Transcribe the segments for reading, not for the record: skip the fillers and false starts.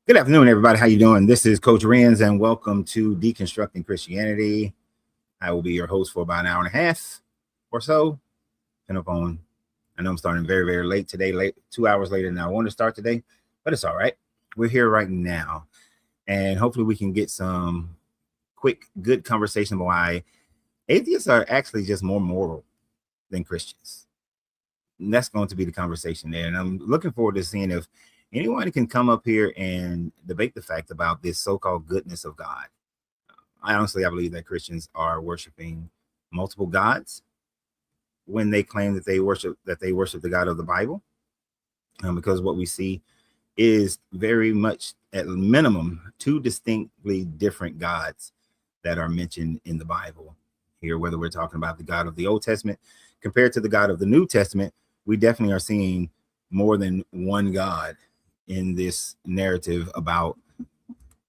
Good afternoon, everybody. How you doing? This is Coach Renz, and welcome to Deconstructing Christianity. I will be your host for about an hour and a half or so. Depending upon, I know I'm starting very, very late today, late 2 hours later than I want to start today, but it's all right. We're here right now, and hopefully we can get some quick, good conversation about why atheists are actually just more moral than Christians. And that's going to be the conversation there, and I'm looking forward to seeing if anyone can come up here and debate the fact about this so-called goodness of God. I believe that Christians are worshiping multiple gods when they claim that they worship the God of the Bible, because what we see is very much, at minimum, two distinctly different gods that are mentioned in the Bible here. Whether we're talking about the God of the Old Testament compared to the God of the New Testament, we definitely are seeing more than one God in this narrative about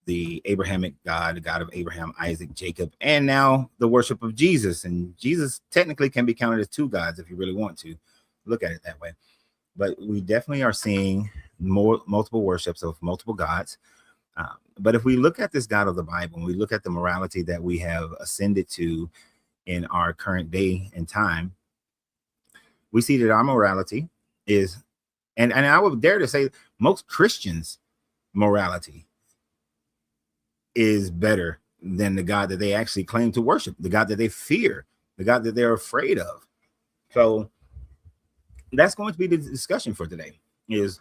the Abrahamic God, the God of Abraham, Isaac, Jacob, and now the worship of Jesus. And Jesus technically can be counted as two gods if you really want to look at it that way. But we definitely are seeing multiple worships of multiple gods. But if we look at this God of the Bible and we look at the morality that we have ascended to in our current day and time, we see that our morality is, and I would dare to say most Christians' morality is better than the God that they actually claim to worship, the God that they fear, the God that they're afraid of. So that's going to be the discussion for today: is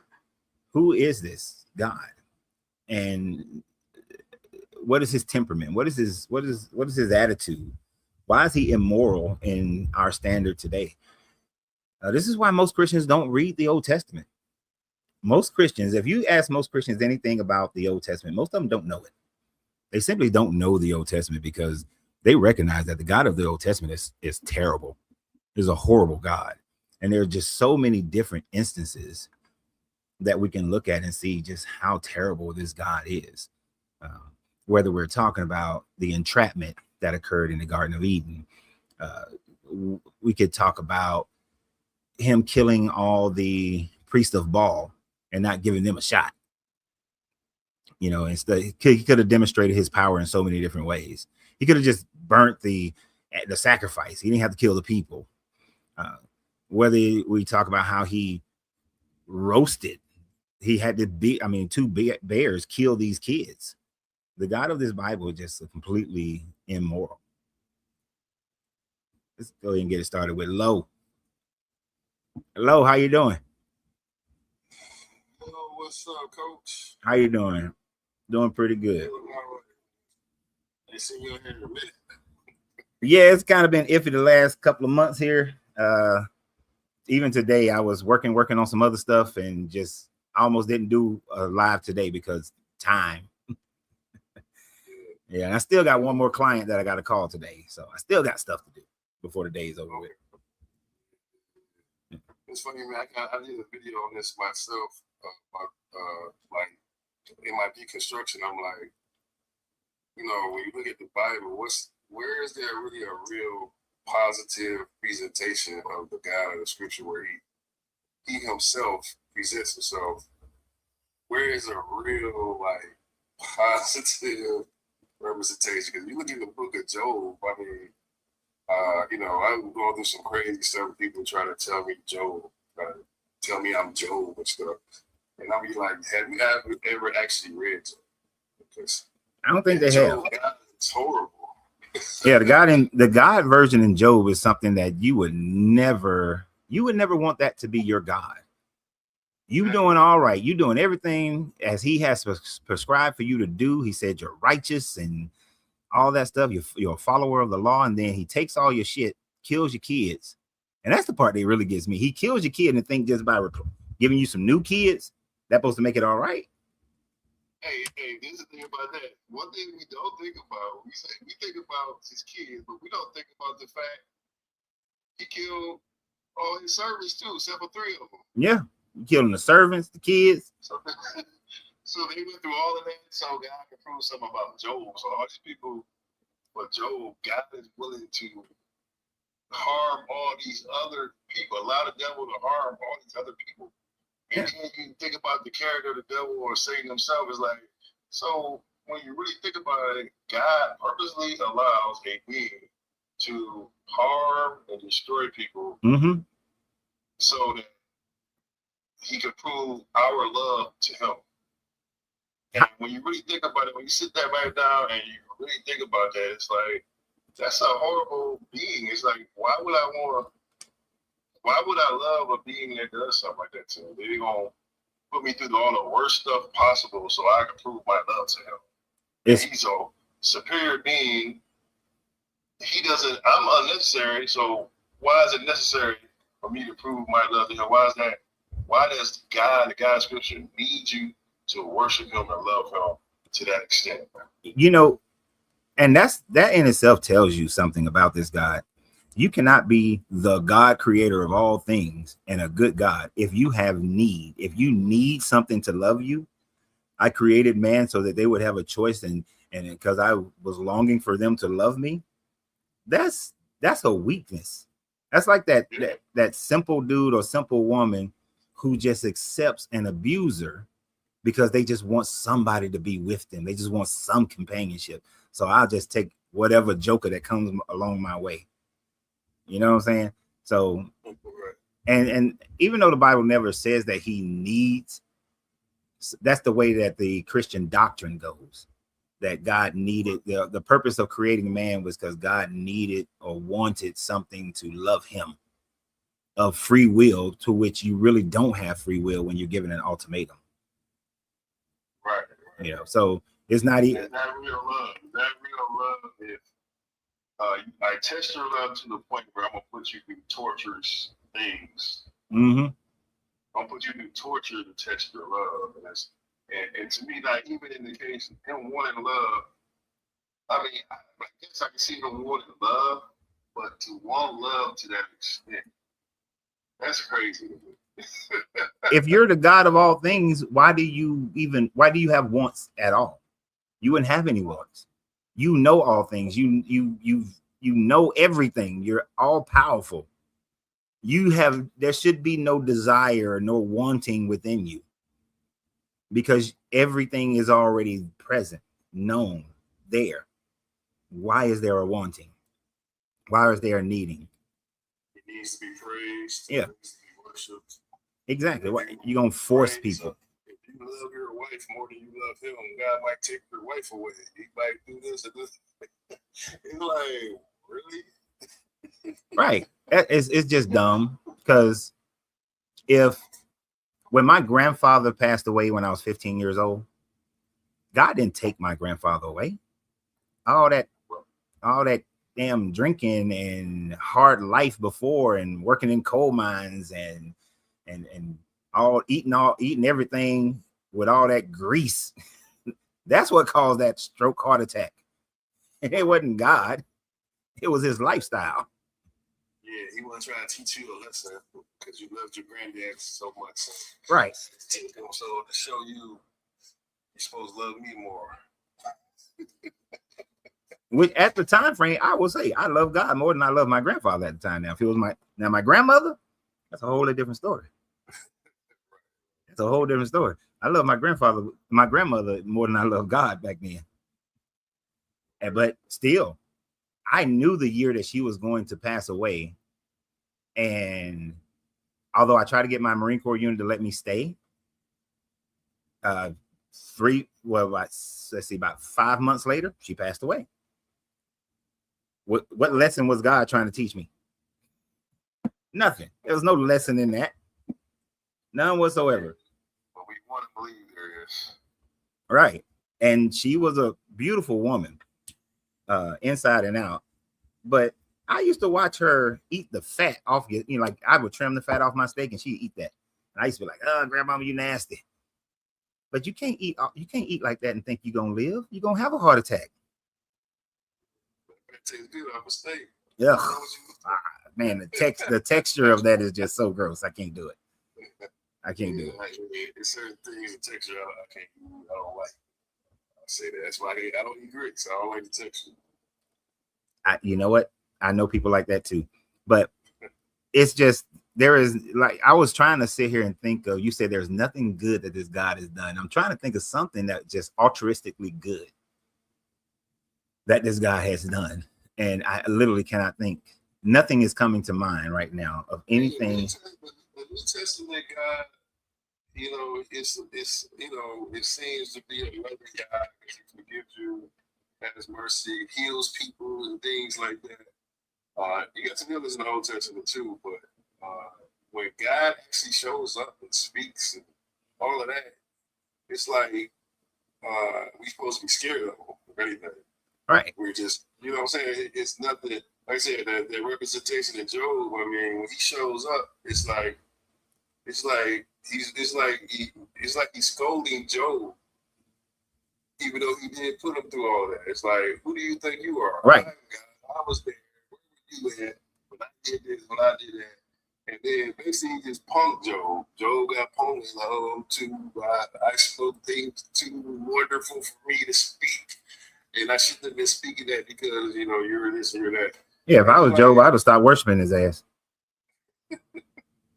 who is this God, and what is his temperament? What is his attitude? Why is he immoral in our standard today? This is why most Christians don't read the Old Testament. Most Christians, if you ask most Christians anything about the Old Testament, most of them don't know it. They simply don't know the Old Testament because they recognize that the God of the Old Testament is terrible. Is a horrible God. And there are just so many different instances that we can look at and see just how terrible this God is. Whether we're talking about the entrapment that occurred in the Garden of Eden, we could talk about him killing all the priests of Baal and not giving them a shot. Instead he could have demonstrated his power in so many different ways. He could have just burnt the sacrifice. He didn't have to kill the people. Whether we talk about how he roasted, he had to be, two bears kill these kids. The God of this Bible is just completely immoral. Let's go ahead and get it started with Lo. Hello, how you doing? Hello, what's up, Coach? How you doing? Doing pretty good. They see me on here in a minute. Yeah, it's kind of been iffy the last couple of months here. Even today, I was working on some other stuff, and just I almost didn't do a live today because time. Yeah, and I still got one more client that I got to call today, so I still got stuff to do before the day's over with. It's funny, man. I did a video on this myself, like in my deconstruction. I'm like, when you look at the Bible, where is there really a real positive presentation of the God of the Scripture where he himself presents himself? Where is a real positive representation? Because you look in the book of Job, I mean, I'm going through some crazy stuff. People try to tell me Job, tell me I'm Job and stuff, and I'll be like, have you ever actually read Job? Because I don't think they Job, have. God, it's horrible. Yeah, the God version in Job is something that you would never want that to be your God. You doing all right. You doing everything as he has prescribed for you to do. He said you're righteous and all that stuff. You're a follower of the law, and then he takes all your shit, kills your kids, and that's the part that really gets me. He kills your kid and think just by giving you some new kids, that's supposed to make it all right. Hey, this is the thing about that. One thing we don't think about, we think about his kids, but we don't think about the fact he killed all his servants too, except for 3 of them. Yeah, killing the servants, the kids. So they went through all of that so God can prove something about Job. So all these people, but Job, God is willing to harm all these other people, allow the devil to harm all these other people And then you think about the character of the devil or Satan himself is like, so when you really think about it, God purposely allows a being to harm and destroy people so that he could prove our love to him. And when you really think about it, when you sit that right down and you really think about that, it's like, that's a horrible being. It's like, why would I love a being that does something like that to me? They're going to put me through all the worst stuff possible so I can prove my love to him. And he's a superior being. I'm unnecessary, so why is it necessary for me to prove my love to him? Why is that? Why does God, the God scripture, need you to worship him and love him to that extent? You know, and that in itself tells you something about this God. You cannot be the God creator of all things and a good God if you have need. If you need something to love you, I created man so that they would have a choice, and because I was longing for them to love me. That's a weakness. That's like that simple dude or simple woman who just accepts an abuser because they just want somebody to be with them. They just want some companionship. So I'll just take whatever joker that comes along my way. You know what I'm saying? So, and even though the Bible never says that he needs, that's the way that the Christian doctrine goes. That God needed, the purpose of creating man was because God needed or wanted something to love him of free will, to which you really don't have free will when you're given an ultimatum. Right. You know, so it's not even that real love. That real love if I test your love to the point where I'm gonna put you through torturous things. I'm gonna put you through torture to test your love. And to me, like, even in the case of him wanting love, I mean, I guess I can see him wanting love, but to want love to that extent, that's crazy. If you're the God of all things, why do you have wants at all? You wouldn't have any wants. You know all things. You know everything. You're all powerful. There should be no desire, no wanting within you, because everything is already present, known, there. Why is there a wanting? Why is there a needing? It needs to be praised. Yeah. It needs to be worshipped. Exactly. Why you're gonna force people? If you love your wife more than you love him, God might take your wife away. He might do this and this. It's like, really? Right. It's just dumb, because when my grandfather passed away when I was 15 years old, God didn't take my grandfather away. All that damn drinking and hard life before, and working in coal mines and all eating everything with all that grease. That's what caused that stroke, heart attack. It wasn't God. It was his lifestyle. Yeah, he wasn't trying to teach you a lesson because you loved your granddad so much. Right. So to show you, you're supposed to love me more. Which at the time frame, I will say I love God more than I love my grandfather at the time. Now, if it was my grandmother, that's a whole different story. It's a whole different story. I love my grandmother more than I love God back then. But still, I knew the year that she was going to pass away. And although I tried to get my Marine Corps unit to let me stay, about 5 months later, she passed away. What lesson was God trying to teach me? Nothing. There was no lesson in that. None whatsoever. But we want to believe there is. Right. And she was a beautiful woman, inside and out. But I used to watch her eat the fat off, like I would trim the fat off my steak and she'd eat that. And I used to be like, oh, grandmama, you nasty. But you can't eat like that and think you're gonna live. You're gonna have a heart attack. It tastes good, I'm a steak. Yeah. Man, the texture of that is just so gross. I can't do it. I can't do it. It's certain things, the texture I don't like. I say that. That's why I don't eat grits. I don't like the texture. You know what? I know people like that too. But it's just there is, like, I was trying to sit here and think of, you said there's nothing good that this God has done. I'm trying to think of something that just altruistically good that this guy has done. And I literally cannot think. Nothing is coming to mind right now of anything. The New Testament God, you know, it's you know, it seems to be a loving God because he forgives you, has mercy, heals people and things like that. You got some others in the Old Testament too, but when God actually shows up and speaks and all of that, it's like we supposed to be scared of him, if anything. Right. We're just, you know what I'm saying? It's nothing. Like I said, the representation of Job. I mean, when he shows up, it's like he's scolding Job, even though he didn't put him through all that. It's like, who do you think you are? Right. I was there. Where were you at when I did this? When I did that? And then basically he just punked Job. Job got punked. He's like, oh, I spoke things too wonderful for me to speak. And I shouldn't have been speaking that because, you know, you're this, you're that. Yeah, if I was Job, I'd have stopped worshiping his ass.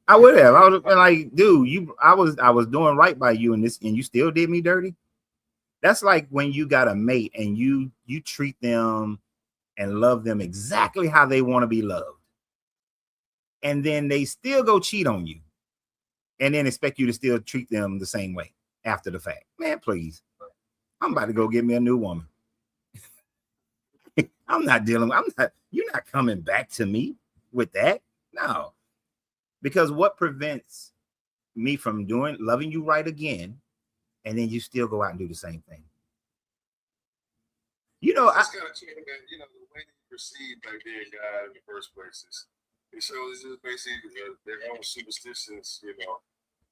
I would have. I would have been like, dude, I was doing right by you, and you still did me dirty. That's like when you got a mate and you treat them and love them exactly how they want to be loved, and then they still go cheat on you, and then expect you to still treat them the same way after the fact. Man, please, I'm about to go get me a new woman. You're not coming back to me with that. No, because what prevents me from loving you right again, and then you still go out and do the same thing? You know, I kind of change that. You know, the way they perceive like being God in the first place it shows just basically their own superstitions. You know,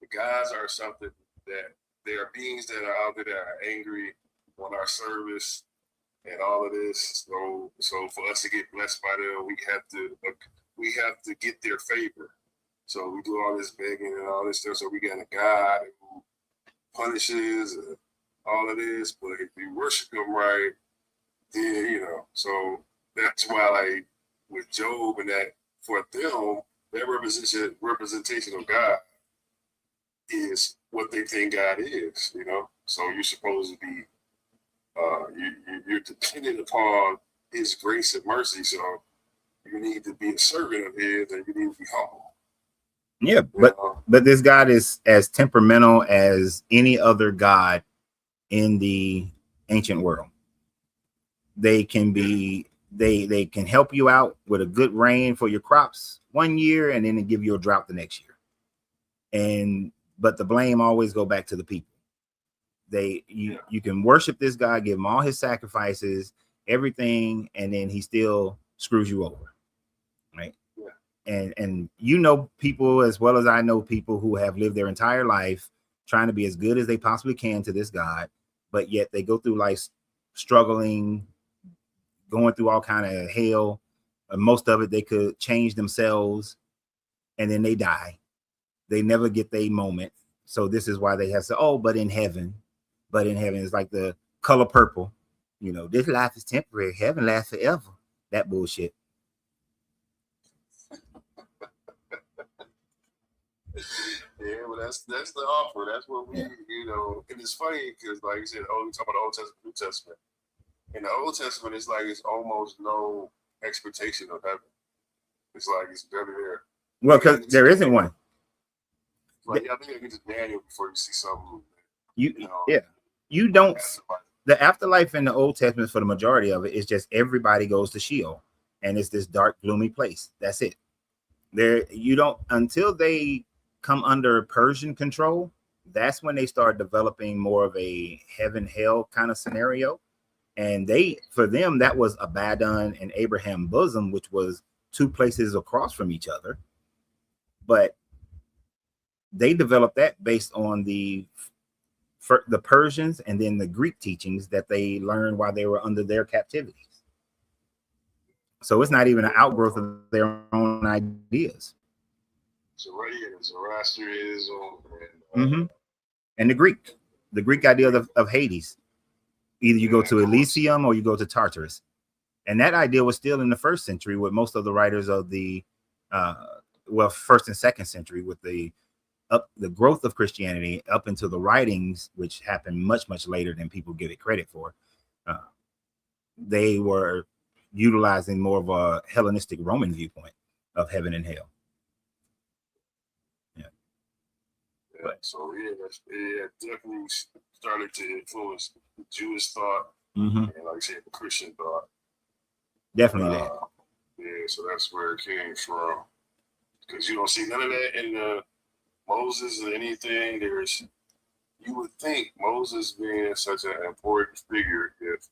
the gods are something that there are beings that are out there that are angry on our service. And all of this, so for us to get blessed by them, we have to get their favor. So we do all this begging and all this stuff. So we got a God who punishes all of this, but if we worship him right, then you know. So that's why, like with Job and that, for them, their representation of God is what they think God is. You know, so you're supposed to be. You're dependent upon his grace and mercy, so you need to be a servant of his and you need to be humble. Yeah, but this God is as temperamental as any other God in the ancient world. They can be they can help you out with a good rain for your crops one year and then give you a drought the next year. But the blame always go back to the people. You can worship this God, give him all his sacrifices, everything, and then he still screws you over, right? Yeah. And you know people as well as I know people who have lived their entire life trying to be as good as they possibly can to this God, but yet they go through life struggling, going through all kind of hell. Most of it they could change themselves, and then they die. They never get their moment. So this is why they have to, but in heaven is like the color purple. You know, this life is temporary. Heaven lasts forever. That bullshit. Yeah, well, that's the offer. That's what we, you know. And it's funny because, like you said, we talk about the Old Testament, New Testament. In the Old Testament, it's like it's almost no expectation of heaven. It's like it's never there. Well, because there isn't one. Like, I think you get to Daniel before you see something. You don't. The afterlife in the Old Testament, for the majority of it, is just everybody goes to Sheol, and it's this dark, gloomy place. That's it. There, you don't until they come under Persian control. That's when they start developing more of a heaven hell kind of scenario. And for them, that was Abaddon and Abraham bosom, which was two places across from each other. But they developed that based on the Persians and then the Greek teachings that they learned while they were under their captivities. So it's not even an outgrowth of their own ideas. Zoroastrianism and the Greek idea of Hades. Either you go to Elysium or you go to Tartarus. And that idea was still in the first century with most of the writers of the well, first and second century, with the growth of Christianity up into the writings, which happened much later than people give it credit for. They were utilizing more of a Hellenistic Roman viewpoint of heaven and hell. Yeah. So it definitely started to influence the Jewish thought, and like I said, the Christian thought. Definitely that. Yeah, so that's where it came from. Because you don't see none of that in the Moses or anything. You would think Moses being such an important figure, if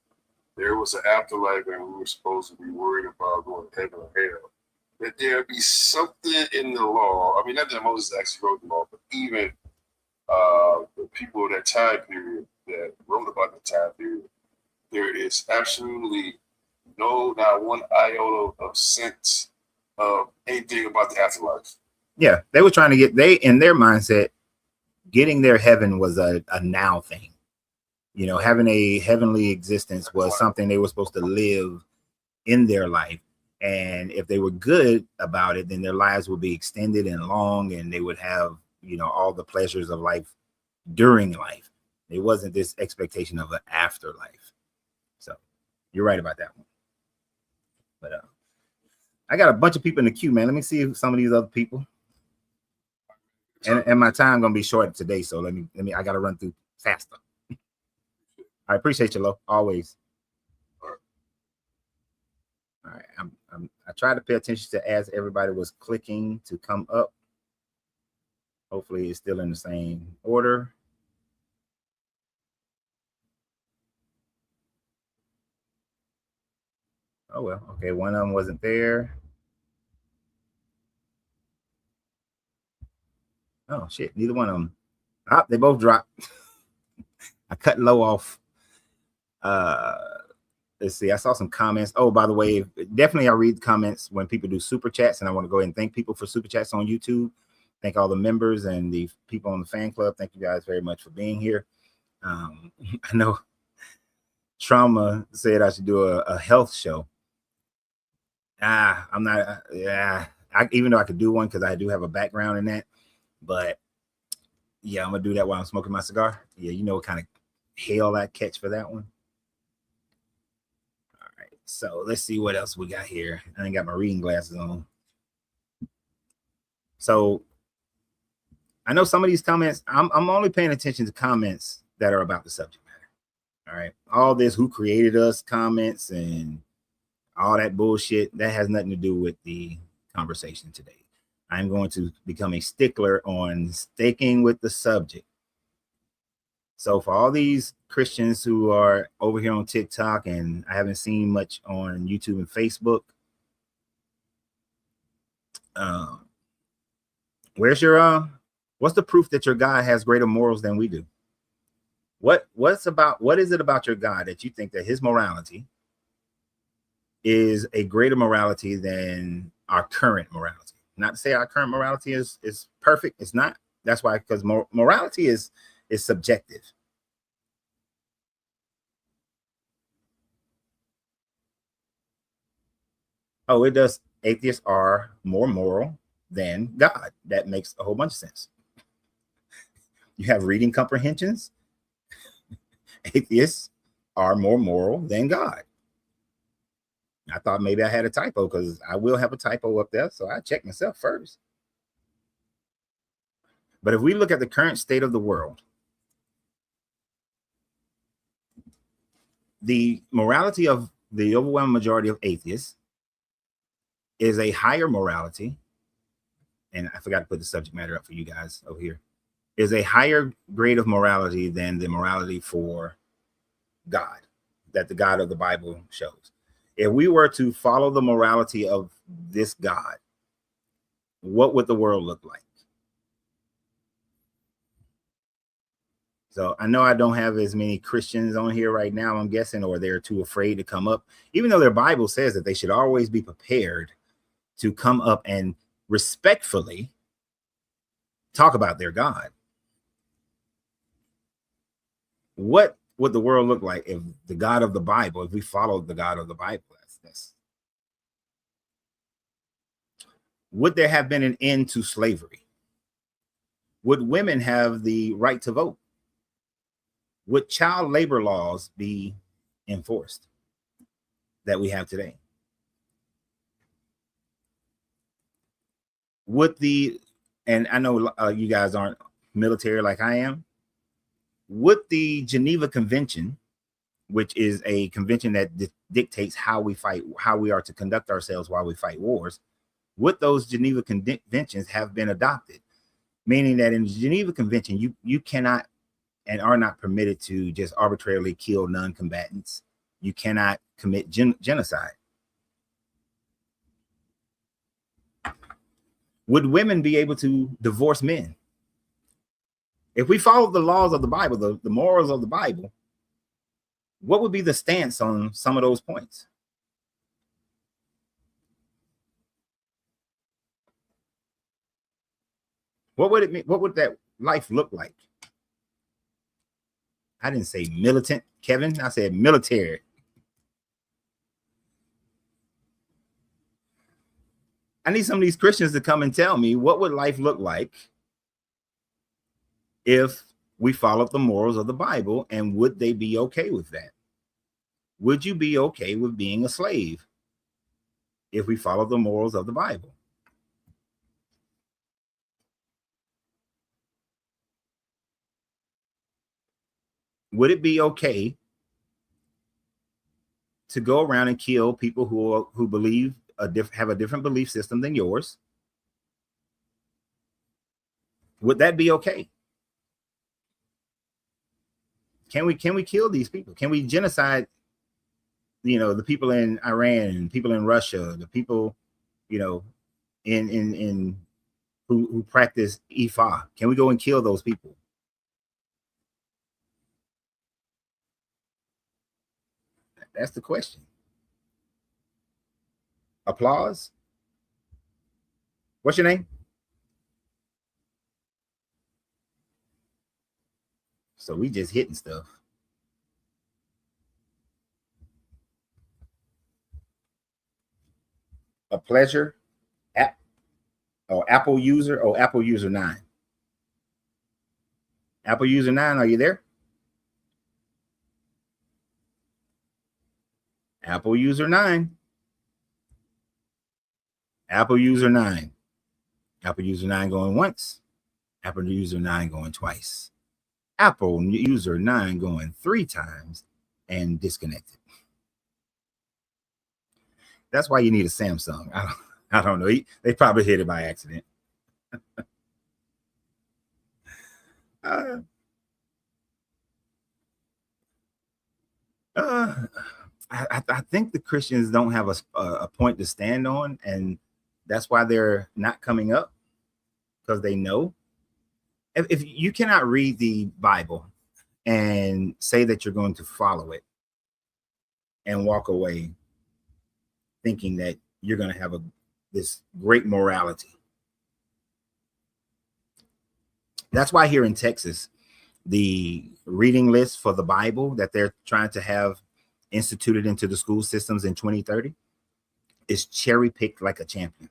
there was an afterlife and we were supposed to be worried about going to heaven or hell, that there'd be something in the law. I mean, not that Moses actually wrote the law, but even the people of that time period that wrote about the time period, there is absolutely not one iota of sense of anything about the afterlife. Yeah, they were trying to in their mindset, getting their heaven was a now thing. You know, having a heavenly existence was something they were supposed to live in their life. And if they were good about it, then their lives would be extended and long, and they would have, you know, all the pleasures of life during life. It wasn't this expectation of an afterlife. So you're right about that one. But I got a bunch of people in the queue, man. Let me see if some of these other people. And my time gonna be short today, so let me. I gotta run through faster. I appreciate you, Lo, always. All right, I tried to pay attention to as everybody was clicking to come up. Hopefully, it's still in the same order. Oh well, okay. One of them wasn't there. Oh shit, neither one of them. Ah, they both dropped. I cut Low off. Let's see. I saw some comments. Oh, by the way, definitely I read comments when people do super chats, and I want to go ahead and thank people for super chats on YouTube. Thank all the members and the people on the fan club. Thank you guys very much for being here. I know Trauma said I should do a health show. I'm not. Even though I could do one because I do have a background in that, but yeah, I'm gonna do that while I'm smoking my cigar. Yeah, you know what kind of hell I catch for that one. All right, so let's see what else we got here. I ain't got my reading glasses on. So I know some of these comments, I'm only paying attention to comments that are about the subject matter. All right, all this who created us comments and all that bullshit, that has nothing to do with the conversation today. I'm going to become a stickler on sticking with the subject. So for all these Christians who are over here on TikTok, and I haven't seen much on YouTube and Facebook, what's the proof that your God has greater morals than we do? What is it about your God that you think that his morality is a greater morality than our current morality? Not to say our current morality is perfect. It's not. That's why, because morality is subjective. Oh, it does. Atheists are more moral than God. That makes a whole bunch of sense. You have reading comprehensions. Atheists are more moral than God. I thought maybe I had a typo, because I will have a typo up there, so I check myself first. But if we look at the current state of the world, the morality of the overwhelming majority of atheists is a higher morality, and I forgot to put the subject matter up for you guys over here, is a higher grade of morality than the morality for God, that the God of the Bible shows. If we were to follow the morality of this God, what would the world look like? So I know I don't have as many Christians on here right now, I'm guessing, or they're too afraid to come up, even though their Bible says that they should always be prepared to come up and respectfully talk about their God. What would the world look like if the God of the Bible, if we followed the God of the Bible? Would there have been an end to slavery? Would women have the right to vote? Would child labor laws be enforced that we have today? Would and I know you guys aren't military like I am, would the Geneva Convention, which is a convention that dictates how we fight, how we are to conduct ourselves while we fight wars, would those Geneva Conventions have been adopted? Meaning that in the Geneva Convention, you cannot and are not permitted to just arbitrarily kill non-combatants. You cannot commit genocide. Would women be able to divorce men? If we follow the laws of the Bible, the morals of the Bible, what would be the stance on some of those points? What would it mean? What would that life look like? I didn't say militant, Kevin. I said military. I need some of these Christians to come and tell me, what would life look like if we followed the morals of the Bible, and would they be okay with that? Would you be okay with being a slave if we follow the morals of the Bible? Would it be okay to go around and kill people who believe have a different belief system than yours? Would that be okay? Can we kill these people? Can we genocide, the people in Iran, people in Russia, the people, in who practice Ifa? Can we go and kill those people? That's the question. Applause. What's your name? So we just hitting stuff. A pleasure. Apple user. Apple user 9. Apple user 9, are you there? Apple user 9. Apple user 9. Apple user 9 going once. Apple user 9 going twice. Apple user 9 going 3 times and disconnected. That's why you need a Samsung. I don't know. They probably hit it by accident. I think the Christians don't have a point to stand on, and that's why they're not coming up, because they know if you cannot read the Bible and say that you're going to follow it and walk away thinking that you're going to have this great morality. That's why here in Texas, the reading list for the Bible that they're trying to have instituted into the school systems in 2030 is cherry picked like a champion.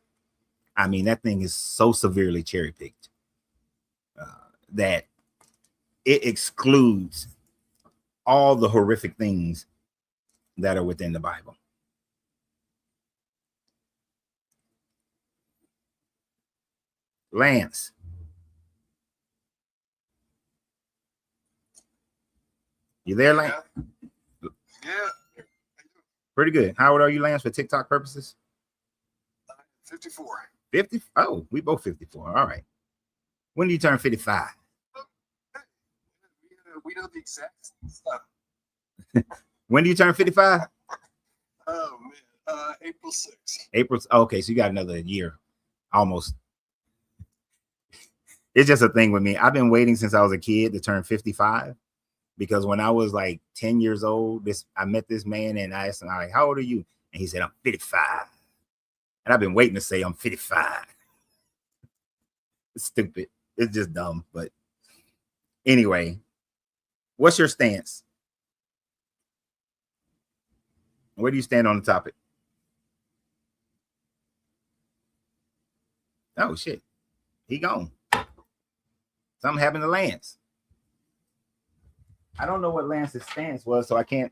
I mean, that thing is so severely cherry picked that it excludes all the horrific things that are within the Bible. Lance. You there, Lance? Yeah. Pretty good. How old are you, Lance, for TikTok purposes? 54. 50? Oh, we both 54. All right. When do you turn 55? We know the exact stuff. When do you turn 55? Oh, man. April 6th. April. Okay, so you got another year almost. It's just a thing with me. I've been waiting since I was a kid to turn 55. Because when I was like 10 years old, I met this man and I asked him, like, how old are you? And he said, I'm 55. And I've been waiting to say I'm 55. It's stupid. It's just dumb. But anyway, what's your stance? Where do you stand on the topic? Oh shit, he gone. Something happened to Lance. I don't know what Lance's stance was, so I can't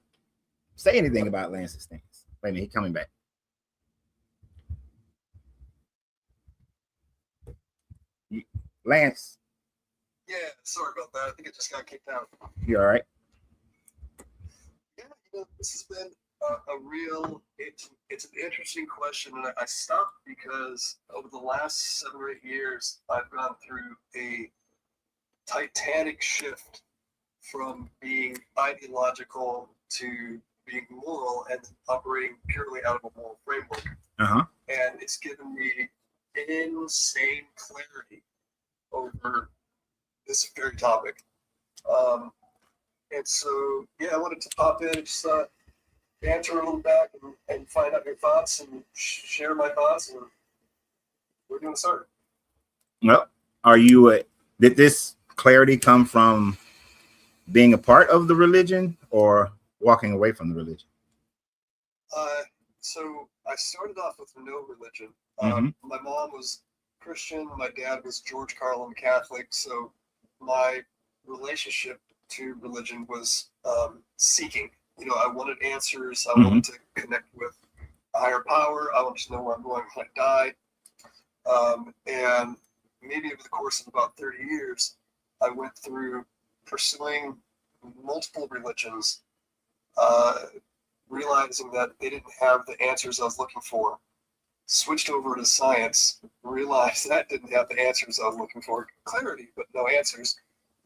say anything about Lance's stance. Wait a minute, he's coming back. Lance. Yeah, sorry about that. I think it just got kicked out. You all right? Yeah, this has been it's an interesting question, and I stopped because over the last 7 or 8 years, I've gone through a titanic shift from being ideological to being moral and operating purely out of a moral framework. Uh-huh. And it's given me insane clarity over this very topic. And so, yeah, I wanted to pop in and just answer a little back and find out your thoughts and share my thoughts. And we're going to start. Well, did this clarity come from being a part of the religion or walking away from the religion? So I started off with no religion. My mom was Christian. My dad was George Carlin Catholic. So my relationship to religion was seeking. I wanted answers. I wanted to connect with a higher power. I wanted to know where I'm going when I die. And maybe over the course of about 30 years, I went through pursuing multiple religions, realizing that they didn't have the answers I was looking for. Switched over to science, realized that didn't have the answers I was looking for. Clarity, but no answers.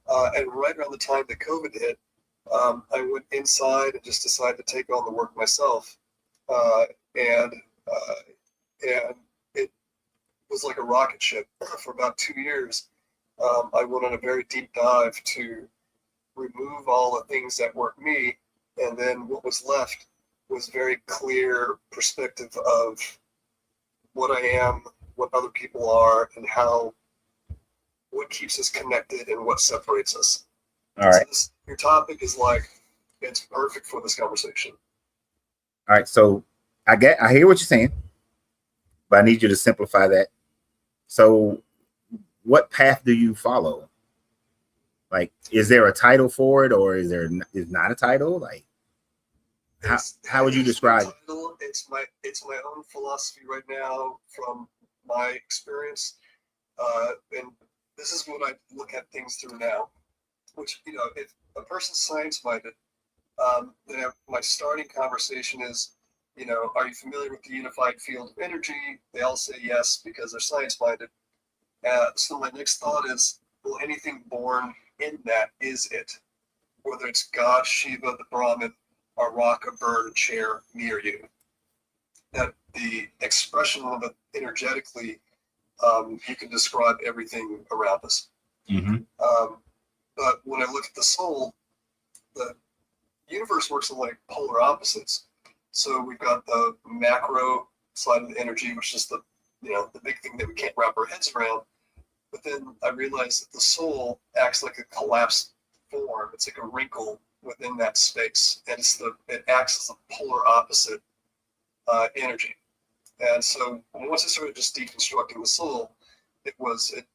And right around the time that COVID hit, I went inside and just decided to take on the work myself. And it was like a rocket ship. For about 2 years, I went on a very deep dive to remove all the things that weren't me. And then what was left was very clear perspective of what I am, what other people are, and what keeps us connected and what separates us. All right. So your topic is it's perfect for this conversation. All right. So I hear what you're saying, but I need you to simplify that. So what path do you follow? Like, is there a title for it, or is not a title? Like, how would you describe it? It's my own philosophy right now from my experience, and this is what I look at things through now. Which, if a person's science-minded, then my starting conversation is, are you familiar with the unified field of energy? They all say yes because they're science-minded. So my next thought is, well, anything born in that is it? Whether it's God, Shiva, the Brahmin, a rock, a bird, a chair, me or you. That the expression of it energetically, you can describe everything around us. But when I look at the soul, the universe works in like polar opposites. So we've got the macro side of the energy, which is the big thing that we can't wrap our heads around. But then I realized that the soul acts like a collapsed form. It's like a wrinkle within that space, and it acts as a polar opposite energy. And so once I started just deconstructing the soul, it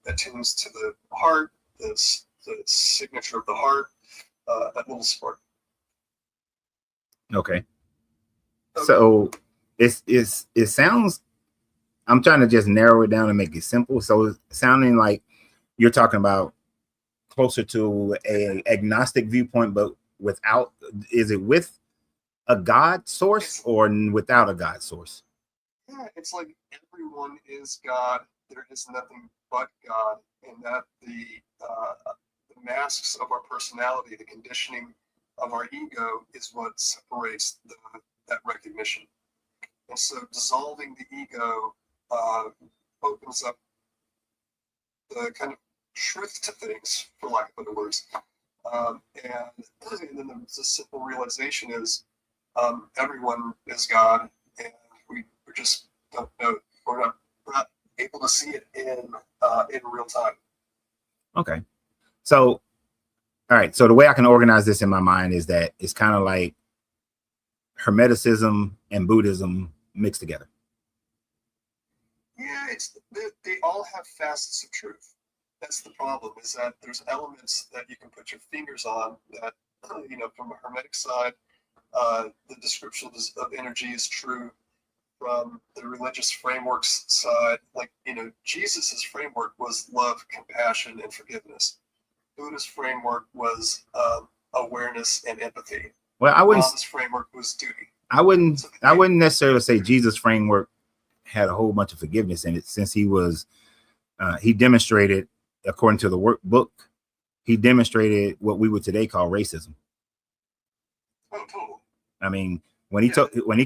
attunes to the heart, the signature of the heart, that little spark. Okay. So it sounds, I'm trying to just narrow it down and make it simple. So it's sounding like you're talking about closer to a agnostic viewpoint, but is it with a God source or without a God source? Yeah, it's like everyone is God. There is nothing but God, and that the masks of our personality, the conditioning of our ego, is what separates that recognition. And so dissolving the ego opens up the kind of truth to things, for lack of better words. And then the simple realization is everyone is God, and we just don't know. We're not able to see it in real time. Okay. So, all right. So the way I can organize this in my mind is that it's kind of like Hermeticism and Buddhism mixed together. Yeah, they all have facets of truth. That's the problem, is that there's elements that you can put your fingers on that, from a hermetic side, the description of energy is true. From the religious frameworks side, like, Jesus's framework was love, compassion, and forgiveness. Buddha's framework was awareness and empathy. Well, Rama's framework was duty. I wouldn't necessarily say Jesus' framework had a whole bunch of forgiveness in it, since he demonstrated, according to the workbook, he demonstrated what we would today call racism. Oh, totally. I mean, when he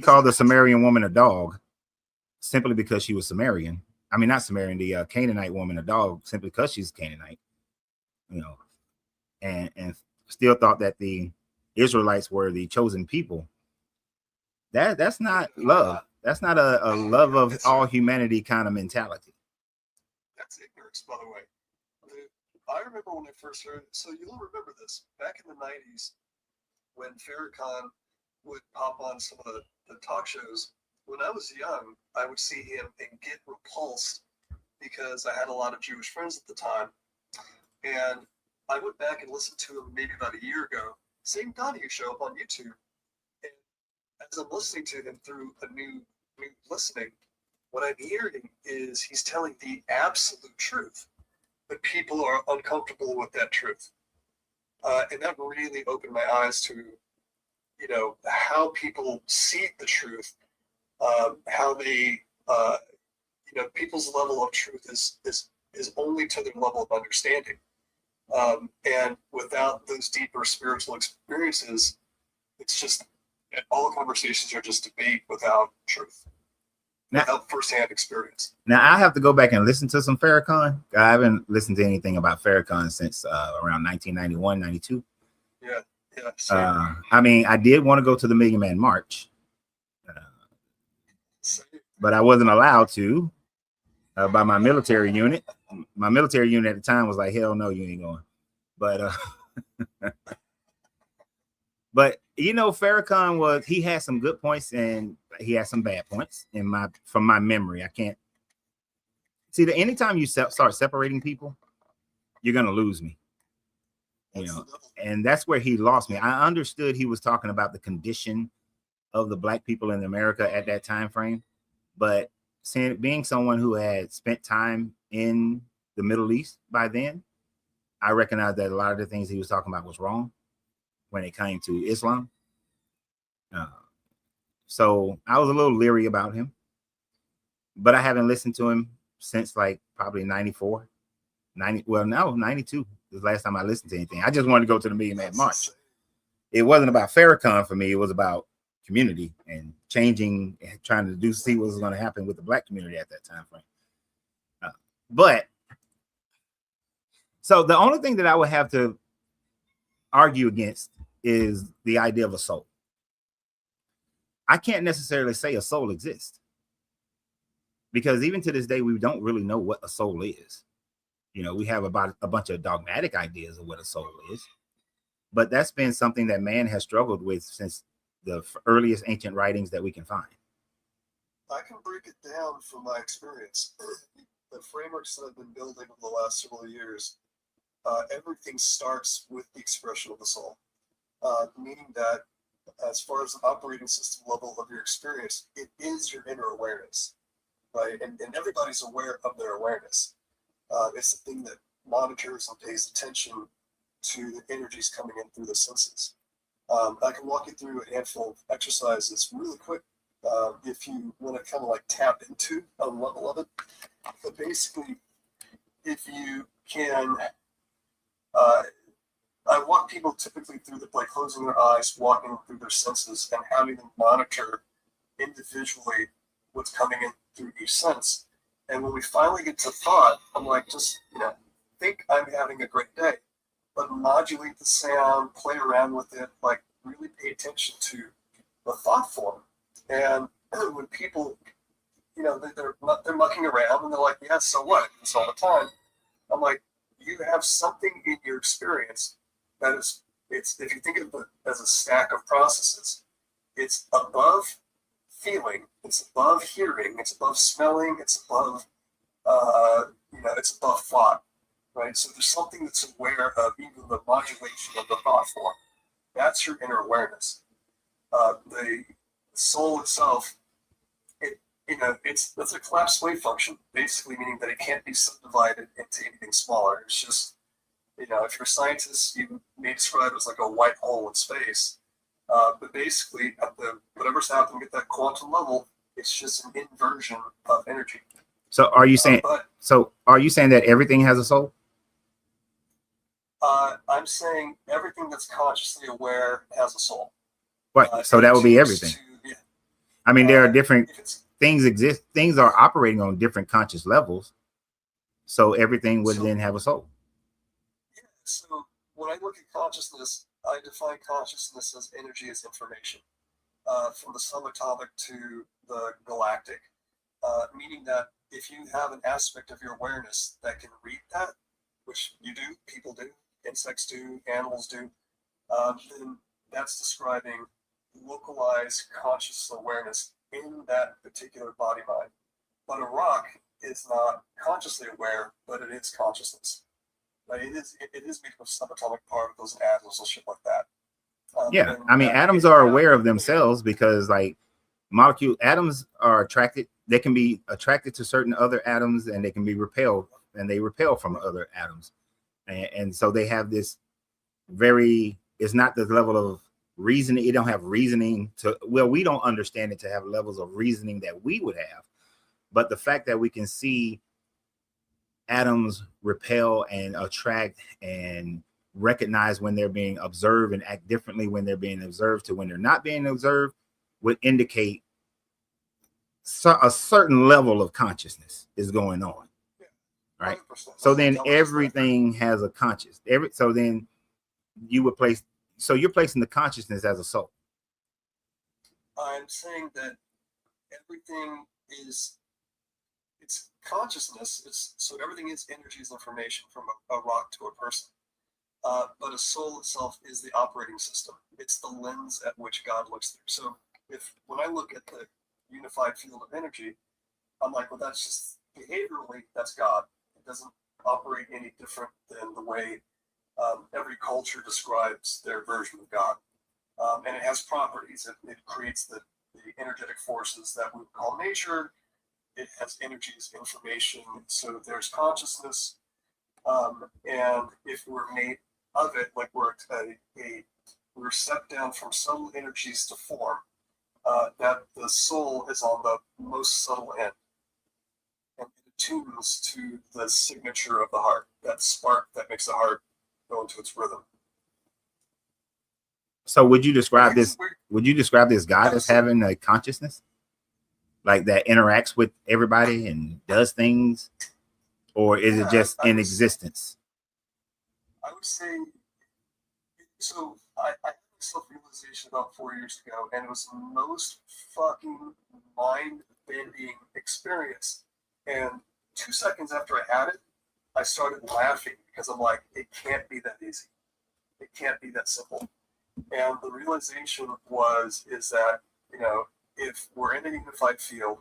called the Sumerian woman a dog, simply because she was Sumerian. I mean, not Sumerian, the Canaanite woman a dog, simply because she's Canaanite. And still thought that the Israelites were the chosen people. That's not love. That's not a love of all humanity kind of mentality. That's ignorance, by the way. I remember when I first heard, so you'll remember this, back in the 90s, when Farrakhan would pop on some of the talk shows. When I was young, I would see him and get repulsed because I had a lot of Jewish friends at the time. And I went back and listened to him maybe about a year ago. Same Donahue show up on YouTube. And as I'm listening to him through a new listening, what I'm hearing is he's telling the absolute truth, but people are uncomfortable with that truth. And that really opened my eyes to, how people see the truth, how they, people's level of truth is only to their level of understanding. And without those deeper spiritual experiences, it's just, all the conversations are just debate without truth, without firsthand experience. Now, I have to go back and listen to some Farrakhan. I haven't listened to anything about Farrakhan since around 1991, 92. Yeah. I mean, I did want to go to the Million Man March, but I wasn't allowed to by my military unit. My military unit at the time was like, hell no, you ain't going. But but Farrakhan he had some good points and he had some bad points from my memory. I can't see that anytime you start separating people, you're gonna lose me. And that's where he lost me. I understood he was talking about the condition of the black people in America at that time frame, but being someone who had spent time in the Middle East by then, I recognized that a lot of the things he was talking about was wrong when it came to Islam. So I was a little leery about him, but I haven't listened to him since like probably 92. The last time I listened to anything. I just wanted to go to the Million Man March. It wasn't about Farrakhan for me. It was about community and changing, and trying to see what was going to happen with the black community at that time frame. But so the only thing that I would have to argue against is the idea of a soul. I can't necessarily say a soul exists, because even to this day, we don't really know what a soul is. We have about a bunch of dogmatic ideas of what a soul is, but that's been something that man has struggled with since the earliest ancient writings that we can find. I can break it down from my experience. The frameworks that I've been building over the last several years, everything starts with the expression of the soul, meaning that as far as the operating system level of your experience, it is your inner awareness, right? And everybody's aware of their awareness. It's the thing that monitors and pays attention to the energies coming in through the senses. I can walk you through a handful of exercises really quick if you want to kind of like tap into a level of it. But basically, if you can, I want people typically through like closing their eyes, walking through their senses, and having them monitor individually what's coming in through each sense. And when we finally get to thought, I'm like, just think I'm having a great day, but modulate the sound, play around with it, like really pay attention to the thought form. And when people, they're mucking around and they're like, yeah, so what? It's all the time. I'm like, you have something in your experience that it's if you think of it as a stack of processes, it's above feeling, it's above hearing, it's above smelling, it's above, it's above thought, right? So there's something that's aware of even the modulation of the thought form. That's your inner awareness. The soul itself, that's a collapsed wave function, basically meaning that it can't be subdivided into anything smaller. It's just, if you're a scientist, you may describe it as like a white hole in space. But basically, at whatever's happening at that quantum level, it's just an inversion of energy. So are you saying? Are you saying that everything has a soul? I'm saying everything that's consciously aware has a soul. Right. So that would be everything. I mean, there are different things exist. Things are operating on different conscious levels. So everything would then have a soul. Yeah. So when I look at consciousness, I define consciousness as energy as information, from the subatomic to the galactic, meaning that if you have an aspect of your awareness that can read that, which you do, people do, insects do, animals do, then that's describing localized conscious awareness in that particular body mind. But a rock is not consciously aware, but it is consciousness. Like it is made of subatomic particles and atoms and shit like that. Yeah, I mean, atoms are aware of themselves because, like, atoms are attracted. They can be attracted to certain other atoms, and they can be repelled, and they repel from other atoms. And so they have this it's not the level of reasoning. It don't have reasoning we don't understand it to have levels of reasoning that we would have. But the fact that we can see atoms repel and attract and recognize when they're being observed and act differently when they're being observed to when they're not being observed would indicate a certain level of consciousness is going on. Right. So then everything has a conscious. So then you would you're placing the consciousness as a soul. I'm saying that everything it's consciousness. So everything is energy is information from a rock to a person. But a soul itself is the operating system. It's the lens at which God looks through. So when I look at the unified field of energy, I'm like, well, that's just behaviorally, that's God. It doesn't operate any different than the way every culture describes their version of God. And it has properties. It creates the energetic forces that we would call nature. It has energy as information. So there's consciousness. And if we're made of it, like we're stepped down from subtle energies to form, that the soul is on the most subtle end. And it attunes to the signature of the heart, that spark that makes the heart go into its rhythm. So would you describe this God as having a consciousness? Like that interacts with everybody and does things? Or is it just in existence? I would say, so I had this self-realization about 4 years ago, and it was the most fucking mind-bending experience. And 2 seconds after I had it, I started laughing because I'm like, it can't be that easy. It can't be that simple. And the realization is that, if we're in a unified field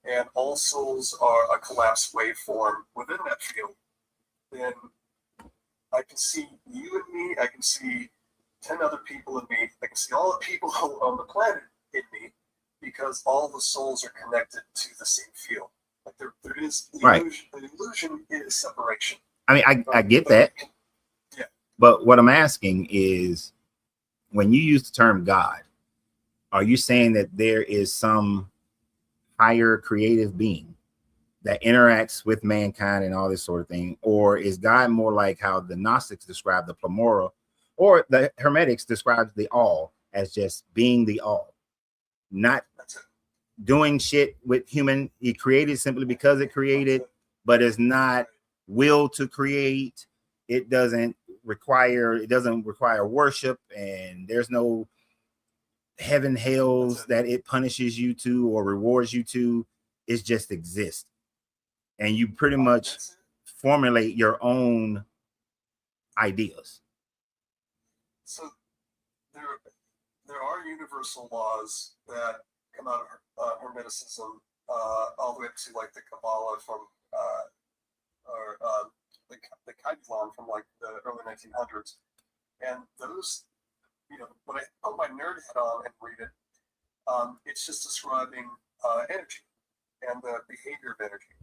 and all souls are a collapsed waveform within that field, then I can see you and me, I can see 10 other people in me, I can see all the people on the planet in me, because all the souls are connected to the same field. Like there is the illusion. The illusion is separation. I mean, I get that. Yeah. But what I'm asking is, when you use the term God, are you saying that there is some higher creative being that interacts with mankind and all this sort of thing? Or is God more like how the Gnostics describe the Pleroma, or the Hermetics describe the all as just being the all, not doing shit with human? He created simply because it created, but it's not will to create. It doesn't require worship, and there's no heaven hells that it punishes you to or rewards you to. It just exists, and you pretty much formulate your own ideas. So there are universal laws that come out of Hermeticism all the way up to like the Kabbalah from or the Kabbalah from like the early 1900s, and those, when I put my nerd hat on and read it, it's just describing energy and the behavior of energy.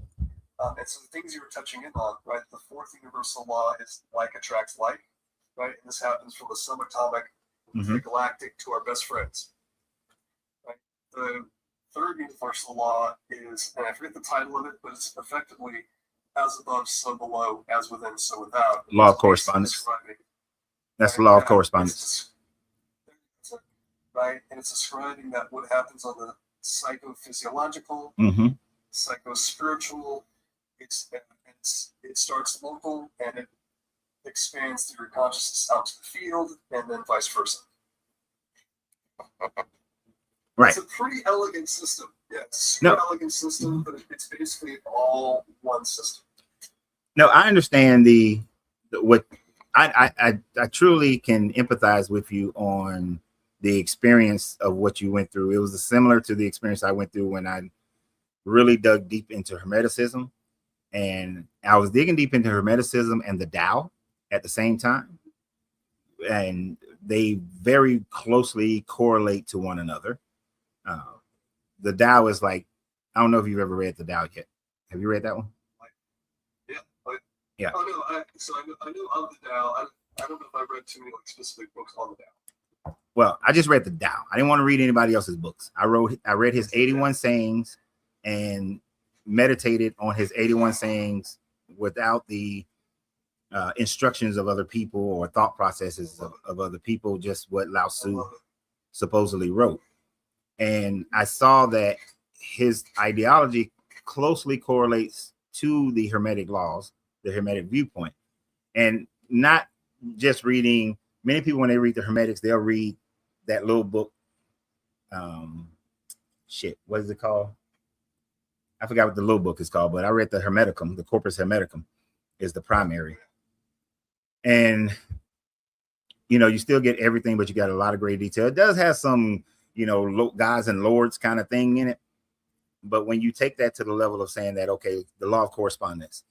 And so the things you were touching in on, right? The fourth universal law is like attracts like, right? And this happens from the subatomic to the galactic to our best friends, right? The third universal law is, and I forget the title of it, but it's effectively as above, so below, as within, so without. Law of correspondence. That's the law of correspondence. Right? And it's describing that what happens on the psychophysiological, psychospiritual, it starts local and it expands through your consciousness out to the field, and then vice versa. Right. It's a pretty elegant system. Yeah, it's a super elegant system, but it's basically all one system. No, I understand what I truly can empathize with you on the experience of what you went through. It was similar to the experience I went through when I really dug deep into Hermeticism. And I was digging deep into Hermeticism and the Tao at the same time. And they very closely correlate to one another. The Tao is like, I don't know if you've ever read the Tao yet. Have you read that one? Yeah. Oh, no, I know of the Tao. I don't know if I read too many specific books on the Tao. Well, I just read the Tao. I didn't want to read anybody else's books. I read his 81 sayings and meditated on his 81 sayings without the instructions of other people or thought processes of other people, just what Lao Tzu supposedly wrote. And I saw that his ideology closely correlates to the Hermetic laws, the Hermetic viewpoint. And not just reading, many people, when they read the Hermetics, they'll read that little book. What is it called? I forgot what the little book is called, but I read the Hermeticum, the Corpus Hermeticum is the primary. And, you still get everything, but you got a lot of great detail. It does have some, gods and lords kind of thing in it. But when you take that to the level of saying that, okay, the law of correspondence,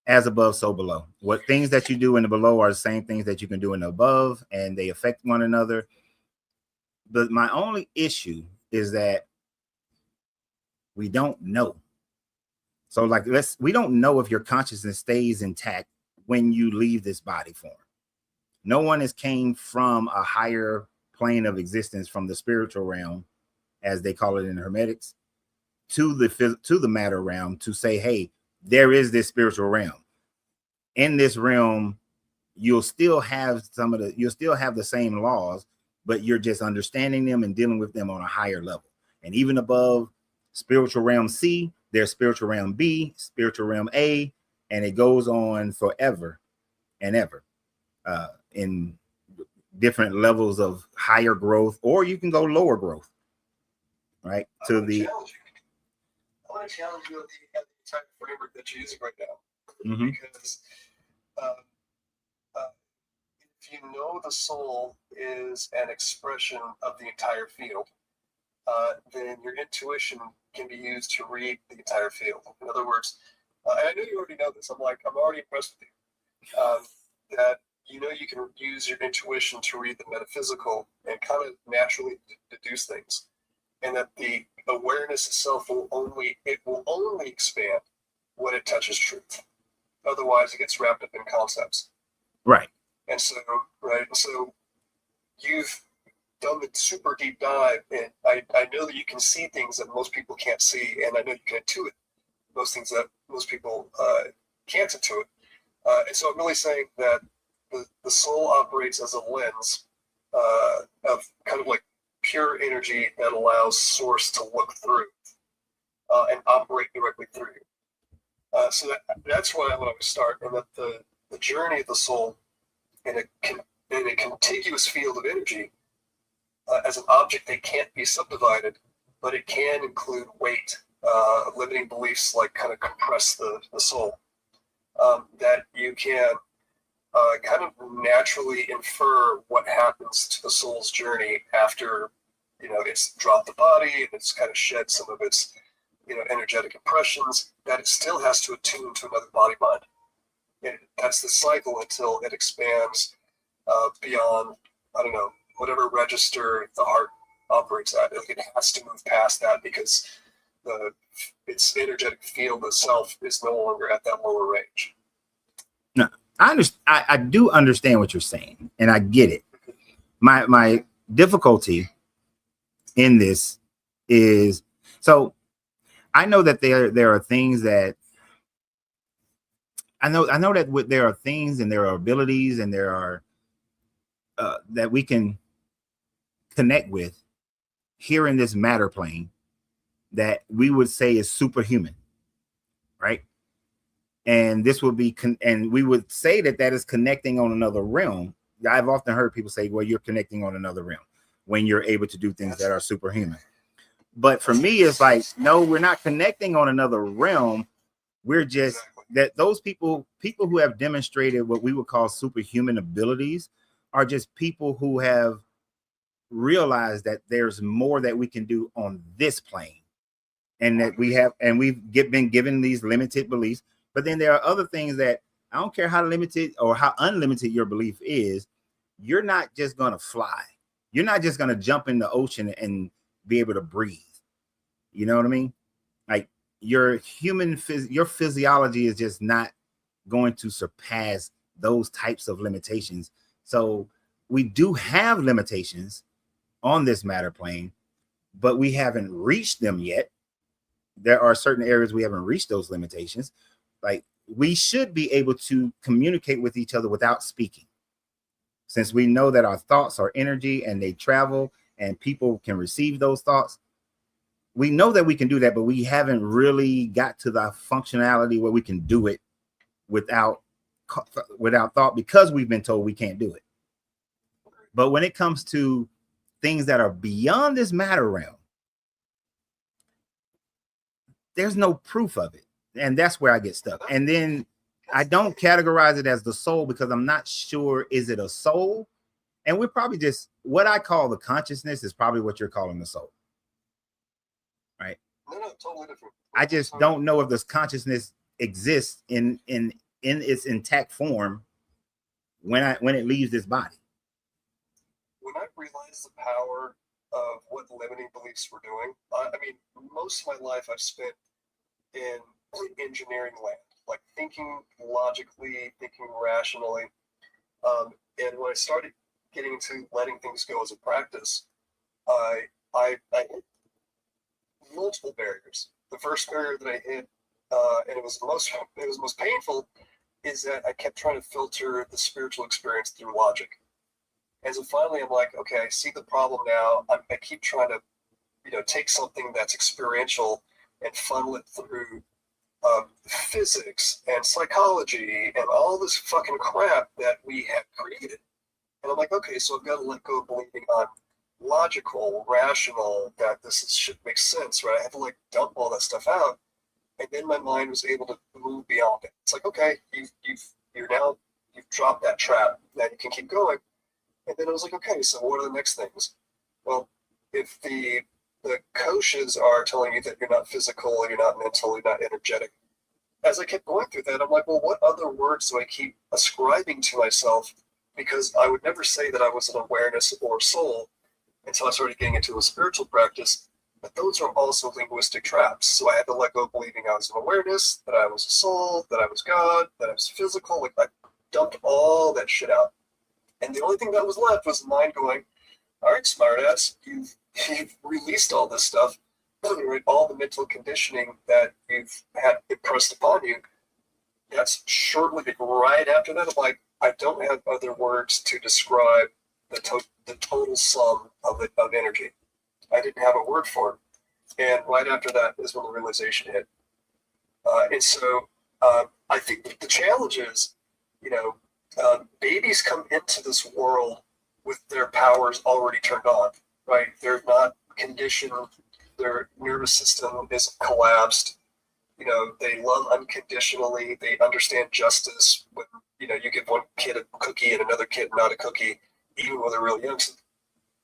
as above, so below. What things that you do in the below are the same things that you can do in the above, and they affect one another. But my only issue is that we don't know. So like, we don't know if your consciousness stays intact when you leave this body form. No one has came from a higher plane of existence, from the spiritual realm, as they call it in the Hermetics, to the matter realm, to say, hey, there is this spiritual realm. In this realm, you'll still have the same laws, but you're just understanding them and dealing with them on a higher level. And even above spiritual realm C, there's spiritual realm B, spiritual realm A, and it goes on forever and ever in different levels of higher growth, or you can go lower growth, right? I want to challenge you on the type of framework that you're using right now, because if you know the soul is an expression of the entire field, then your intuition can be used to read the entire field. In other words, I know you already know this. I'm already impressed with you. That you can use your intuition to read the metaphysical and kind of naturally deduce things, and that the awareness itself will only expand when it touches truth. Otherwise, it gets wrapped up in concepts. Right. And so you've done the super deep dive, and I know that you can see things that most people can't see, and I know you can intuit most things that most people can't intuit. And so I'm really saying that the soul operates as a lens of kind of like pure energy that allows source to look through and operate directly through you. So that's why I want to start, and that the journey of the soul in a contiguous field of energy as an object that can't be subdivided, but it can include weight, limiting beliefs like kind of compress the soul, that you can kind of naturally infer what happens to the soul's journey after it's dropped the body and it's kind of shed some of its, energetic impressions, that it still has to attune to another body mind. And that's the cycle until it expands beyond, I don't know, whatever register the heart operates at. It has to move past that because its energetic field itself is no longer at that lower range. No, I do understand what you're saying, and I get it. My difficulty in this is, so I know that there are things that I know that there are things and there are abilities and there are that we can connect with here in this matter plane that we would say is superhuman, right? And this would be, and we would say that is connecting on another realm. I've often heard people say, well, you're connecting on another realm when you're able to do things that are superhuman. But for me, it's like, no, we're not connecting on another realm. We're just that those people who have demonstrated what we would call superhuman abilities are just people who have realized that there's more that we can do on this plane. And that we've been given these limited beliefs, but then there are other things that I don't care how limited or how unlimited your belief is, you're not just going to fly. You're not just going to jump in the ocean and be able to breathe. You know what I mean? Like your your physiology is just not going to surpass those types of limitations. So we do have limitations on this matter plane, but we haven't reached them yet. There are certain areas we haven't reached those limitations. Like we should be able to communicate with each other without speaking. Since we know that our thoughts are energy and they travel and people can receive those thoughts, we know that we can do that, but we haven't really got to the functionality where we can do it without thought because we've been told we can't do it. But when it comes to things that are beyond this matter realm, there's no proof of it. And that's where I get stuck. And then I don't categorize it as the soul because I'm not sure, is it a soul? And we're probably just, what I call the consciousness is probably what you're calling the soul. Right? No, totally different. I just don't know if this consciousness exists in its intact form when it leaves this body. When I realized the power of what limiting beliefs were doing, I mean, most of my life I've spent in engineering land, like thinking logically, thinking rationally. And when I started getting into letting things go as a practice, I hit multiple barriers. The first barrier that I hit, and it was most painful, is that I kept trying to filter the spiritual experience through logic. And so finally, I'm like, okay, I see the problem now. I keep trying to, take something that's experiential and funnel it through physics and psychology and all this fucking crap that we have created. And I'm like, okay, so I've got to let go of believing on logical, rational, that should make sense, right? I have to dump all that stuff out. And then my mind was able to move beyond it. It's like, okay, you've dropped that trap. Now you can keep going. And then I was like, okay, so what are the next things? Well, if the koshas are telling you that you're not physical, you're not mental, you're not energetic, as I kept going through that, I'm like, well, what other words do I keep ascribing to myself? Because I would never say that I was an awareness or soul until I started getting into a spiritual practice. But those are also linguistic traps. So I had to let go of believing I was an awareness, that I was a soul, that I was God, that I was physical. I dumped all that shit out. And the only thing that was left was the mind going, all right, smartass, you've released all this stuff, right? All the mental conditioning that you've had impressed upon you. That's shortly right after that. I'm like, I don't have other words to describe the total sum of energy. I didn't have a word for it. And right after that is when the realization hit. And so I think the challenge is, babies come into this world with their powers already turned on, right? They're not conditioned. Their nervous system isn't collapsed. They love unconditionally. They understand justice. When, you give one kid a cookie and another kid not a cookie, even when they're really young. So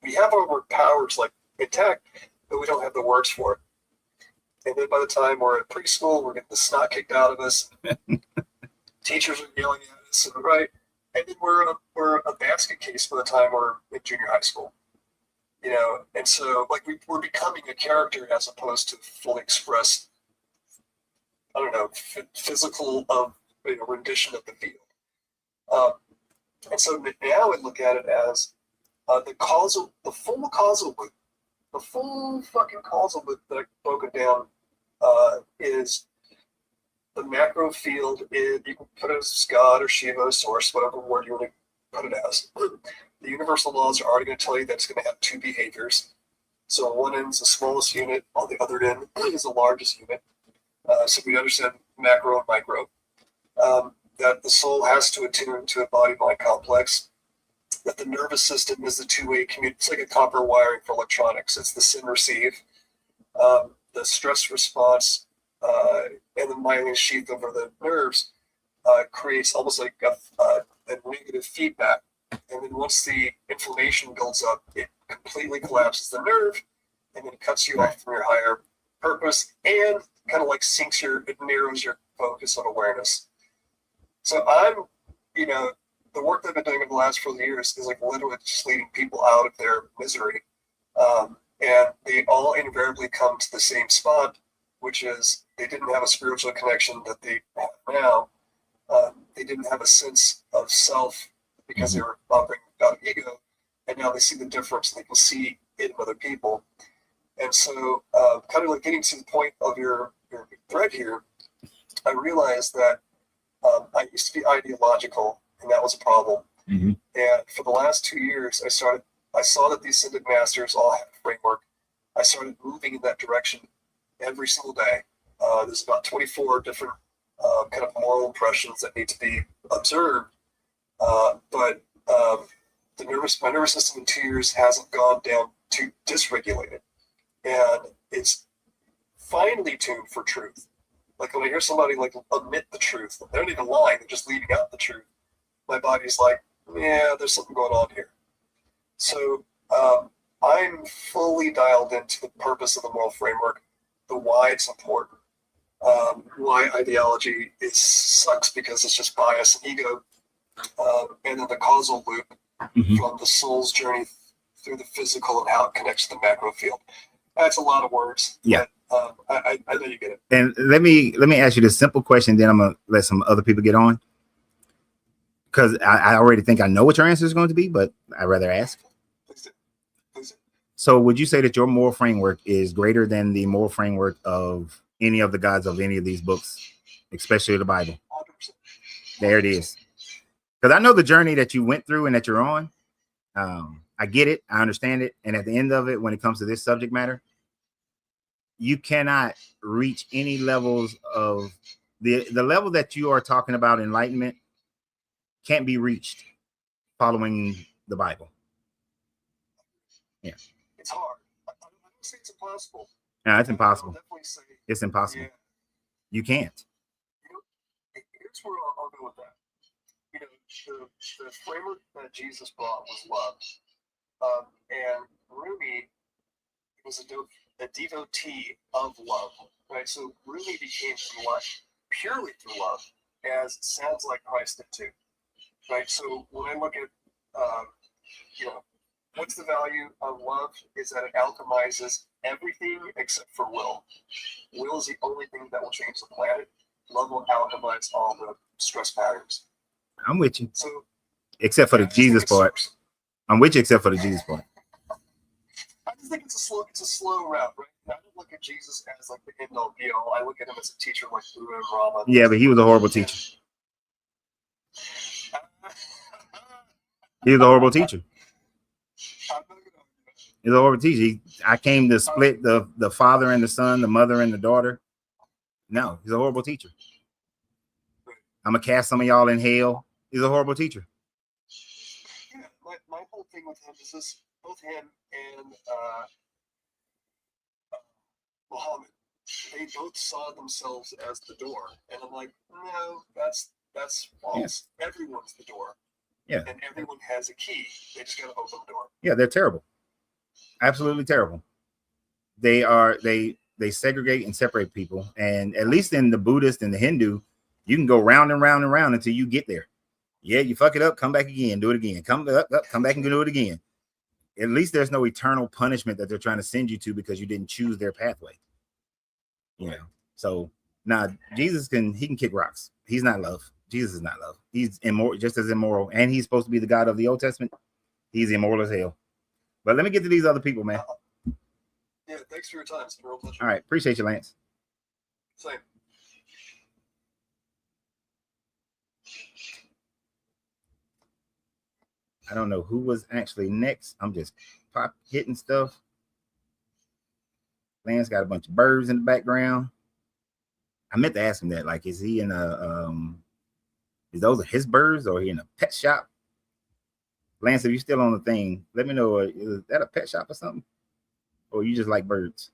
we have our powers intact, but we don't have the words for it. And then by the time we're at preschool, we're getting the snot kicked out of us. Teachers are yelling at us, right? And then we're a basket case by the time we're in junior high school. You know, and so like we're becoming a character as opposed to fully expressed, I don't know, physical rendition of the field. And so now I look at it as the full causal loop, the full fucking causal loop that I broke it down is the macro field. You can put it as God or Shiva, source, whatever word you want to put it as. The universal laws are already going to tell you that it's going to have two behaviors. So on one end is the smallest unit, on the other end is the largest unit. So we understand macro and micro. That the soul has to attune to a body-mind complex. That the nervous system is the two-way communication. It's like a copper wiring for electronics. It's the send receive. The stress response and the myelin sheath over the nerves creates almost like a negative feedback. And then once the inflammation builds up, it completely collapses the nerve and then cuts you off from your higher purpose and kind of like it narrows your focus on awareness. So the work that I've been doing over the last 4 years is like literally just leading people out of their misery. And they all invariably come to the same spot, which is they didn't have a spiritual connection that they have now. They didn't have a sense of self because they were operating without ego, and now they see the difference. They can see it in other people. And so kind of like getting to the point of your thread here, I realized that I used to be ideological, and that was a problem. Mm-hmm. And for the last 2 years, I saw that the Ascended Masters all have a framework. I started moving in that direction every single day. There's about 24 different kind of moral impressions that need to be observed. But my nervous system in 2 years hasn't gone down to dysregulated. And it's finely tuned for truth. Like when I hear somebody like admit the truth, they're not even lying, they're just leaving out the truth. My body's like, yeah, there's something going on here. So I'm fully dialed into the purpose of the moral framework, the why it's important, why ideology sucks because it's just bias and ego, and then the causal loop from the soul's journey through the physical and how it connects to the macro field. That's a lot of words. Yeah. But, I know you get it. And let me ask you this simple question, then I'm gonna let some other people get on, because I already think I know what your answer is going to be, but I'd rather ask. Please do. So would you say that your moral framework is greater than the moral framework of any of the gods of any of these books, especially the Bible? 100%. There it is. Because I know the journey that you went through and that you're on. I get it. I understand it. And at the end of it, when it comes to this subject matter, you cannot reach any levels of the level that you are talking about. Enlightenment can't be reached following the Bible. Yeah. It's hard. I don't say it's impossible. No, it's impossible. I'll definitely say It's impossible. Yeah. You can't. Here's where I'll go with that. The framework that Jesus brought was love. And Rumi was a devotee of love, right? So Rumi became purely through love, as it sounds like Christ did too, right? So when I look at, what's the value of love is that it alchemizes everything except for will. Will is the only thing that will change the planet. Love will alchemize all the stress patterns. I'm with you. So, except for the Jesus part. I'm with you except for the Jesus part. I just think it's a slow route, right? I don't look at Jesus as like the end all be all. I look at him as a teacher like Buddha and Rama. Yeah, but he was a horrible teacher. He was a horrible teacher. He's a horrible teacher. I came to split the father and the son, the mother and the daughter. No, he's a horrible teacher. I'm gonna cast some of y'all in hell. He's a horrible teacher. Yeah, my whole thing with him is this: both him and Muhammad, they both saw themselves as the door, and I'm like, no, that's false. Yeah. Everyone's the door. Yeah, and everyone has a key. They just gotta open the door. Yeah, they're terrible. Absolutely terrible. They segregate and separate people. And at least in the Buddhist and the Hindu, you can go round and round and round until you get there. Yeah, you fuck it up, come back again, do it again. Come up, come back and do it again. At least there's no eternal punishment that they're trying to send you to because you didn't choose their pathway. You know, so now Jesus can kick rocks. He's not love. Jesus is not love. He's immoral, just as immoral, and he's supposed to be the God of the Old Testament. He's immoral as hell. But let me get to these other people, man. Yeah, thanks for your time. It's a real pleasure. All right, appreciate you, Lance. Same. I don't know who was actually next. I'm just hitting stuff. Lance got a bunch of birds in the background. I meant to ask him that. Like, is he in a is those his birds or he in a pet shop? Lance, if you're still on the thing, let me know. Is that a pet shop or something? Or you just like birds?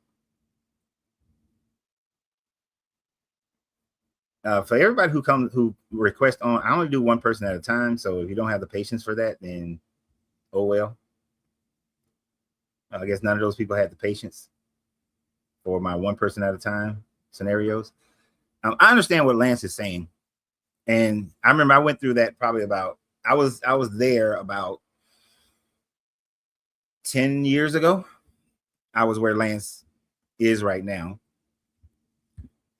For everybody who request on, I only do one person at a time. So if you don't have the patience for that, then oh well. I guess none of those people had the patience for my one person at a time scenarios. I understand what Lance is saying, and I remember I went through that probably about I was there about 10 years ago. I was where Lance is right now,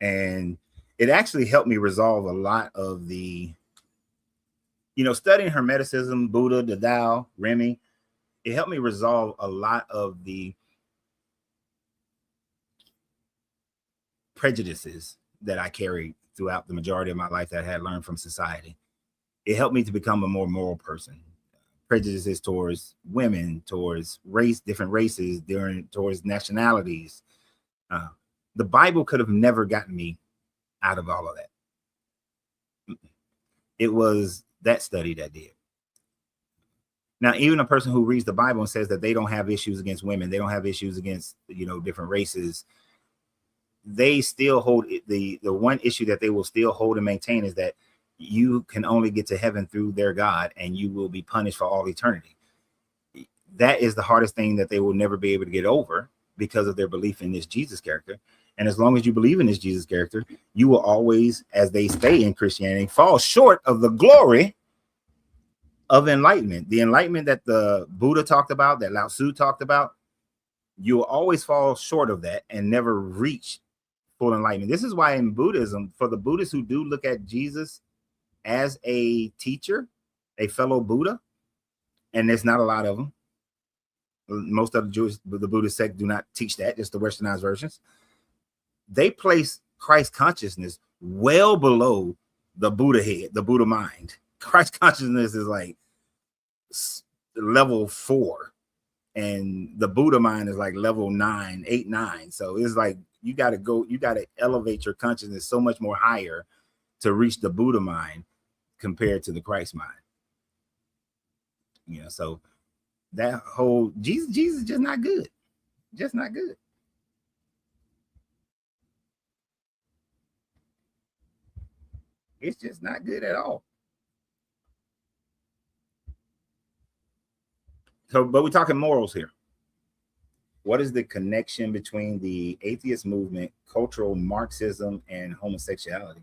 and it actually helped me resolve a lot of the, studying Hermeticism, Buddha, the Tao, Remy. It helped me resolve a lot of the prejudices that I carried throughout the majority of my life that I had learned from society. It helped me to become a more moral person. Prejudices towards women, towards race, different races, towards nationalities. The Bible could have never gotten me out of all of that. It was that study that did. Now, even a person who reads the Bible and says that they don't have issues against women, they don't have issues against, different races, they still hold the one issue that they will still hold and maintain is that you can only get to heaven through their God and you will be punished for all eternity. That is the hardest thing that they will never be able to get over because of their belief in this Jesus character. And as long as you believe in this Jesus character, you will always, as they stay in Christianity, fall short of the glory of enlightenment. The enlightenment that the Buddha talked about, that Lao Tzu talked about, you will always fall short of that and never reach full enlightenment. This is why in Buddhism, for the Buddhists who do look at Jesus as a teacher, a fellow Buddha, and there's not a lot of them. Most of the Buddhist sect do not teach that, just the westernized versions. They place Christ consciousness well below the Buddha head, the Buddha mind. Christ consciousness is like level 4, and the Buddha mind is like level 9, 8, 9. So it's like you got to elevate your consciousness so much more higher to reach the Buddha mind compared to the Christ mind. So that whole Jesus is just not good. Just not good. It's just not good at all. So, but we're talking morals here. What is the connection between the atheist movement, cultural Marxism, and homosexuality?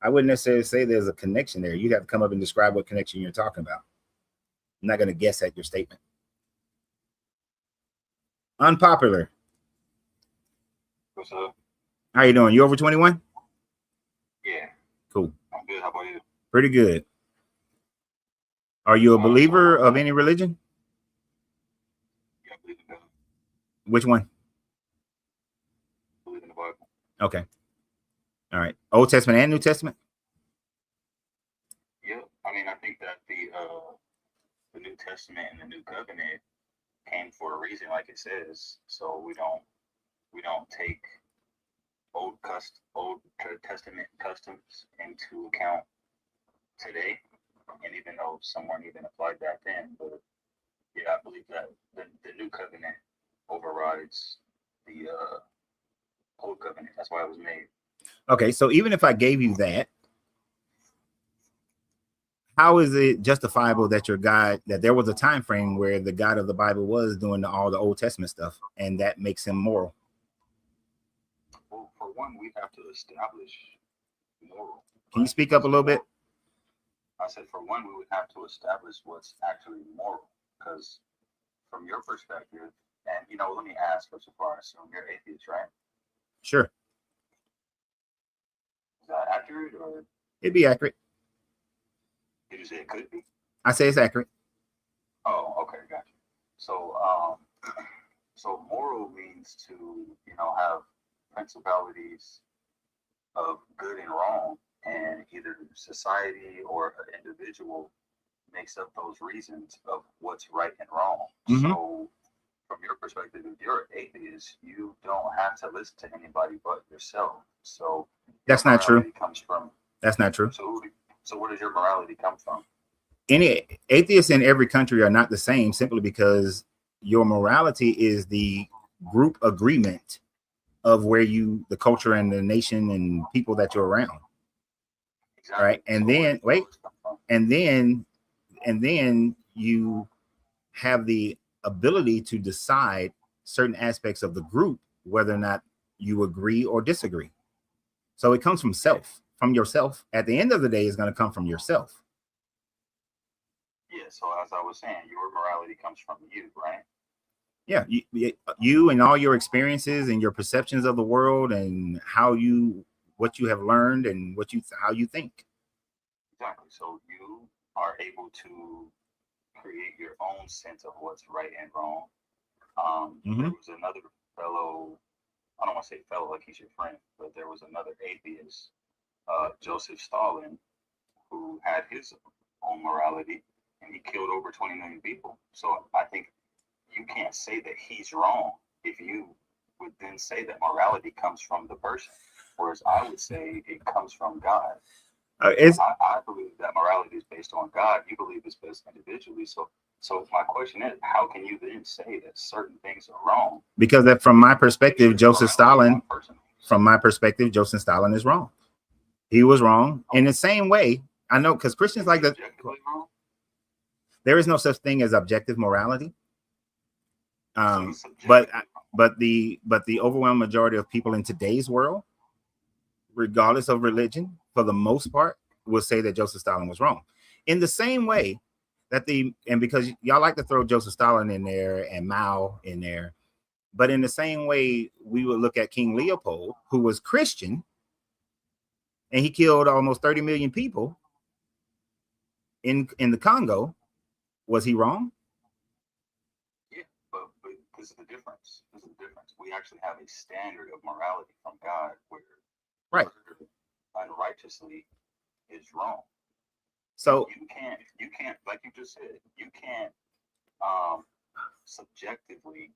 I wouldn't necessarily say there's a connection there. You'd have to come up and describe what connection you're talking about. I'm not going to guess at your statement. Unpopular. What's up? How you doing? You over 21? Yeah. Cool. I'm good. How about you? Pretty good. Are you a believer of any religion? Yeah, I believe in God. Which one? I believe in the Bible. Okay. All right. Old Testament and New Testament? Yeah. I mean, I think that the New Testament and the New Covenant came for a reason, like it says. So we don't take Old Testament customs into account today. And even though some weren't even applied back then, but yeah, I believe that the New Covenant overrides the Old Covenant. That's why it was made. Okay, so even if I gave you that, how is it justifiable that your God, that there was a time frame where the God of the Bible was doing all the Old Testament stuff, and that makes him moral? Well, for one, we have to establish moral. Can you speak up a little bit? I said, for one, we would have to establish what's actually moral, because from your perspective, and let me ask first of all, I assume you're atheist, right? Sure. Is that accurate, or It'd be accurate. did you say it could be? I say it's accurate. Oh, okay, gotcha. So, so moral means to, have principalities of good and wrong, and either society or an individual makes up those reasons of what's right and wrong. Mhm. So, from your perspective, if you're an atheist, you don't have to listen to anybody but yourself. So, That's not true. Comes from. That's not true. So where does your morality come from? Any atheists in every country are not the same, simply because your morality is the group agreement of where the culture and the nation and people that you're around. Exactly. Right. And then and then you have the ability to decide certain aspects of the group, whether or not you agree or disagree. So it comes from yourself. At the end of the day, it's going to come from yourself. Yeah. So as I was saying, your morality comes from you, right? Yeah, you and all your experiences and your perceptions of the world and what you have learned and how you think. Exactly. So you are able to create your own sense of what's right and wrong. There was another fellow, I don't want to say fellow like he's your friend, but there was another atheist, Joseph Stalin, who had his own morality, and he killed over 20 million people. So I think you can't say that he's wrong if you would then say that morality comes from the person, whereas I would say it comes from God. I believe that morality is based on God. You believe it's based individually. So my question is, how can you then say that certain things are wrong? Because from my perspective, Joseph Stalin is wrong. He was wrong in the same way. I know, because Christians like that. There is no such thing as objective morality. But the overwhelming majority of people in today's world, regardless of religion, for the most part, will say that Joseph Stalin was wrong. In the same way that because y'all like to throw Joseph Stalin in there and Mao in there, but in the same way, we would look at King Leopold, who was Christian, and he killed almost 30 million people in the Congo. Was he wrong? Yeah, but this is the difference. We actually have a standard of morality from God where murder unrighteously is wrong. So you can't, like you just said, you can't subjectively,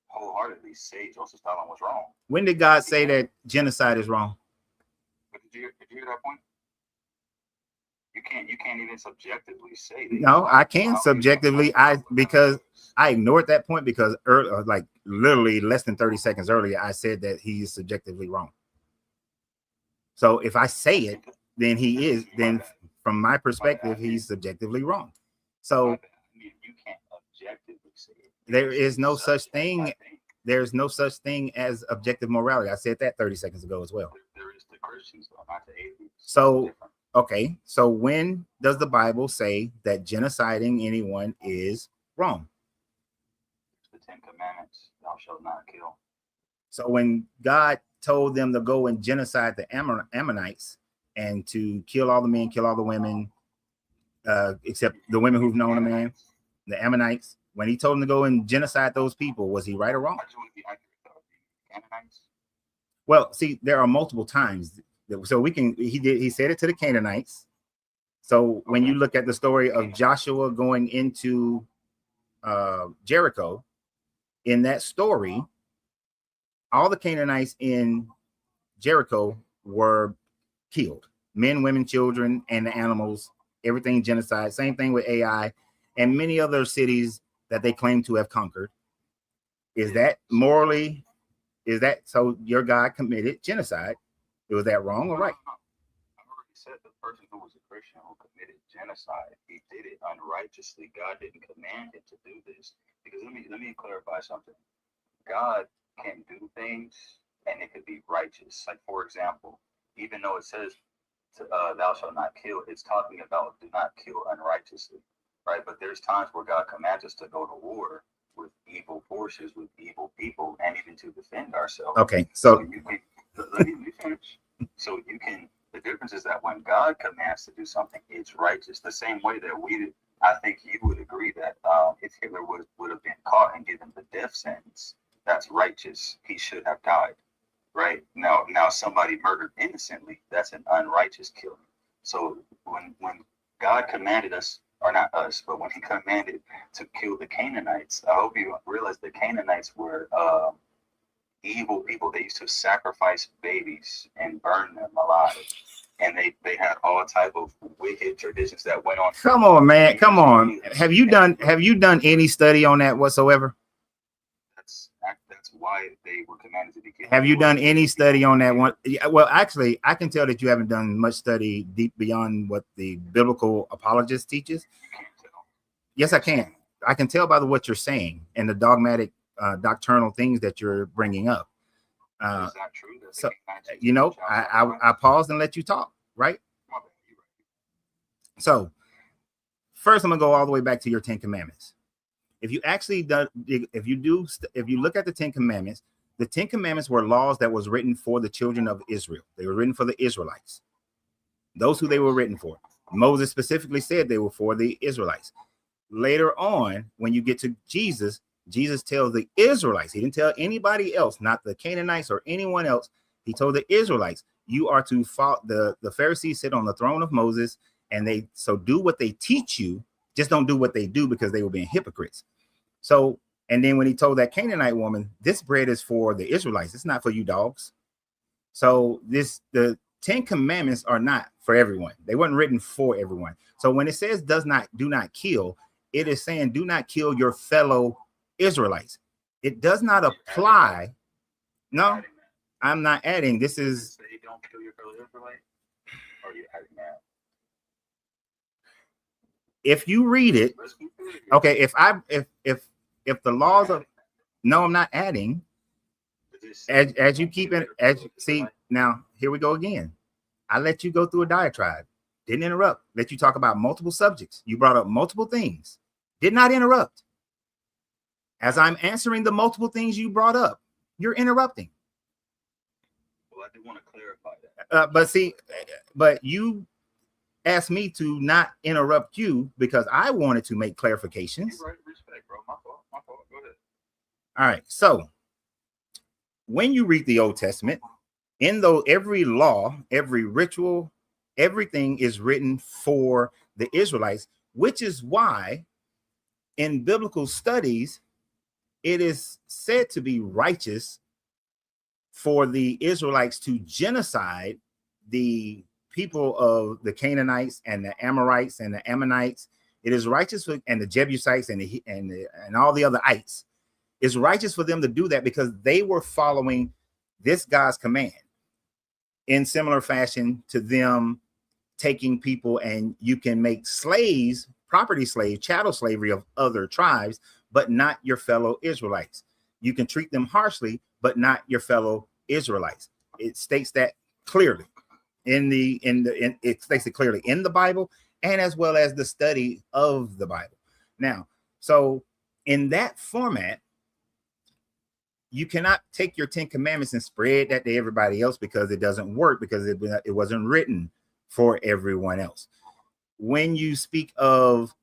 wholeheartedly say Joseph Stalin was wrong. When did God say that genocide is wrong? But did you hear that point? You can't even subjectively say that. No, I can subjectively. Because I ignored that point because like literally less than 30 seconds earlier, I said that he is subjectively wrong. So if I say it, then he is. Then from my perspective, he's subjectively wrong. So you can't objectively say it. There is no such thing. There's no such thing as objective morality. I said that 30 seconds ago as well. There is the Christians, though, not the atheists. So okay, so when does the Bible say that genociding anyone is wrong? The 10 Commandments, thou shalt not kill. So when God told them to go and genocide the Ammonites and to kill all the men, kill all the women, except the women who've known a man, the Ammonites, when he told them to go and genocide those people, was he right or wrong? Well, see, there are multiple times. So he said it to the Canaanites. So when you look at the story of Joshua going into Jericho, in that story, all the Canaanites in Jericho were killed. Men, women, children, and the animals, everything genocide. Same thing with Ai and many other cities that they claim to have conquered. Is that morally, so your God committed genocide? Was that wrong or right? I already said the person who was a Christian who committed genocide. He did it unrighteously. God didn't command him to do this. Because let me clarify something. God can do things and it could be righteous. Like, for example, even though it says thou shalt not kill, it's talking about do not kill unrighteously, right? But there's times where God commands us to go to war with evil forces, with evil people, and even to defend ourselves. Okay, so you can, let me finish. So you can, the difference is that when God commands to do something, it's righteous. The same way that I think you would agree that if Hitler would have been caught and given the death sentence, that's righteous. He should have died, right? Now somebody murdered innocently, that's an unrighteous killing. So when God commanded us, or not us, but when he commanded to kill the Canaanites, I hope you realize the Canaanites were evil people. They used to sacrifice babies and burn them alive. And they had all type of wicked traditions that went on. Come on, man. Come on. Have you done any study on that whatsoever? That's why they were commanded to be killed. Have you done any study on that one? Yeah, well, actually, I can tell that you haven't done much study deep beyond what the biblical apologist teaches. You can't tell. Yes, I can. I can tell by what you're saying and the dogmatic, doctrinal things that you're bringing up. Is that true? So, I paused and let you talk, right? So, first, I'm gonna go all the way back to your 10 Commandments. If you look at the 10 Commandments, the 10 Commandments were laws that was written for the children of Israel. They were written for the Israelites. Those who they were written for. Moses specifically said they were for the Israelites. Later on, when you get to Jesus, Jesus tells the Israelites, he didn't tell anybody else, not the Canaanites or anyone else. He told the Israelites, you are to follow. The Pharisees sit on the throne of Moses, and so do what they teach you, just don't do what they do, because they were being hypocrites. So, and then when he told that Canaanite woman, this bread is for the Israelites, it's not for you dogs. So the 10 Commandments are not for everyone. They weren't written for everyone. So when it says do not kill, it is saying do not kill your fellow Israelites. It does not apply. No, I'm not adding. This is say don't kill your fellow Israelite, or you adding that? If you read it, okay. If the laws of, no, I'm not adding. As you keep it, see, now here we go again. I let you go through a diatribe, didn't interrupt. Let you talk about multiple subjects. You brought up multiple things, did not interrupt. As I'm answering the multiple things you brought up, you're interrupting. Well, I did want to clarify that. But you asked me to not interrupt you because I wanted to make clarifications. You're right, respect, bro. My fault. Go ahead. All right. So when you read the Old Testament, every law, every ritual, everything is written for the Israelites, which is why in biblical studies, it is said to be righteous for the Israelites to genocide the people of the Canaanites and the Amorites and the Ammonites. It is righteous and the Jebusites and all the other ites. It's righteous for them to do that because they were following this God's command in similar fashion to them taking people, and you can make slaves, property slaves, chattel slavery of other tribes, but not your fellow Israelites. You can treat them harshly, but not your fellow Israelites. It states that clearly it states it clearly in the Bible, and as well as the study of the Bible. Now, so in that format, you cannot take your 10 Commandments and spread that to everybody else, because it doesn't work, because it wasn't written for everyone else. When you speak of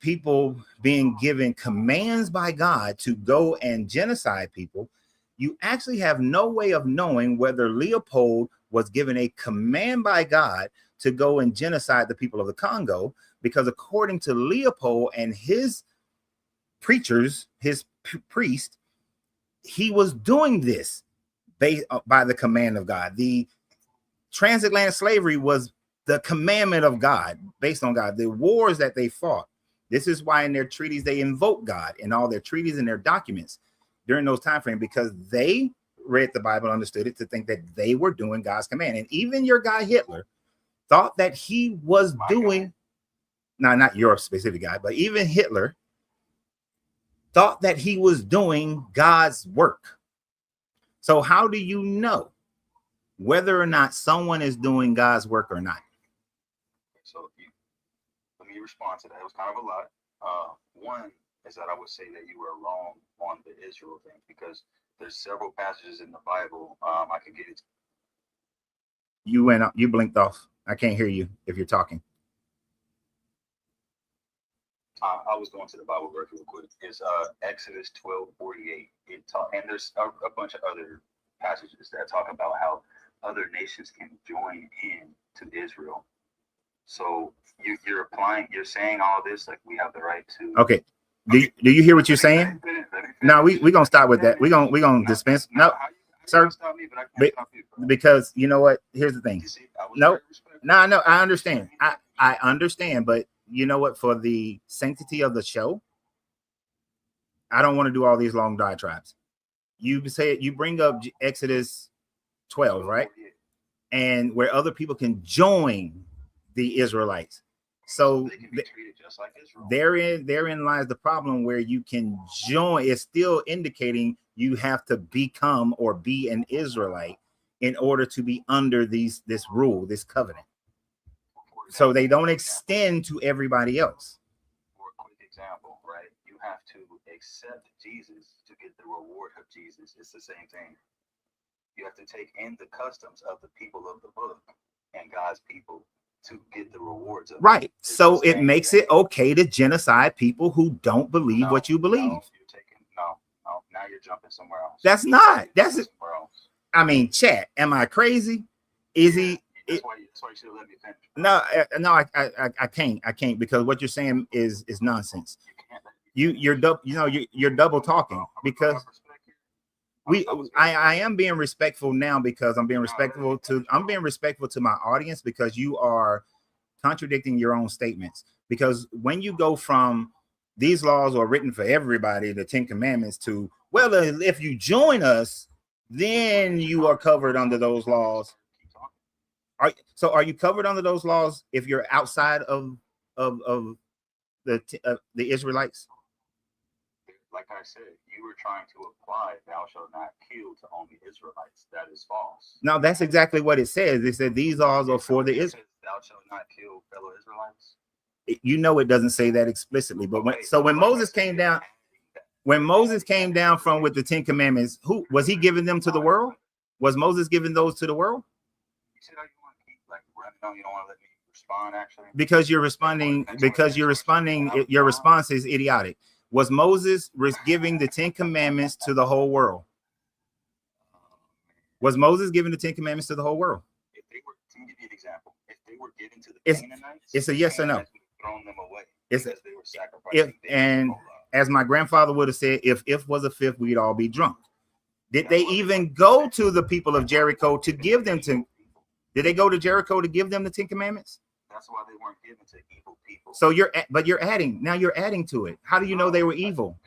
people being given commands by God to go and genocide people, you actually have no way of knowing whether Leopold was given a command by God to go and genocide the people of the Congo, because according to Leopold and his preachers, his priest, he was doing this by the command of God. The transatlantic slavery was the commandment of God, based on God. The wars that they fought, this is why in their treaties they invoke God in all their treaties and their documents during those time frames, because they read the Bible, understood it to think that they were doing God's command. And even your guy Hitler, thought that he was My doing, no, not your specific guy, but even Hitler thought that he was doing God's work. So how do you know whether or not someone is doing God's work or not? So let me respond to that. It was kind of a lot. One is that I would say that you were wrong on the Israel thing, because there's several passages in the Bible. I can get it. You blinked off. I can't hear you if you're talking. I was going to the Bible verse real quick. It's Exodus 12:48. And there's a bunch of other passages that talk about how other nations can join in to Israel. So you're saying all this like we have the right to. Okay. Do you hear what you're saying? No, we gonna stop with that. We gonna dispense. No, sir. Because you know what? Here's the thing. No, I understand. I understand, but you know what? For the sanctity of the show, I don't want to do all these long diatribes. You say you bring up Exodus 12, right? And where other people can join the Israelites. So they can be treated just like Israel. Therein lies the problem, where you can join. It's still indicating you have to become or be an Israelite in order to be under this rule, this covenant. So they don't extend to everybody else. For a quick example, right? You have to accept Jesus to get the reward of Jesus. It's the same thing. You have to take in the customs of the people of the book and God's people to get the rewards of right. So it same makes thing. it okay to genocide people who don't believe what you believe. No, now you're jumping somewhere else. That's not. That's it. Somewhere else. I mean, chat. Am I crazy? Is he? That's why you should have let me finish. No, I can't because what you're saying is nonsense. You're double talking because I am being respectful now because I'm being respectful to my audience, because you are contradicting your own statements. Because when you go from these laws are written for everybody, the 10 Commandments, to, well, if you join us, then you are covered under those laws. Are you covered under those laws if you're outside of the Israelites? Like I said, you were trying to apply "thou shalt not kill" to only Israelites. That is false. No, that's exactly what it says. It said these laws are for the Israelites. Thou shalt not kill fellow Israelites. You know, it doesn't say that explicitly, but when Moses came down, from with the 10 Commandments, who was he giving them to the world? Was Moses giving those to the world? You said how you want to keep like running on. You don't want to let me respond, actually. Because you're responding. Your response is idiotic. Was Moses giving the 10 Commandments to the whole world? Was Moses giving the 10 Commandments to the whole world? If they were, to give you an example, if they were given to the Canaanites, it's a yes or no. Thrown them away because they were sacrificing. And as my grandfather would have said, if was a fifth, we'd all be drunk. Did they even go to the people of Jericho to give them to? Did they go to Jericho to give them the 10 Commandments? That's why they weren't given to evil people. So you're adding to it. How do you know they were evil?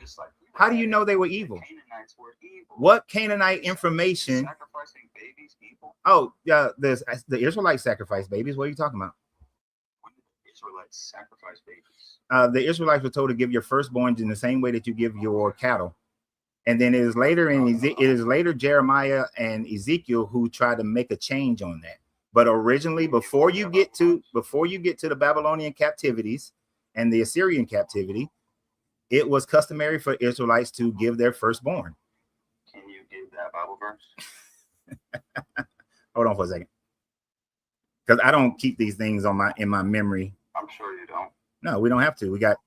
How do you know they were evil? The Canaanites were evil. What Canaanite information? Sacrificing babies, evil. Oh, the Israelites sacrificed babies. What are you talking about? When did the Israelites sacrifice babies? The Israelites were told to give your firstborns in the same way that you give your cattle. And then it is later Jeremiah and Ezekiel who tried to make a change on that. But originally, before you get to the Babylonian captivities and the Assyrian captivity, it was customary for Israelites to give their firstborn. Can you give that Bible verse? Hold on for a second, because I don't keep these things in my memory. I'm sure you don't. No, we don't have to. We got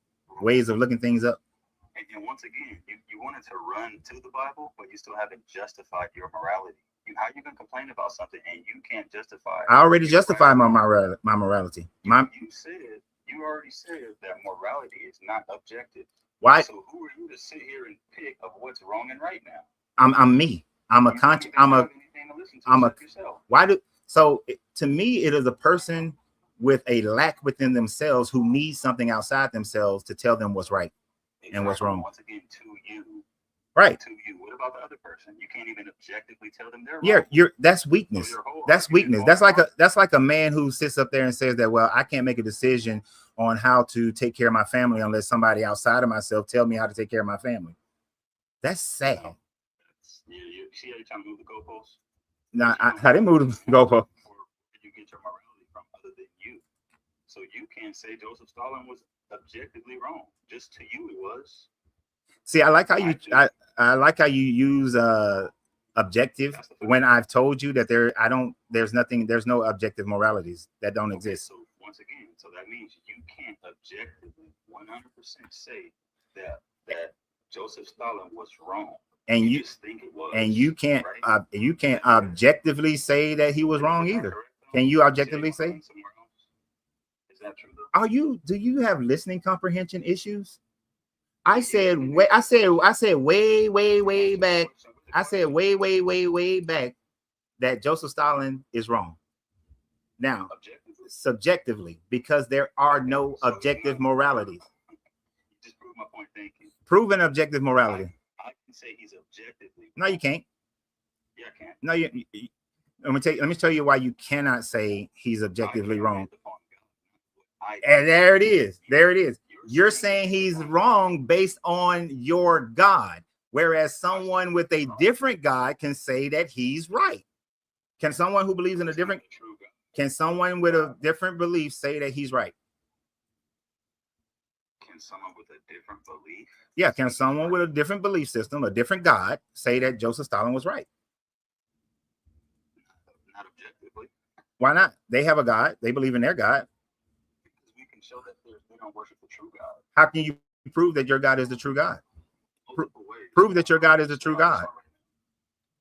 ways of looking things up. And once again, you wanted to run to the Bible, but you still haven't justified your morality. How you can complain about something and you can't justify it? I already justified my morality. You already said that morality is not objective. Why? So who are you to sit here and pick of what's wrong and right now? I'm me. To me, it is a person with a lack within themselves who needs something outside themselves to tell them what's right and what's wrong. Once again, to you. Right. To you. What about the other person? You can't even objectively tell them they're Yeah, wrong. that's weakness. So your whole That's argument weakness. falls That's like a man who sits up there and says that, well, I can't make a decision on how to take care of my family unless somebody outside of myself tell me how to take care of my family. That's sad. You see how you're trying to move the goalposts? Now, I didn't move the goalpost. Or you get your morality from other than you. So you can't say Joseph Stalin was objectively wrong. Just to you, it was. See, I like how you use objective when I've told you that there's no objective moralities that don't exist. So once again, so that means you can't objectively 100% say that Joseph Stalin was wrong. And you just think it was. And you can't right? You can't objectively say that he was wrong either. Can you objectively say? Is that true though? Do you have listening comprehension issues? I said way back. I said way back that Joseph Stalin is wrong. Now, subjectively, because there are no objective moralities. You just proved my point. Thank you. Prove an objective morality. I can say he's objectively. No, you can't. Yeah, I can. No, let me tell you why you cannot say he's objectively wrong. And there it is. There it is. You're saying he's wrong based on your God, whereas someone with a different God can say that he's right. Can someone who believes in a different, can someone with a different belief say that he's right? Can someone with a different belief? Yeah, can someone with a different belief system, a different God, say that Joseph Stalin was right? Not objectively. Why not? They have a God. They believe in their God. Because we can show that they don't worship the true God. How can you prove that your God is the true God? Prove that your God is the true God.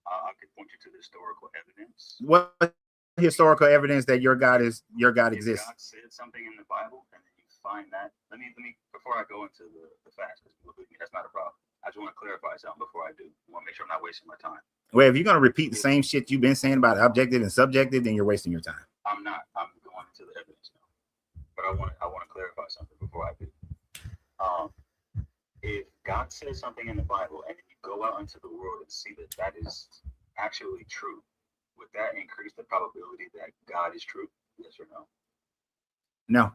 I could point you to the historical evidence. What historical evidence that your God exists? God said something in the Bible, and then you find that. Let me before I go into the facts, because that's not a problem. I just want to clarify something before I do. I want to make sure I'm not wasting my time. Well, if you're going to repeat the same shit you've been saying about objective and subjective, then you're wasting your time. I'm not. I'm going into the evidence now. But I want to clarify something before I do. If God says something in the Bible and you go out into the world and see that is actually true, would that increase the probability that God is true? Yes or no? No.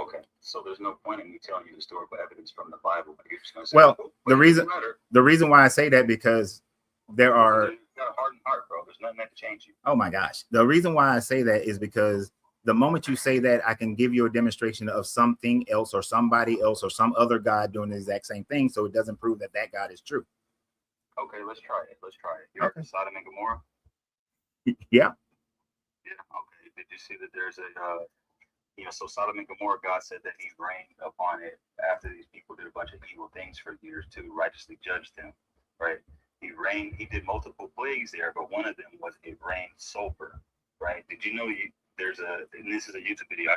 Okay, so there's no point in me telling you historical evidence from the Bible. You're just going to say, well, oh, the reason why I say that, because there are. You got a hardened heart, bro. There's nothing that can change you. Oh my gosh. The reason why I say that is because the moment you say that, I can give you a demonstration of something else or somebody else or some other God doing the exact same thing. So it doesn't prove that God is true. Okay, let's try it. You heard of Sodom and Gomorrah? Yeah. Yeah. Okay. Did you see that there's a, so Sodom and Gomorrah, God said that he reigned upon it after these people did a bunch of evil things for years to righteously judge them, right? He did multiple plagues there, but one of them was it rained sulfur, right? Did you know and this is a YouTube video.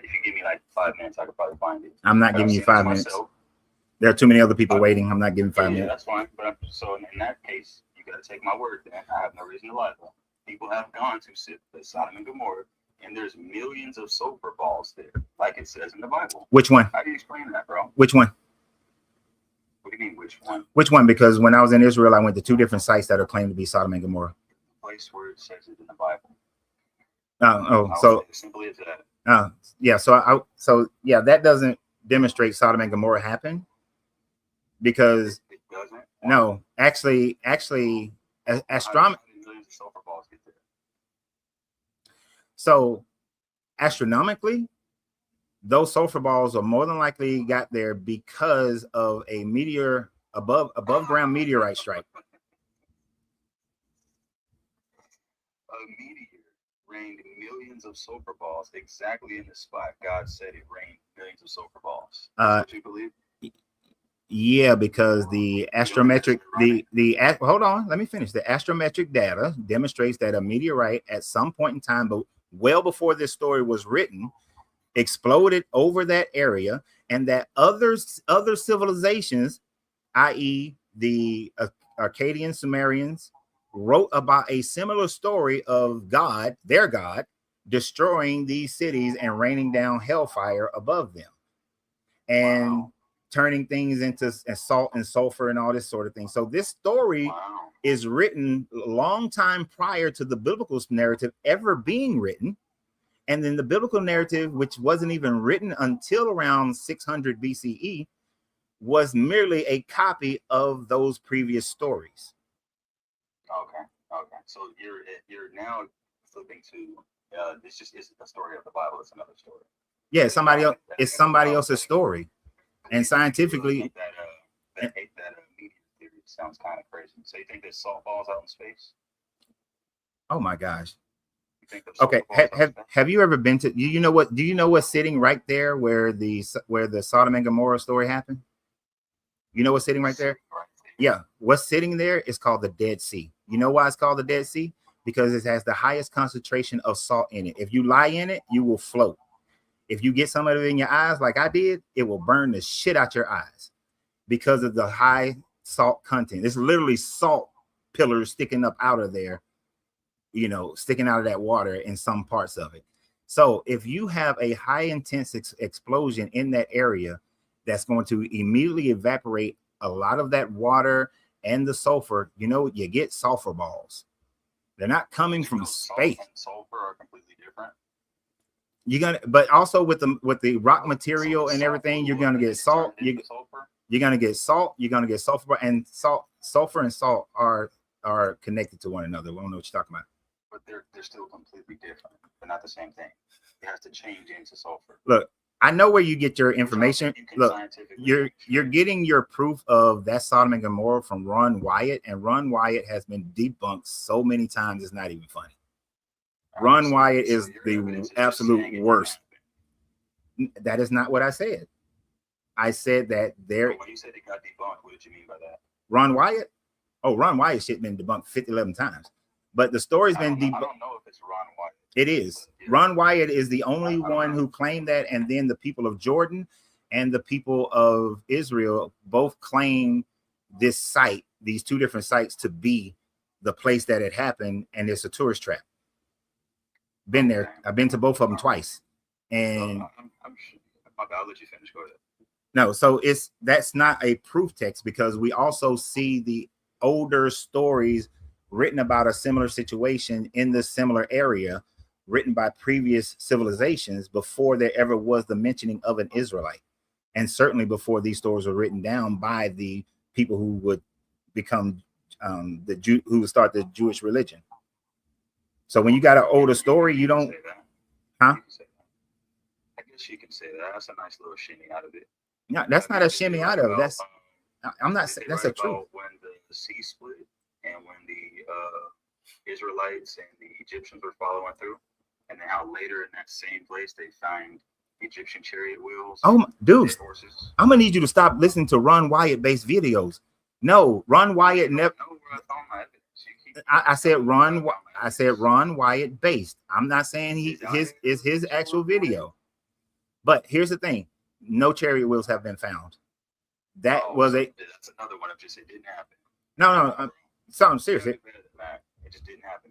If you give me like 5 minutes, I could probably find it. I'm not giving you 5 minutes. There are too many other people waiting. I'm not giving 5 minutes. That's fine. But so in that case, you got to take my word. Then I have no reason to lie. People have gone to Sodom and Gomorrah, and there's millions of sulfur balls there, like it says in the Bible. Which one? How do you explain that, bro? Which one? What do you mean, which one? Which one? Because when I was in Israel, I went to 2 different sites that are claimed to be Sodom and Gomorrah. The place where it says it in the Bible. So simply as that. Yeah. So that doesn't demonstrate Sodom and Gomorrah happened, because it doesn't. No, actually, astronomy. Millions of sulfur balls get there. So astronomically, those sulfur balls are more than likely got there because of a meteor above ground meteorite strike. A meteor rained millions of sulfur balls exactly in the spot God said it rained millions of sulfur balls. That's what you believe? Yeah, because the astrometric hold on, let me finish. The astrometric data demonstrates that a meteorite at some point in time, but well before this story was written, exploded over that area, and that other civilizations, i.e. the Akkadian Sumerians, wrote about a similar story of God, their God, destroying these cities and raining down hellfire above them. And turning things into salt and sulfur and all this sort of thing. So this story Wow. is written a long time prior to the biblical narrative ever being written. And then the biblical narrative, which wasn't even written until around 600 BCE, was merely a copy of those previous stories. Okay. So you're now flipping to this just isn't the story of the Bible. It's another story. Yeah, somebody else. It's somebody else's story, and scientifically, that meteor theory sounds kind of crazy. So you think that salt falls out in space? oh my gosh. You think that salt Okay, falls out in space? have you ever been to? Do you know what's sitting right there where the Sodom and Gomorrah story happened? You know what's sitting right there? Yeah, what's sitting there is called the Dead Sea. You know why it's called the Dead Sea? Because it has the highest concentration of salt in it. If you lie in it, you will float. If you get some of it in your eyes, like I did, it will burn the shit out your eyes because of the high salt content. It's literally salt pillars sticking up out of there, sticking out of that water in some parts of it. So if you have a high intense explosion in that area, that's going to immediately evaporate a lot of that water and the sulfur. You get sulfur balls. They're not coming from space. Salt and sulfur are completely different. But also with the rock material and everything, you're gonna get salt. You're gonna get salt. You're gonna get sulfur, and sulfur and salt are connected to one another. We don't know what you're talking about. But they're still completely different, but not the same thing. It has to change into sulfur. Look, I know where you get your information. Look, you're getting your proof of that Sodom and Gomorrah from Ron Wyatt, and Ron Wyatt has been debunked so many times it's not even funny. Ron Wyatt is the absolute worst. That is not what I said. I said that when you said it got debunked, what did you mean by that? Ron Wyatt? Oh, Ron Wyatt shit been debunked 11 times. But the story's been debunked. I don't know if it's Ron Wyatt. It is. Ron Wyatt is the only one who claimed that, and then the people of Jordan and the people of Israel both claim this site, these two different sites, to be the place that it happened, and it's a tourist trap. Been there. I've been to both of them twice. And I'm sure. I'll let you finish. Go ahead. No, so that's not a proof text, because we also see the older stories written about a similar situation in the similar area, written by previous civilizations before there ever was the mentioning of an Israelite, and certainly before these stories were written down by the people who would become who would start the Jewish religion. So when you got an older story, you don't, huh? I guess you can say that. That's a nice little shimmy out of it. No, that's not a shimmy out of it. That's I'm not saying that's a truth. When the sea split and when the Israelites and the Egyptians were following through, and then how later in that same place they find Egyptian chariot wheels. Oh, dude, I'm gonna need you to stop listening to Ron Wyatt based videos. No, Ron Wyatt never. I said Ron Wyatt based. I'm not saying his actual video. But here's the thing: no chariot wheels have been found. That's another one. Just it didn't happen. No, something seriously. It just didn't happen.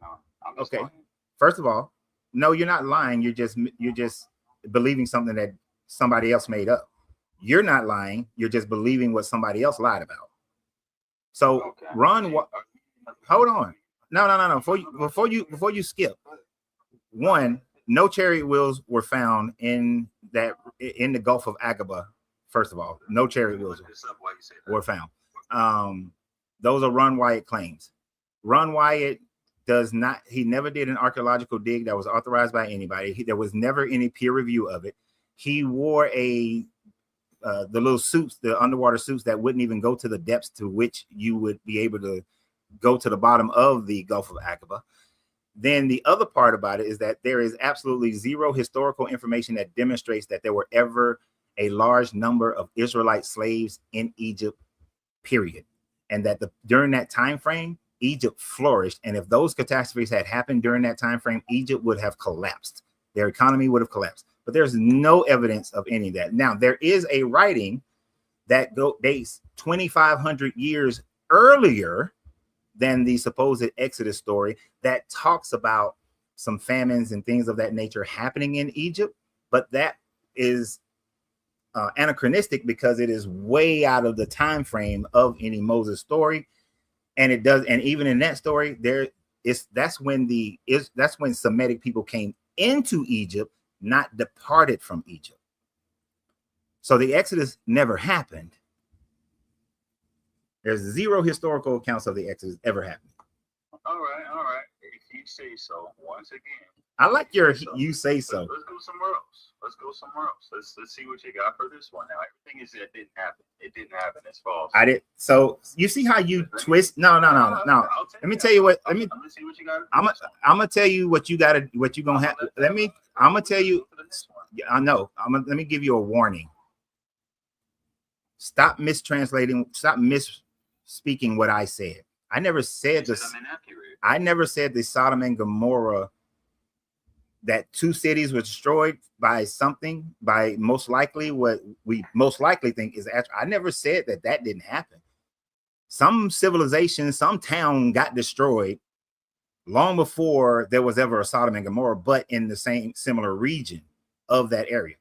Okay. Lying. First of all, no, you're not lying. You're just believing something that somebody else made up. You're not lying. You're just believing what somebody else lied about. So hold on. No. Before you skip, one, no chariot wheels were found in the Gulf of Aqaba. First of all, no chariot wheels were found. Those are Ron Wyatt claims. Ron Wyatt he never did an archaeological dig that was authorized by anybody. There was never any peer review of it. He wore the little suits, the underwater suits that wouldn't even go to the depths to which you would be able to go to the bottom of the Gulf of Aqaba. Then the other part about it is that there is absolutely zero historical information that demonstrates that there were ever a large number of Israelite slaves in Egypt, period. And that during that time frame, Egypt flourished. And if those catastrophes had happened during that time frame, Egypt would have collapsed. Their economy would have collapsed. But there's no evidence of any of that. Now, there is a writing that dates 2,500 years earlier than the supposed Exodus story that talks about some famines and things of that nature happening in Egypt. But that is anachronistic because it is way out of the time frame of any Moses story, and it does. And even in that story, that's when Semitic people came into Egypt, not departed from Egypt. So the Exodus never happened. There's zero historical accounts of the Exodus ever happening. All right. If you say so, once again. I like you say so. Let's go somewhere else. Let's see what you got for this one. Now, everything is it didn't happen. It didn't happen. It's false. I did. So you see how you twist? No. Let me tell you what. I'm gonna see what you got. I'm gonna tell you what you gotta. What you gonna have. I'm gonna tell you. I know. Let me give you a warning. Stop mistranslating. Stop misspeaking what I said. I never said this. I never said the Sodom and Gomorrah, that two cities were destroyed by something, by most likely what we most likely think is actual. I never said that didn't happen. Some civilization, some town got destroyed long before there was ever a Sodom and Gomorrah, but in the same similar region of that area.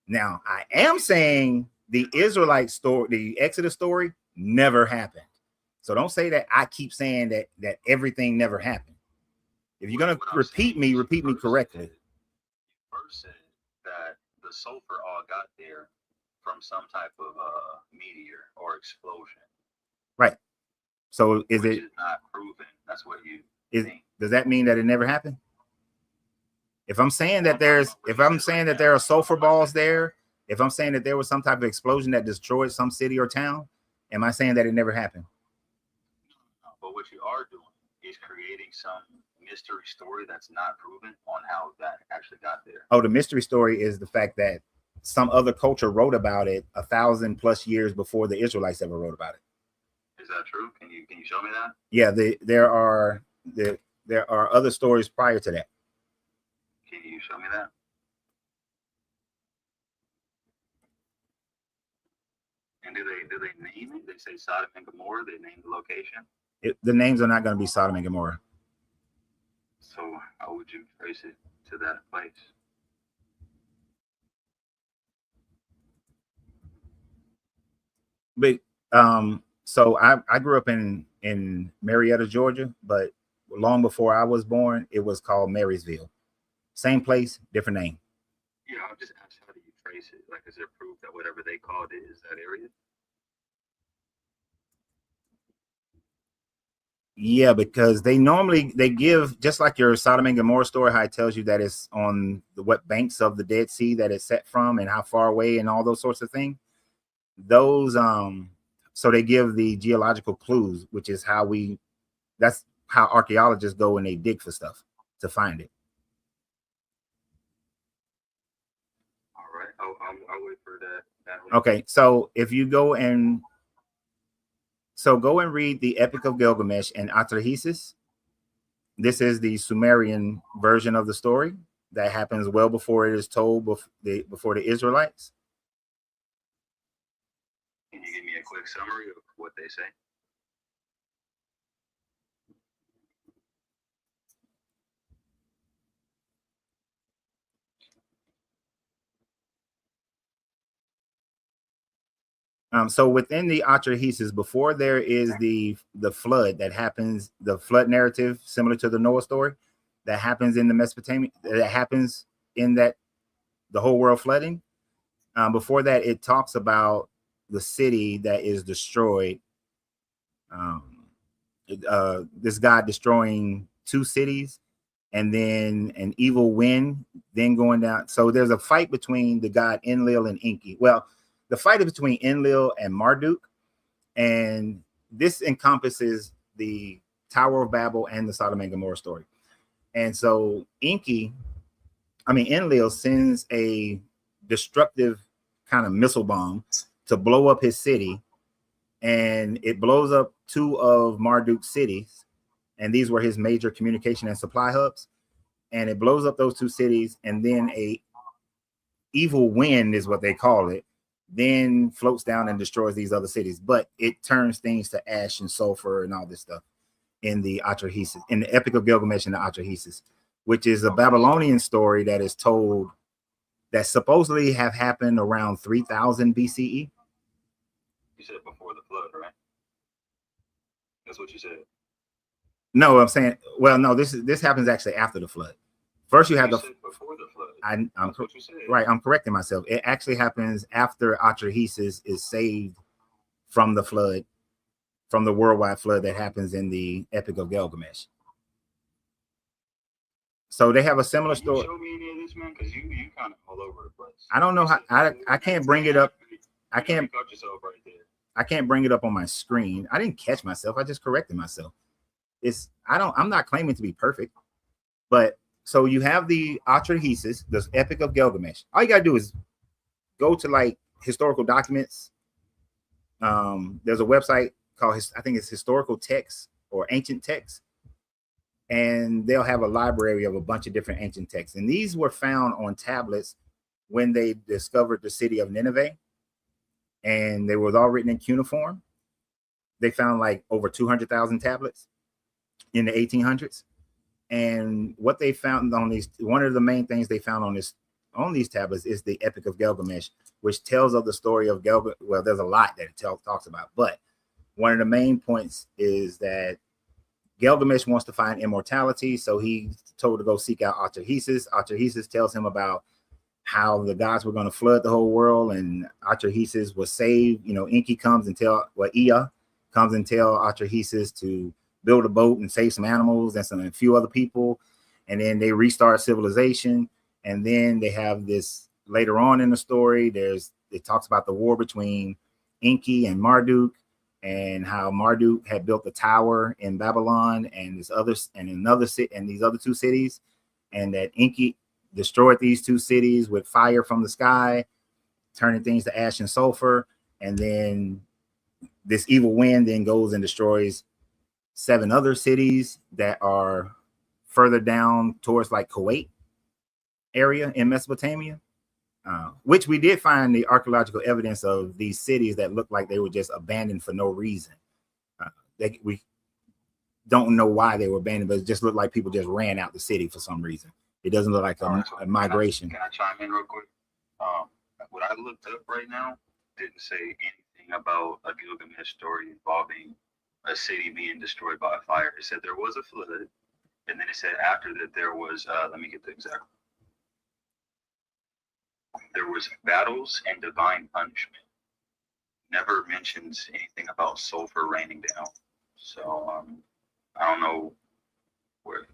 Now, I am saying the Israelite story, the Exodus story, never happened. So don't say that I keep saying that everything never happened. If you're gonna repeat me correctly. You first said that the sulfur all got there from some type of meteor or explosion. Right. So is it not proven? That's what you think. Does that mean that it never happened? If I'm saying that there are sulfur balls there, if I'm saying that there was some type of explosion that destroyed some city or town, am I saying that it never happened? No, but what you are doing is creating some mystery story that's not proven on how that actually got there. Oh, the mystery story is the fact that some other culture wrote about it 1,000+ years before the Israelites ever wrote about it. Is that true? Can you show me that? Yeah, there are other stories prior to that. Can you show me that? And do they name it? They say Sodom and Gomorrah. They name the location. The names are not going to be Sodom and Gomorrah. So how would you trace it to that place? But so I grew up in Marietta, Georgia, but long before I was born, it was called Marysville. Same place, different name. Yeah, I'm just asking, how do you trace it? Like, is there proof that whatever they called it is that area? Yeah, because they give, just like your Sodom and Gomorrah story, how it tells you that it's on what banks of the Dead Sea that it's set from and how far away and all those sorts of things. Those so they give the geological clues, which is that's how archaeologists go and they dig for stuff to find it. All right, I'll wait for that. Okay, so if you go and read the Epic of Gilgamesh and Atheist. This is the Sumerian version of the story that happens well before it is told before the Israelites. Can you give me a quick summary of what they say? So within the Atrahasis, before there is the flood that happens, the flood narrative similar to the Noah story that happens in the Mesopotamia, that happens in that the whole world flooding. Before that, it talks about the city that is destroyed. This God destroying two cities, and then an evil wind then going down. So there's a fight between the god Enlil and Enki. Well, the fight is between Enlil and Marduk, and this encompasses the Tower of Babel and the Sodom and Gomorrah story. And so Enlil sends a destructive kind of missile bomb to blow up his city, and it blows up two of Marduk's cities, and these were his major communication and supply hubs. And it blows up those two cities, and then a evil wind is what they call it, then floats down and destroys these other cities. But it turns things to ash and sulfur and all this stuff in the Atrahasis, in the Epic of Gilgamesh and the Atrahasis, which is a Babylonian story that is told that supposedly have happened around 3000 BCE. You said before the flood, right? That's what you said. No, I'm saying, well, no, this happens actually after the flood. First, you have said before the flood. I'm what you said. Right. I'm correcting myself. It actually happens after Atrahasis is saved from the flood, from the worldwide flood that happens in the Epic of Gilgamesh. So they have a similar story. Show me any of this, man, because you kind of all over the place. I don't know how. I can't bring it up. I can't. Caught yourself right there. I can't bring it up on my screen. I didn't catch myself. I just corrected myself. I'm not claiming to be perfect, but so you have the Atrahasis, the Epic of Gilgamesh. All you gotta do is go to like historical documents. There's a website called, I think it's Historical Texts or Ancient Texts, and they'll have a library of a bunch of different ancient texts. And these were found on tablets when they discovered the city of Nineveh, and they were all written in cuneiform. They found like over 200,000 tablets in the 1800s. And what they found on these, one of the main things they found on these tablets is the Epic of Gilgamesh, which tells of the story of Gilgamesh. Well, there's a lot that it talks about, but one of the main points is that Gilgamesh wants to find immortality, so he's told to go seek out Atrahasis. Atrahasis tells him about how the gods were going to flood the whole world, and Atrahasis was saved. You know, Enki comes and Ea comes and tell Atrahasis to build a boat and save some animals and a few other people, and then they restart civilization. And then they have this later on in the story. It talks about the war between Enki and Marduk, and how Marduk had built a tower in Babylon and these other two cities, and that Enki destroyed these two cities with fire from the sky, turning things to ash and sulfur. And then this evil wind then goes and destroys 7 other cities that are further down towards like Kuwait area in Mesopotamia, which we did find the archaeological evidence of these cities that looked like they were just abandoned for no reason. We don't know why they were abandoned, but it just looked like people just ran out the city for some reason. It doesn't look like a migration. Can I chime in real quick? What I looked up right now didn't say anything about a Gilgamesh story involving a city being destroyed by a fire. It said there was a flood, and then it said after that there was, let me get the exact. There was battles and divine punishment. Never mentions anything about sulfur raining down. So I don't know where,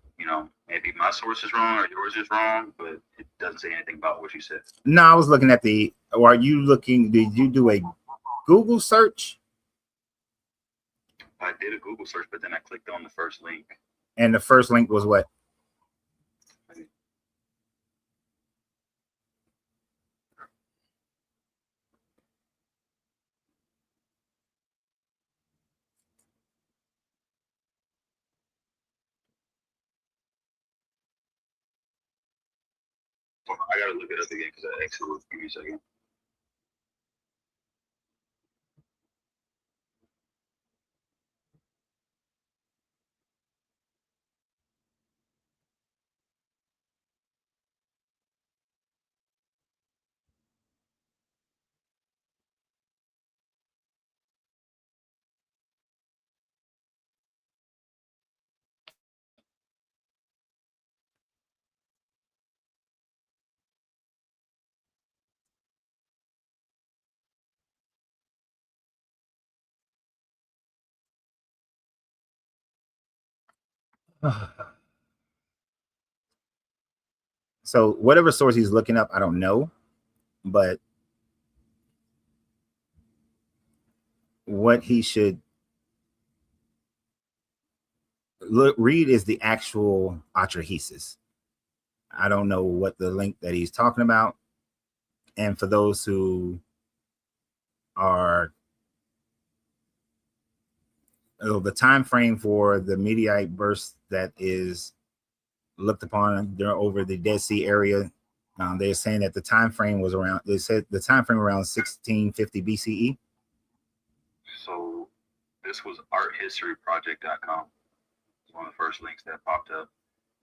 maybe my source is wrong or yours is wrong, but it doesn't say anything about what you said. No, I was looking at did you do a Google search? I did a Google search, but then I clicked on the first link. And the first link was what? I gotta look it up again because I actually give me a second. So whatever source he's looking up, I don't know, but what he should read is the actual Atrahasis. I don't know what the link that he's talking about. And for those who are the time frame for the meteorite burst that is looked upon over the Dead Sea area, they're saying that the time frame was around. They said the time frame around 1650 BCE. So this was arthistoryproject.com. It's one of the first links that popped up.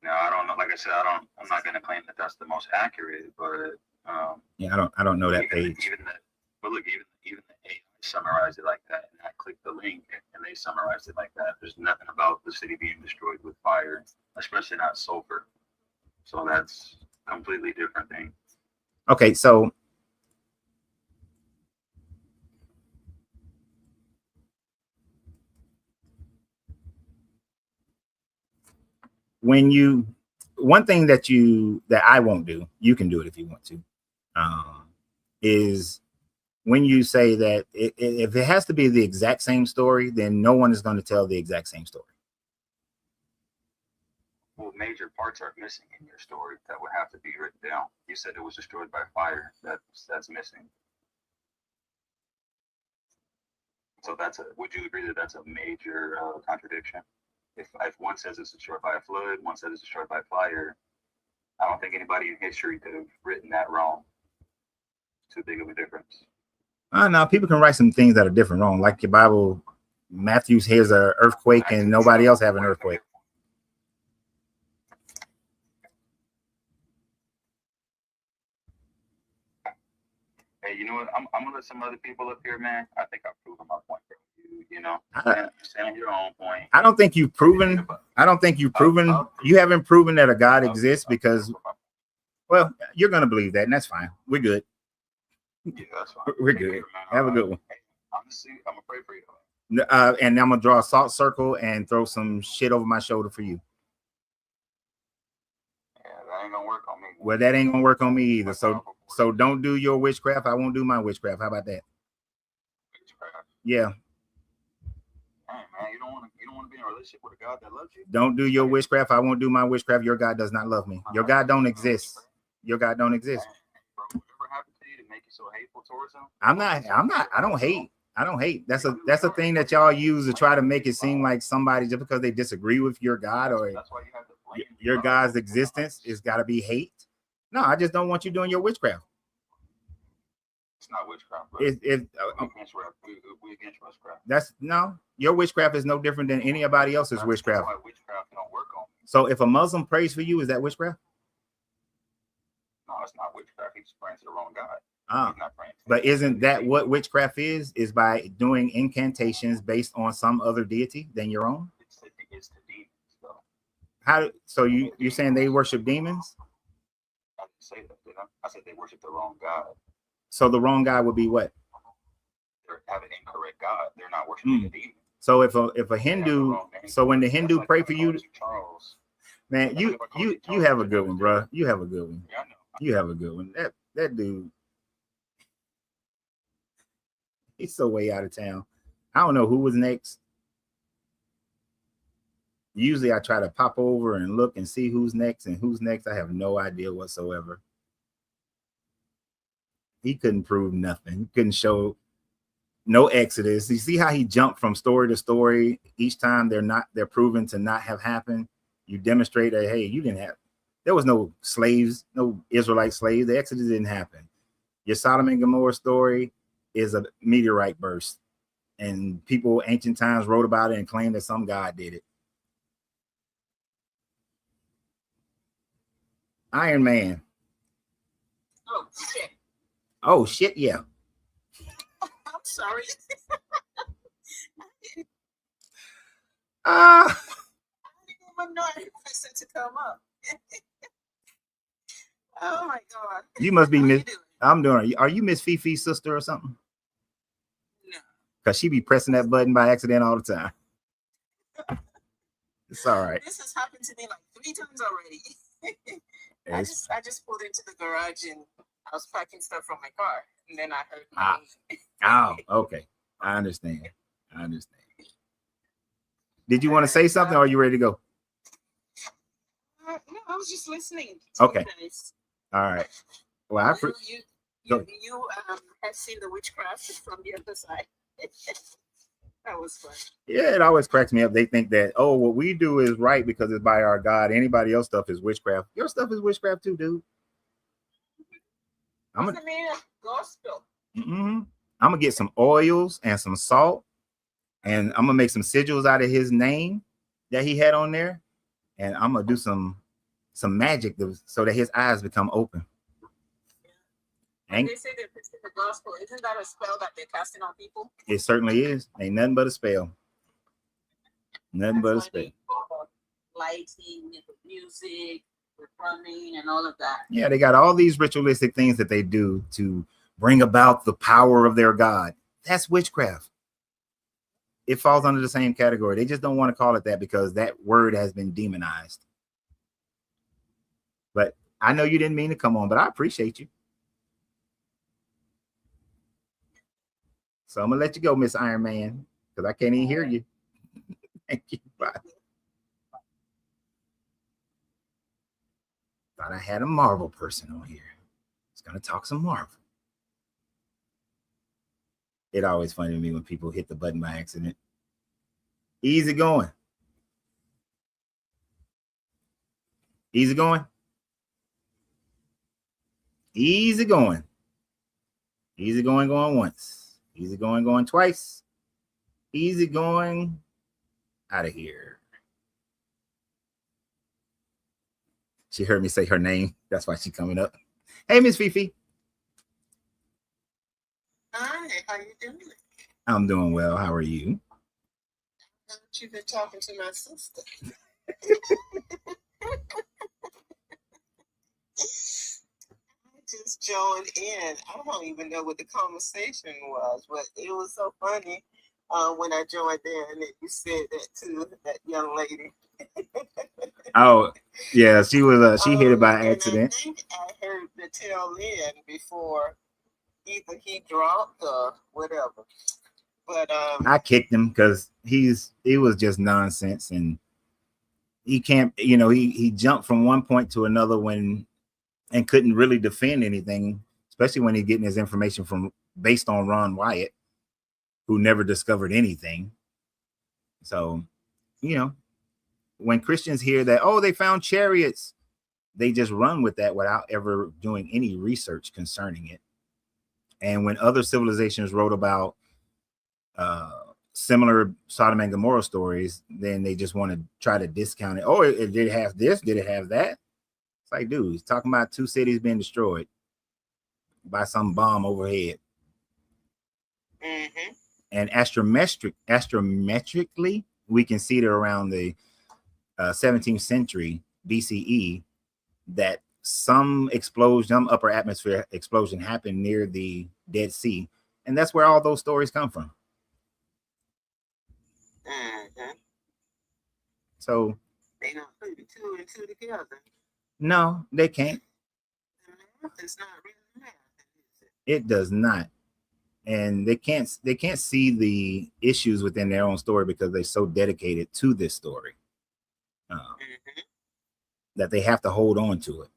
Now I don't know. Like I said, I'm not going to claim that that's the most accurate, but Yeah, I don't know that even, page. Even the, but look, even the AI summarized it like that, and I clicked the link, and they summarized it like that. There's nothing about the city being destroyed with fire, especially not sulfur. So that's a completely different thing. Okay, so one thing that I won't do, you can do it if you want to, is when you say that if it has to be the exact same story, then no one is going to tell the exact same story. Well, major parts are missing in your story that would have to be written down. You said it was destroyed by fire. That's missing. So would you agree that that's a major contradiction? If one says it's destroyed by a flood, one says it's destroyed by fire, I don't think anybody in history could have written that wrong. Too big of a difference. No, people can write some things that are different wrong. Like your Bible, Matthew's here's an earthquake and nobody else have an earthquake. Hey, you know what? I'm gonna let some other people up here, man. I think I've proven my point, bro. You know, stand your own point. I don't think you've proven. You haven't proven that a God exists because, well, you're gonna believe that, and that's fine. We're good. Yeah, that's fine. We're good. Have a good one. Honestly, I'm gonna pray for you. And I'm gonna draw a salt circle and throw some shit over my shoulder for you. Yeah, that ain't gonna work on me. Well, that ain't gonna work on me either. So don't do your witchcraft. I won't do my witchcraft. How about that? Witchcraft. Yeah. Hey, man, you don't want to be in a relationship with a God that loves you. Don't do your witchcraft. I won't do my witchcraft. Your God does not love me. Your God don't exist. Your God don't exist. Bro, whatever happened to you to make you so hateful towards him? I don't hate. That's a thing that y'all use to try to make it seem like somebody, just because they disagree with your God or your God's existence, is got to be hate. No, I just don't want you doing your witchcraft. It's not witchcraft, bro. We against witchcraft. That's no. Your witchcraft is no different than anybody else's witchcraft. That's why witchcraft don't work on me. So if a Muslim prays for you, is that witchcraft? No, it's not witchcraft. He's praying to the wrong God. He's not praying. But isn't that what witchcraft is? Is by doing incantations based on some other deity than your own? It's the demons, So though. you're saying they worship demons? I didn't say that, did I? I said they worship the wrong God. So the wrong God would be what? They have an incorrect God. They're not worshiping a demon. So if a Hindu, so when the Hindu pray for you, man, you have a good one, bro. You have a good one. Yeah, I know. You have a good one. That dude, he's so way out of town. I don't know who was next. Usually I try to pop over and look and see who's next and who's next. I have no idea whatsoever. He couldn't prove nothing. He couldn't show no Exodus. You see how he jumped from story to story each time they're proven to not have happened. You demonstrate that, hey, there was no slaves, no Israelite slaves. The Exodus didn't happen. Your Sodom and Gomorrah story is a meteorite burst, and people ancient times wrote about it and claimed that some God did it. Iron Man. Oh shit, yeah. I'm sorry. I didn't even know I requested to come up. Oh my God. You must be Miss. I'm doing. Are you Miss Fifi's sister or something? No. Because she be pressing that button by accident all the time. It's all right. This has happened to me like 3 times already. I just pulled into the garage and I was packing stuff from my car, and then I heard my name. Oh, okay. I understand. Did you want to say something, or are you ready to go? No, I was just listening. Okay. All right. Well, you have seen the witchcraft from the other side. That was fun. Yeah, it always cracks me up. They think that, oh, what we do is right because it's by our God. Anybody else stuff is witchcraft. Your stuff is witchcraft too, dude. I'm gonna get some oils and some salt, and I'm gonna make some sigils out of his name that he had on there, and I'm gonna do some magic so that his eyes become open. When they say they're preaching the gospel, isn't that a spell that they're casting on people? It certainly is. Ain't nothing but a spell. Nothing but a spell. Lighting, with music, with drumming, and all of that. Yeah, they got all these ritualistic things that they do to bring about the power of their God. That's witchcraft. It falls under the same category. They just don't want to call it that because that word has been demonized. But I know you didn't mean to come on, but I appreciate you. So I'm gonna let you go, Miss Iron Man, because I can't even hear you. Thank you. Bye. Thought I had a Marvel person on here. It's gonna talk some Marvel. It always funny to me when people hit the button by accident. Easy going. Easy going. Easy going. Easy going, going once. Easy going, going twice. Easy going out of here. She heard me say her name. That's why she's coming up. Hey, Miss Fifi. Hi, how you doing? I'm doing well. How are you? Haven't you been talking to my sister? I just joined in. I don't even know what the conversation was, but it was so funny when I joined in and you said that to that young lady. Oh, yeah, she was. She hit it by accident. I think I heard the tail end before either he dropped or whatever. But I kicked him because it was just nonsense, and he can't. You know, he jumped from one point to another and couldn't really defend anything, especially when he's getting his information from based on Ron Wyatt, who never discovered anything. So, you know, when Christians hear that, oh, they found chariots, they just run with that without ever doing any research concerning it. And when other civilizations wrote about similar Sodom and Gomorrah stories, then they just want to try to discount it. Oh, did it have this? Did it have that? It's like, dude, he's talking about 2 cities being destroyed by some bomb overhead. mm-hmm. And astrometrically, we can see that around the 17th century BCE that some upper atmosphere explosion happened near the Dead Sea, and that's where all those stories come from. Mm-hmm. So They don't put the 2 and 2 together. no, they can't. The math is not really math, is it? It does not, and they can't see the issues within their own story because they're so dedicated to this story Mm-hmm. that they have to hold on to it.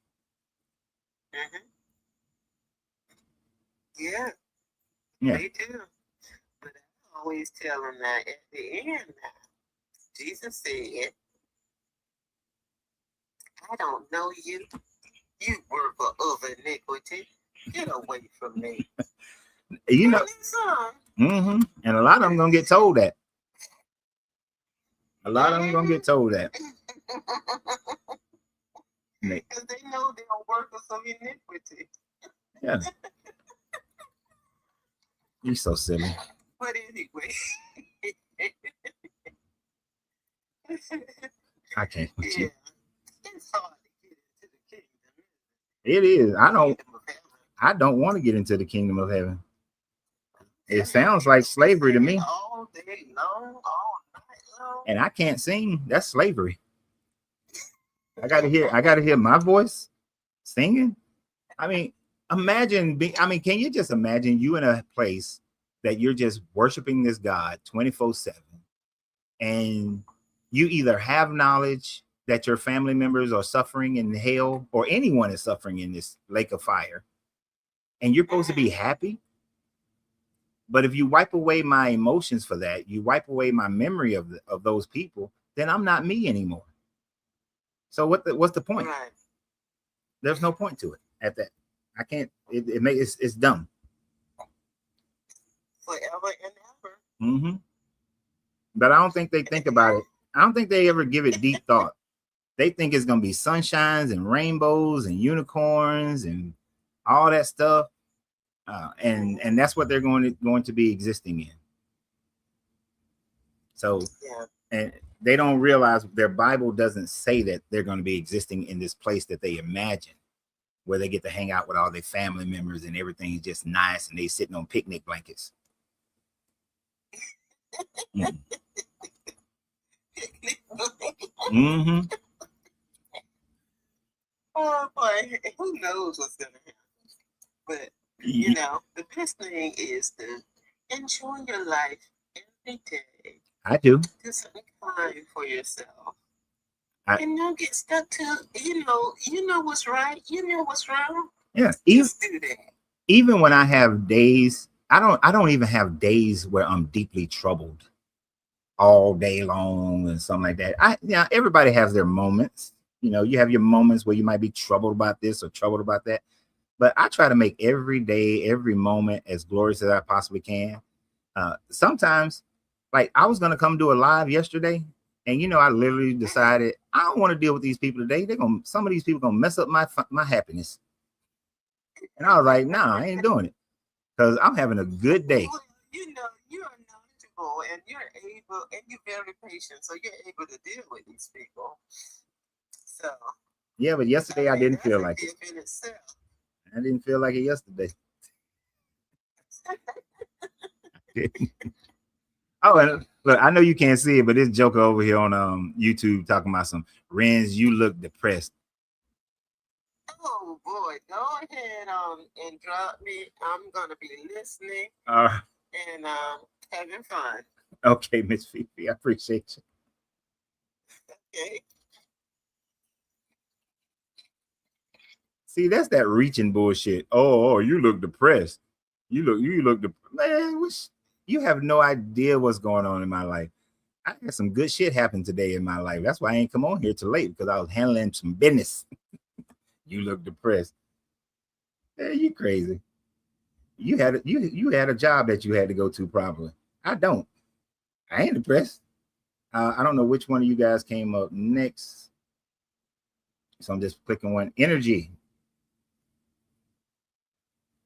Mm-hmm. Yeah, Yeah. they do. But I always tell them that at the end, Jesus said, I don't know you. You worker of iniquity. Get away from me. You know, Mm-hmm. And a lot of them gonna get told that. A lot of them gonna get told that. Because they know they're workers of iniquity. Yeah. You're so silly. But anyway. I can't with Yeah. you. It's hard to get into the kingdom. It is. I don't Kingdom of heaven. want to get into the kingdom of heaven. It sounds like slavery to me. All day long, all night long. And I can't sing. That's slavery. I gotta hear my voice singing. I mean, can you just imagine you in a place that you're just worshiping this God 24/7, and you either have knowledge that your family members are suffering in hell or anyone is suffering in this lake of fire, and you're supposed to be happy. But if you wipe away my emotions for that, you wipe away my memory of those people, then I'm not me anymore. So what's the point? Right. There's no point to it at that. I can't. It's dumb. Forever and ever. Mm-hmm. But I don't think they think about it. I don't think they ever give it deep thought. They think it's gonna be sunshines and rainbows and unicorns and all that stuff. And that's what they're going to be existing in. So, Yeah. and they don't realize their Bible doesn't say that they're going to be existing in this place that they imagine, where they get to hang out with all their family members and everything's just nice and they sitting on picnic blankets. Mm. Mm-hmm. Oh boy, who knows what's gonna happen? But you know, the best thing is to enjoy your life every day. I do. Do something kind for yourself. I- And don't get stuck to you know what's right, you know what's wrong. Yeah. Just do that. Even when I have days, I don't even have days where I'm deeply troubled all day long and something like that. Yeah, everybody has their moments. You know, you have your moments where you might be troubled about this or troubled about that. But I try to make every day, every moment as glorious as I possibly can. Sometimes, like I was gonna come do a live yesterday, and I literally decided I don't want to deal with these people today. Some of these people gonna mess up my happiness. And I was like, nah, I ain't doing it because I'm having a good day. Well, you are knowledgeable and you're able and you're very patient, so you're able to deal with these people. So Yeah, but yesterday I didn't feel like it. In itself. I didn't feel like it yesterday. Oh, and look, I know you can't see it, but this joker over here on YouTube talking about some Renz, you look depressed. Oh boy, go ahead and drop me. I'm gonna be listening and having fun. Okay, Miss Fifi, I appreciate you. Okay. See, that's that reaching bullshit. Oh, you look depressed. You look man. You have no idea what's going on in my life. I had some good shit happen today in my life. That's why I ain't come on here till late because I was handling some business. You look depressed. Yeah, you crazy. You had a job that you had to go to probably. I don't. I ain't depressed. I don't know which one of you guys came up next. So I'm just clicking one. Energy.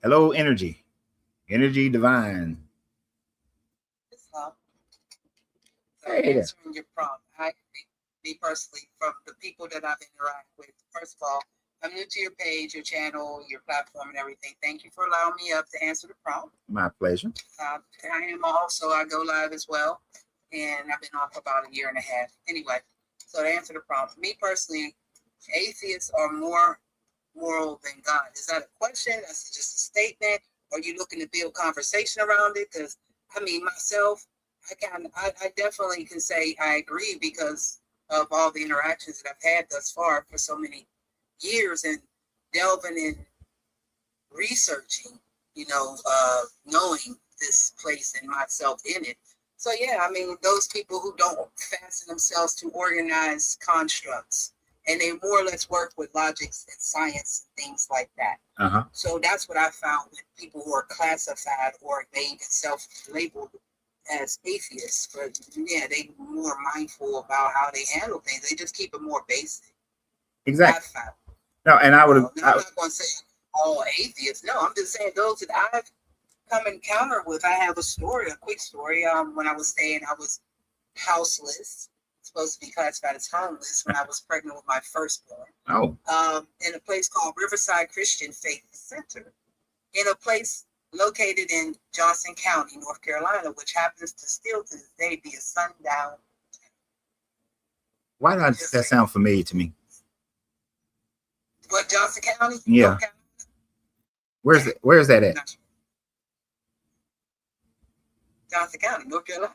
Hello, energy. Energy divine. So Hey there. answering your prompt, me personally, from the people that I've interacted with, first of all, I'm new to your page, your channel, your platform, and everything. Thank you for allowing me up to answer the prompt. My pleasure. I go live as well, and I've been on for about a year and a half. Anyway, so to answer the prompt, me personally, atheists are more moral than God. Is that a question? That's just a statement? Are you looking to build conversation around it? Because I mean, myself, I definitely can say I agree because of all the interactions that I've had thus far for so many years and delving in researching, knowing this place and myself in it. So yeah, I mean, those people who don't fasten themselves to organized constructs and they more or less work with logics and science and things like that. Uh-huh. So that's what I found with people who are classified or made and self-labeled as atheists. But yeah, they more mindful about how they handle things. They just keep it more basic. Exactly. No, and I would. I'm not going to say all atheists. No, I'm just saying those that I've come encounter with. I have a quick story. When I was I was houseless, supposed to be classified as homeless when I was pregnant with my firstborn. Oh. In a place called Riverside Christian Faith Center, in a place located in Johnson County, North Carolina, which happens to still to this day be a sundown. Why does that sound familiar to me? What, Johnson County? Yeah. Where's that at? Johnson County, North Carolina.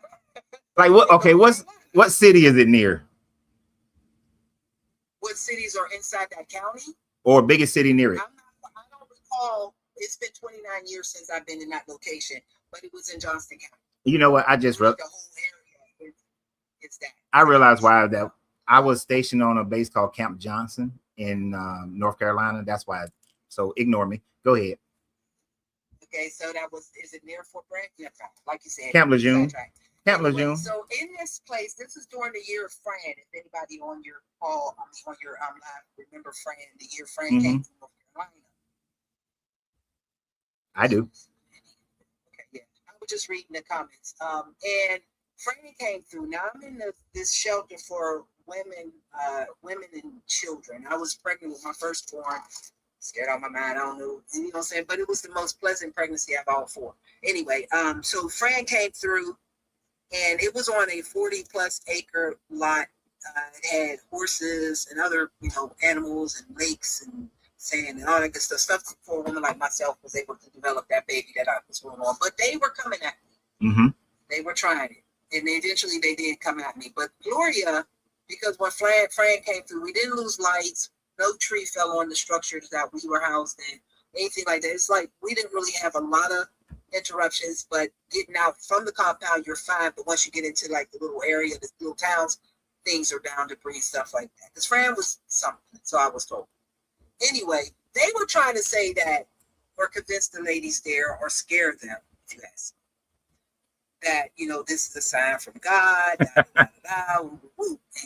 Like what? Okay, what city is it near? What cities are inside that county? Or biggest city near it? I don't recall. It's been 29 years since I've been in that location, but it was in Johnston County. You know what? I just the whole area. It's that. I realized why that I was stationed on a base called Camp Johnson in North Carolina. That's why. So ignore me. Go ahead. Okay, so is it near Fort Bragg? Yeah, like you said. Camp Lejeune. Camp Lejeune. So in this place, this is during the year of Fran. If anybody on your call, on your live, remember Fran, the year Fran came from North Carolina. I do. Okay, yeah. I was just reading the comments. And Franny came through. Now I'm in this shelter for women and children. I was pregnant with my firstborn. Scared out of my mind. I don't know, you know what I'm saying? But it was the most pleasant pregnancy I've all for. Anyway, so Fran came through, and it was on a 40+ acre lot. It had horses and other, animals and lakes and sand and all that good stuff. Stuff for a woman like myself was able to develop that baby that I was going on. But they were coming at me. Mm-hmm. They were trying it. And eventually they did come at me. But Gloria, because when Fran came through, we didn't lose lights. No tree fell on the structures that we were housed in. Anything like that. It's like we didn't really have a lot of interruptions, but getting out from the compound, you're fine. But once you get into like the little area, the little towns, things are down to breathe, stuff like that. Because Fran was something, so I was told. Anyway, they were trying to say that or convince the ladies there or scare them, if you ask. That, this is a sign from God. And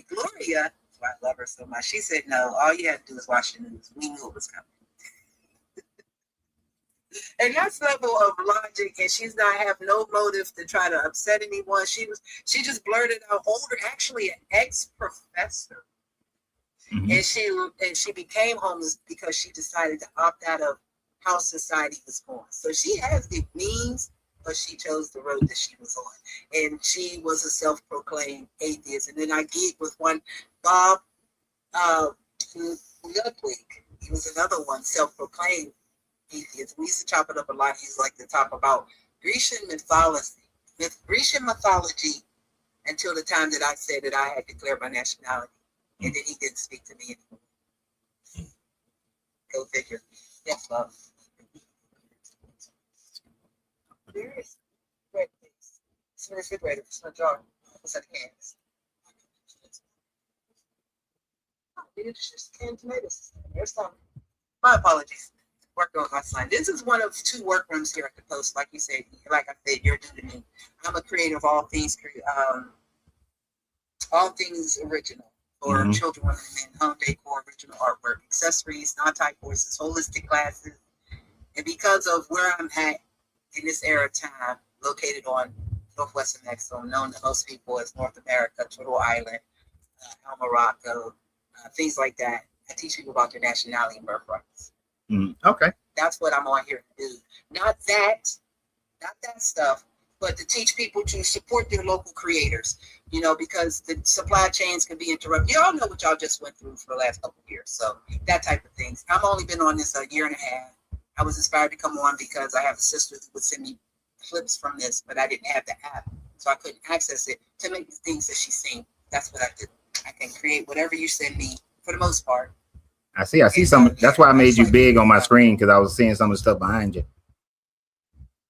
Gloria, I love her so much. She said, no, all you have to do is watch the news. We knew it was coming. And that's level of logic, and she's not have no motive to try to upset anyone. She just blurted out, actually an ex-professor. Mm-hmm. And she became homeless because she decided to opt out of how society was going. So she has the means, but she chose the road that she was on. And she was a self-proclaimed atheist. And then I geeked with one, Bob Ludwig. He was another one, self-proclaimed atheist. We used to chop it up a lot. He used to like to talk about Grecian mythology until the time that I said that I had declared my nationality. And then he didn't speak to me anymore. Go figure. Yes, love. There is bread, please. It's in the refrigerator. It's in a jar. It's in the cans. Oh, it's just canned tomatoes. There's some. My apologies. Working with my son. This is one of 2 workrooms here at the Post. Like you said, like I said, you're due to me. I'm a creator of all things original. For children, women, and men, home decor, original artwork, accessories, non-type courses, holistic classes. And because of where I'm at in this era of time, located on Northwestern Exxon, known to most people as North America, Turtle Island, El Morocco, things like that, I teach people about their nationality and birthrights. Okay. That's what I'm on here to do. Not that stuff, but to teach people to support their local creators, because the supply chains can be interrupted. Y'all know what y'all just went through for the last couple of years. So that type of things. I've only been on this a year and a half. I was inspired to come on because I have a sister who would send me clips from this, but I didn't have the app. So I couldn't access it to make the things that she's seen. That's what I do. I can create whatever you send me for the most part. I see some. That's why I made you big on my screen, because I was seeing some of the stuff behind you.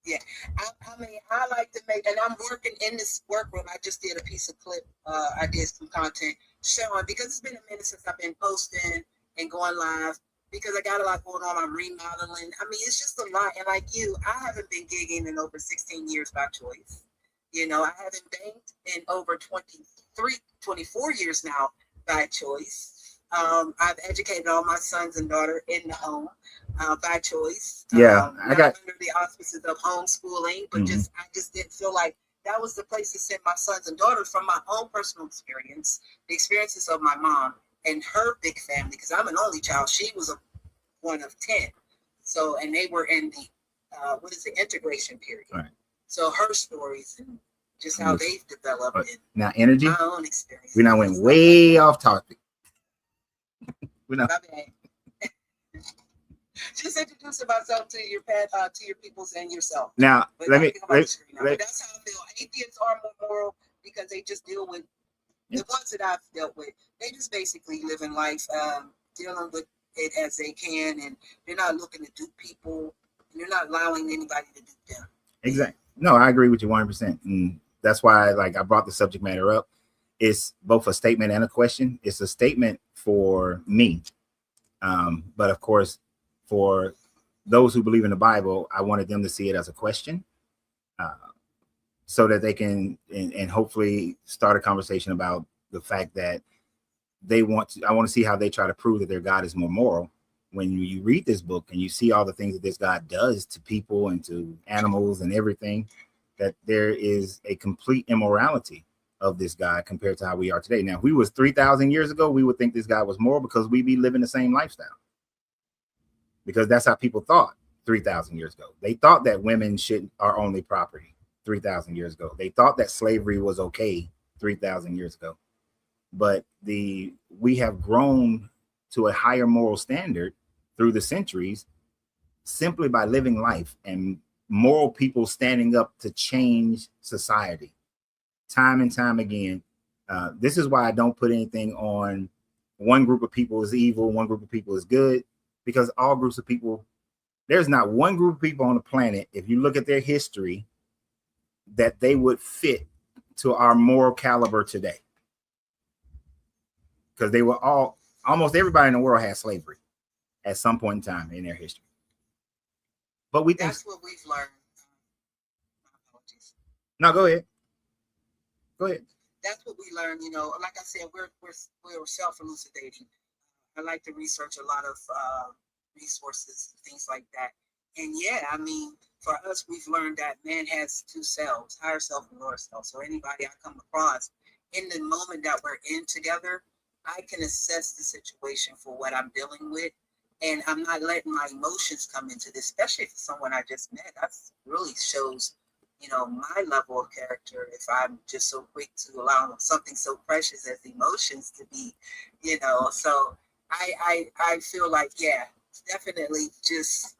Yeah, I mean, I like to make, and I'm working in this workroom. I just did a piece of clip. I did some content showing, because it's been a minute since I've been posting and going live, because I got a lot going on. I'm remodeling. I mean, it's just a lot. And like you, I haven't been gigging in over 16 years by choice. I haven't banked in over 24 years now by choice. I've educated all my sons and daughter in the home by choice. I got under the auspices of homeschooling, but I just didn't feel like that was the place to send my sons and daughters from my own personal experience, the experiences of my mom and her big family, because I'm an only child. She was one of 10. So, and they were in the integration period. Right. So her stories and just how they've developed. Now, energy. My own experience. We now went way off topic. Just introduce myself to your peoples and yourself. Now, but let me. that's how I feel. Atheists are more moral because they just deal with the ones that I've dealt with. They just basically live in life, dealing with it as they can, and they're not looking to dupe people. And they're not allowing anybody to dupe them. Exactly. No, I agree with you 100%, and that's why, I brought the subject matter up. It's both a statement and a question. It's a statement for me, but of course, for those who believe in the Bible, I wanted them to see it as a question, so that they can and hopefully start a conversation about the fact that I want to see how they try to prove that their God is more moral when you read this book and you see all the things that this God does to people and to animals and everything, that there is a complete immorality of this God compared to how we are today. Now, if we was 3,000 years ago, we would think this God was moral because we be living the same lifestyle. Because that's how people thought 3,000 years ago. They thought that women are only property 3,000 years ago. They thought that slavery was okay 3,000 years ago. But we have grown to a higher moral standard through the centuries simply by living life and moral people standing up to change society time and time again. This is why I don't put anything on one group of people is evil, one group of people is good, because all groups of people, there's not one group of people on the planet, if you look at their history, that they would fit to our moral caliber today. Because they were almost everybody in the world had slavery at some point in time in their history. But we think That's what we've learned. My apologies. No, go ahead. Go ahead. That's what we learned. You know, like I said, we're self-elucidating. I like to research a lot of resources, things like that. And yeah, I mean, for us, we've learned that man has two selves, higher self and lower self. So anybody I come across in the moment that we're in together, I can assess the situation for what I'm dealing with. And I'm not letting my emotions come into this, especially if it's someone I just met. That really shows, you know, my level of character. If I'm just so quick to allow something so precious as emotions to be, you know. So I feel like, yeah, definitely just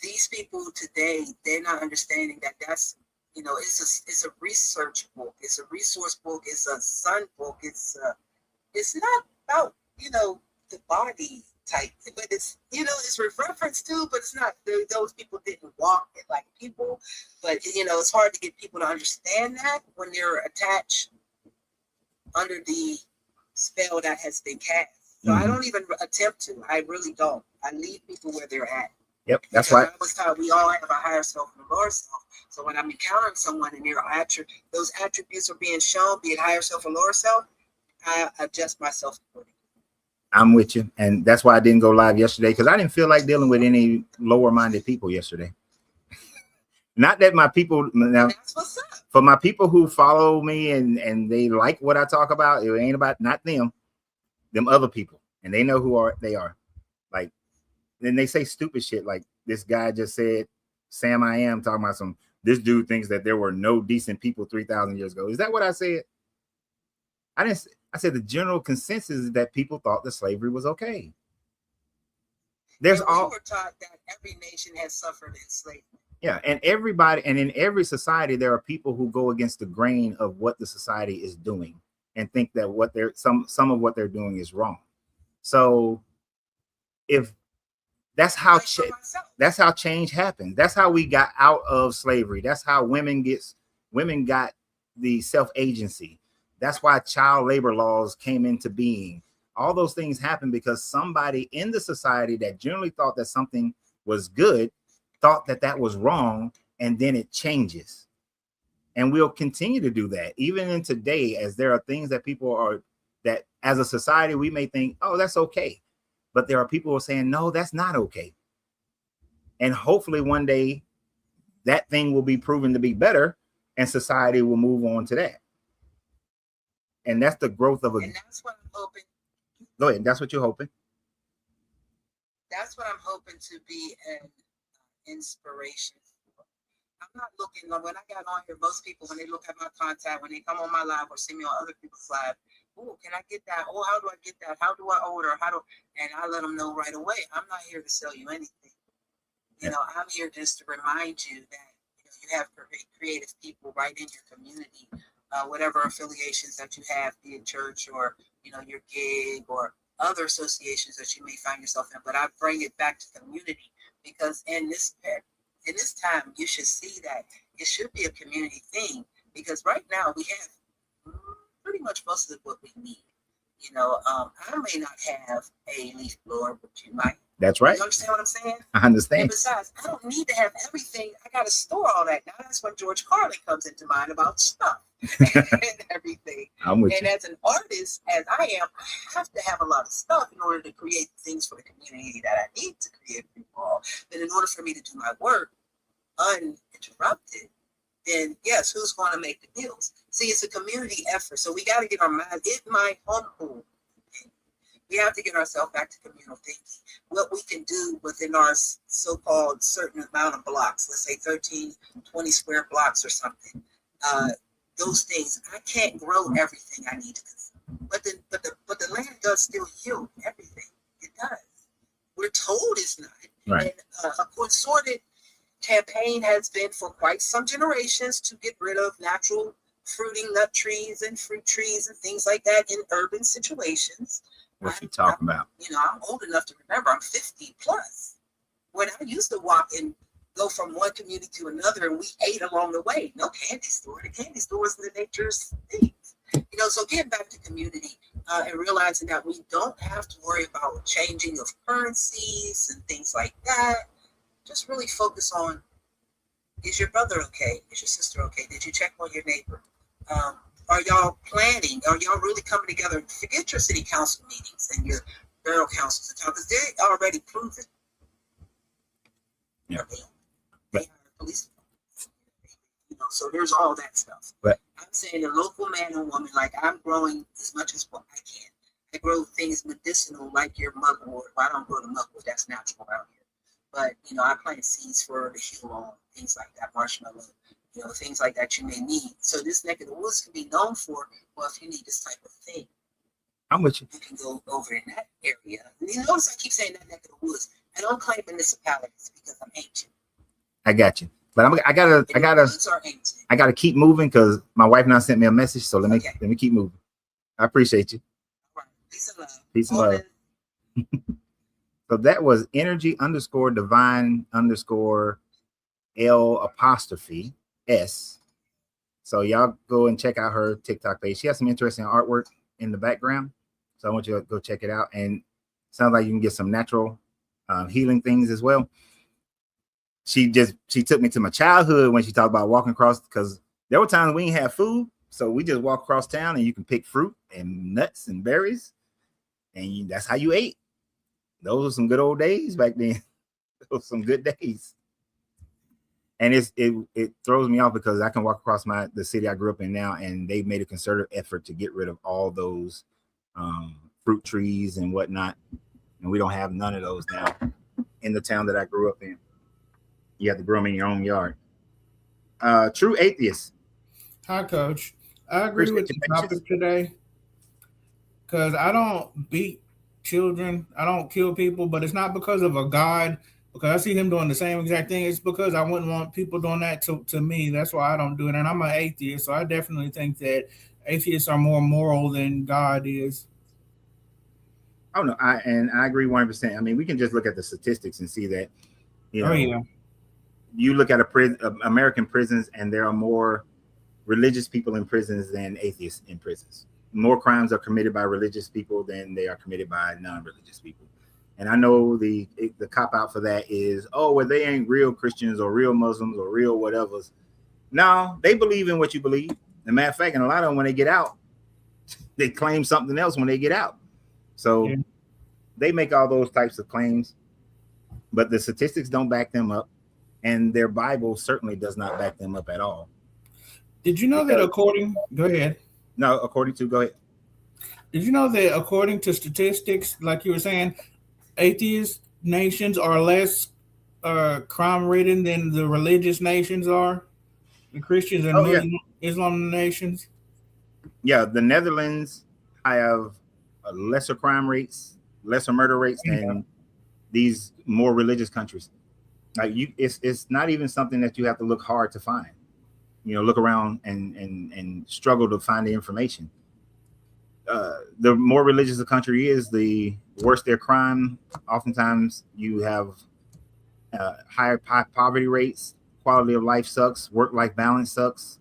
these people today, they're not understanding that that's, you know, it's a research book. It's a resource book. It's a sun book. It's not about, you know, the body type, but it's, you know, it's reference to, but it's not, those people didn't walk it like people. But, you know, it's hard to get people to understand that when they're attached under the spell that has been cast. So I don't even attempt to. I really don't. I leave people where they're at. Yep, that's why I was taught we all have a higher self and a lower self. So when I'm encountering someone and those attributes are being shown, be it higher self or lower self, I adjust myself accordingly. I'm with you. And that's why I didn't go live yesterday, because I didn't feel like dealing with any lower-minded people yesterday. Not that my people now, that's what's up. For my people who follow me and they like what I talk about, it ain't about not them other people, and they know who they are. Like, then they say stupid shit like this guy just said, Sam I am talking about this dude thinks that there were no decent people 3,000 years ago. Is that what I said? I said the general consensus is that people thought that slavery was okay. We were taught that every nation has suffered enslavement. Yeah, and in every society, there are people who go against the grain of what the society is doing and think that some of what they're doing is wrong. So if that's how change happens. That's how we got out of slavery. That's how women got the self-agency. That's why child labor laws came into being. All those things happen because somebody in the society that generally thought that something was good thought that that was wrong, and then it changes. And we'll continue to do that even in today, as there are things that that as a society we may think, oh, that's okay. But there are people who are saying, no, that's not okay. And hopefully one day that thing will be proven to be better and society will move on to that. And that's the growth of And that's what I'm hoping. Go ahead. That's what you're hoping. That's what I'm hoping to be an inspiration. I'm not looking, when I got on here, most people, when they look at my contact, when they come on my live or see me on other people's live, oh, can I get that? Oh, how do I get that? How do I order? And I let them know right away, I'm not here to sell you anything. You know, I'm here just to remind you that, you know, you have creative people right in your community, whatever affiliations that you have, be it church or, you know, your gig or other associations that you may find yourself in. But I bring it back to community, because in this time, you should see that it should be a community thing, because right now we have pretty much most of what we need. You know, I may not have a leaf blower, but you might. That's right. You understand what I'm saying? I And understand. besides, I don't need to have everything. I got to store all that. Now that's when George Carlin comes into mind about stuff and everything. I'm with And you. as an artist, as I am, I have to have a lot of stuff in order to create things for the community that I need to create for you all. But in order for me to do my work uninterrupted, then yes, who's going to make the deals? See, it's a community effort. So we got to get our mind in my humble. We have to get ourselves back to communal thinking. What we can do within our so-called certain amount of blocks, let's say 13, 20 square blocks or something. Those things, I can't grow everything I need to consume. But the land does still yield everything. It does. We're told it's not. Right. And a concerted campaign has been for quite some generations to get rid of natural fruiting nut trees and fruit trees and things like that in urban situations. What's he talking about? You know, I'm old enough to remember. I'm 50 plus. When I used to walk and go from one community to another, and we ate along the way. No candy store. The candy store is the nature's things. You know, so getting back to community and realizing that we don't have to worry about changing of currencies and things like that. Just really focus on: is your brother okay? Is your sister okay? Did you check on your neighbor? Are y'all planning? Are y'all really coming together? Forget your city council meetings and your borough councils, because they're already proven. Yeah. They hire police departments. You know, so there's all that stuff. But I'm saying the local man and woman, like I'm growing as much as what I can. I grow things medicinal like your mugwort. Well, I don't grow the mugwort, that's natural around here. But you know, I plant seeds for the heal, things like that, marshmallow. You know, things like that you may need. So this neck of the woods can be known for, well, if you need this type of thing, I'm with you. you can go over in that area. And you notice I keep saying that neck of the woods. I don't claim municipalities because I'm ancient. I got you. But I gotta keep moving because my wife now sent me a message. So let me keep moving. I appreciate you. Right. Peace and love. Peace and love. So that was energy_divine_L''S. So y'all go and check out her TikTok page. She has some interesting artwork in the background. So I want you to go check it out. And sounds like you can get some natural healing things as well. She took me to my childhood when she talked about walking across, because there were times we didn't have food. So we just walk across town and you can pick fruit and nuts and berries. And that's how you ate. Those were some good old days back then. Those were some good days. And it throws me off because I can walk across the city I grew up in now, and they've made a concerted effort to get rid of all those fruit trees and whatnot. And we don't have none of those now in the town that I grew up in. You have to grow them in your own yard. True Atheist. Hi, Coach. I agree with the topic today because I don't beat children. I don't kill people, but it's not because of a God, because I see him doing the same exact thing. It's because I wouldn't want people doing that to me. That's why I don't do it. And I'm an atheist, so I definitely think that atheists are more moral than God is. Oh no, I agree 100%. I mean, we can just look at the statistics and see that, you know, you look at American prisons, and there are more religious people in prisons than atheists in prisons. More crimes are committed by religious people than they are committed by non-religious people. And I know the cop out for that is, oh, well, they ain't real Christians or real Muslims or real whatevers. No, they believe in what you believe. As a matter of fact, and a lot of them, when they get out, they claim something else when they get out. So they make all those types of claims, but the statistics don't back them up. And their Bible certainly does not back them up at all. Did you know that go ahead. No, go ahead. Did you know that according to statistics, like you were saying, atheist nations are less crime-ridden than the religious nations are? The Christians and Muslim Islam nations? Yeah, the Netherlands have lesser crime rates, lesser murder rates than these more religious countries. Like it's not even something that you have to look hard to find. You know, look around and struggle to find the information. The more religious a country is, the worse their crime. Oftentimes, you have higher poverty rates. Quality of life sucks. Work-life balance sucks.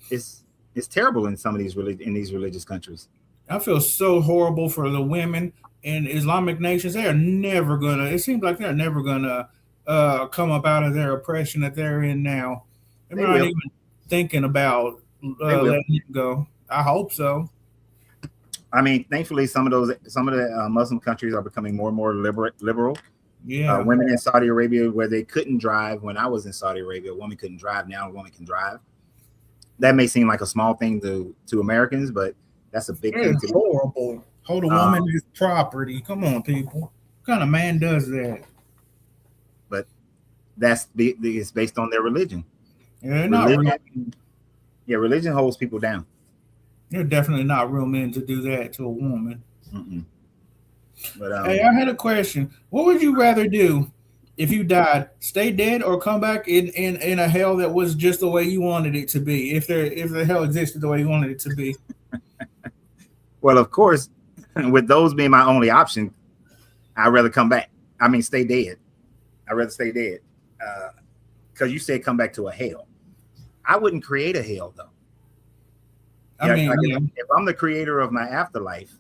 It's terrible in some of these religious countries. I feel so horrible for the women in Islamic nations, they are never gonna. It seems like they're never gonna come up out of their oppression that they're in now. They're They not will. even thinking about They will. letting it go. I hope so. I mean, thankfully, some of the Muslim countries are becoming more and more liberal. Yeah. Women in Saudi Arabia, where they couldn't drive when I was in Saudi Arabia, a woman couldn't drive. Now a woman can drive. That may seem like a small thing to Americans, but that's a big thing It's to horrible. Hold a woman as property. Come on, people. What kind of man does that? But it's based on their religion. Yeah, they're not real. Yeah, religion holds people down. They're definitely not real men to do that to a woman. Mm-mm. But Hey, I had a question. What would you rather do if you died? Stay dead or come back in a hell that was just the way you wanted it to be? If the hell existed the way you wanted it to be. well, of course, with those being my only option, I'd rather come back. I mean, stay dead. I'd rather stay dead. Because you said come back to a hell. I wouldn't create a hell though. I mean, if I'm the creator of my afterlife,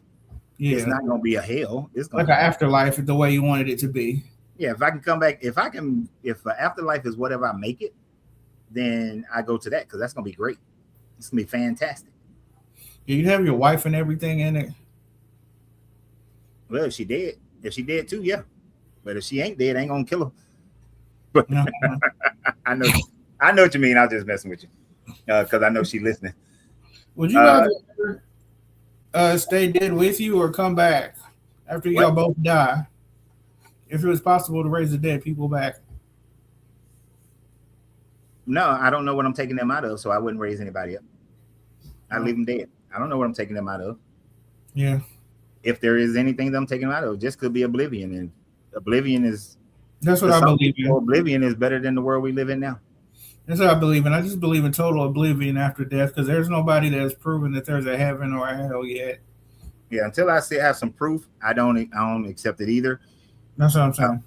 it's not going to be a hell. It's going like an afterlife the way you wanted it to be. Yeah, if I can come back, if the afterlife is whatever I make it, then I go to that because that's going to be great. It's going to be fantastic. You have your wife and everything in it. Well, if she dead too, yeah. But if she ain't dead, I ain't gonna kill her. But I know what you mean. I'm just messing with you because I know she's listening. Would you rather stay dead with you or come back after y'all both die? If it was possible to raise the dead people back. No, I don't know what I'm taking them out of, so I wouldn't raise anybody up. I'd leave them dead. I don't know what I'm taking them out of. Yeah. If there is anything that I'm taking them out of, just could be oblivion, and oblivion is. That's what I believe in. Oblivion is better than the world we live in now. That's what I believe in. I just believe in total oblivion after death because there's nobody that has proven that there's a heaven or a hell yet. Yeah, until I have some proof, I don't accept it either. That's what I'm saying.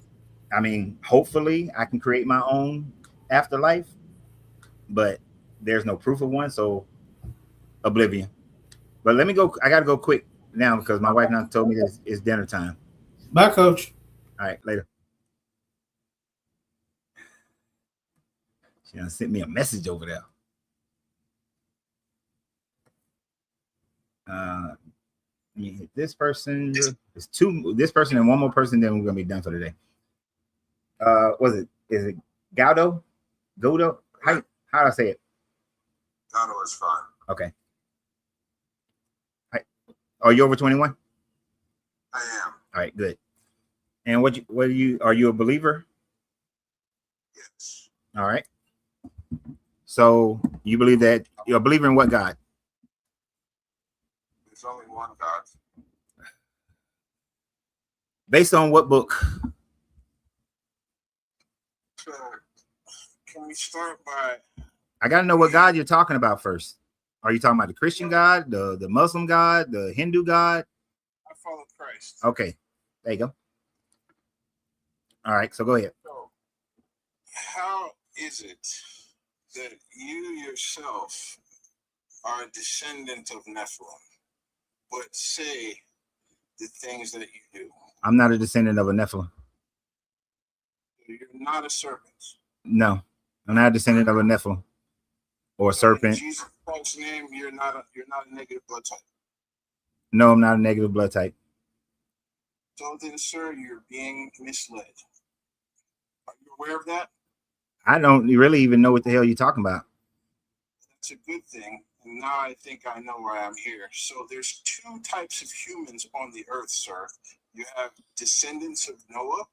I mean, hopefully I can create my own afterlife, but there's no proof of one, so oblivion. But let me go. I gotta go quick now because my wife now told me it's dinner time. Bye, Coach. All right, later. She sent me a message over there. Let me hit this person. It's two. This person and one more person. Then we're gonna be done for the day. Is it Gaudo? Godo? How do I say it? Gaudo is fine. Okay. Are you over 21? I am. All right, good. And are you a believer? Yes. All right. So you believe that you're a believer in what God? There's only one God. Based on what book? So, can we start by? I got to know what God you're talking about first. Are you talking about the Christian God, the Muslim God, the Hindu God? I follow Christ. Okay, there you go. All right, so go ahead. So, how is it that you yourself are a descendant of Nephilim, but say the things that you do? I'm not a descendant of a Nephilim. You're not a serpent. No, I'm not a descendant of a Nephilim or a serpent. In Jesus Christ's name, you're not a negative blood type. No, I'm not a negative blood type. So then, sir, you're being misled. Are you aware of that? I don't really even know what the hell you're talking about. That's a good thing. And now I think I know why I'm here. So there's two types of humans on the earth, sir. You have descendants of Noah,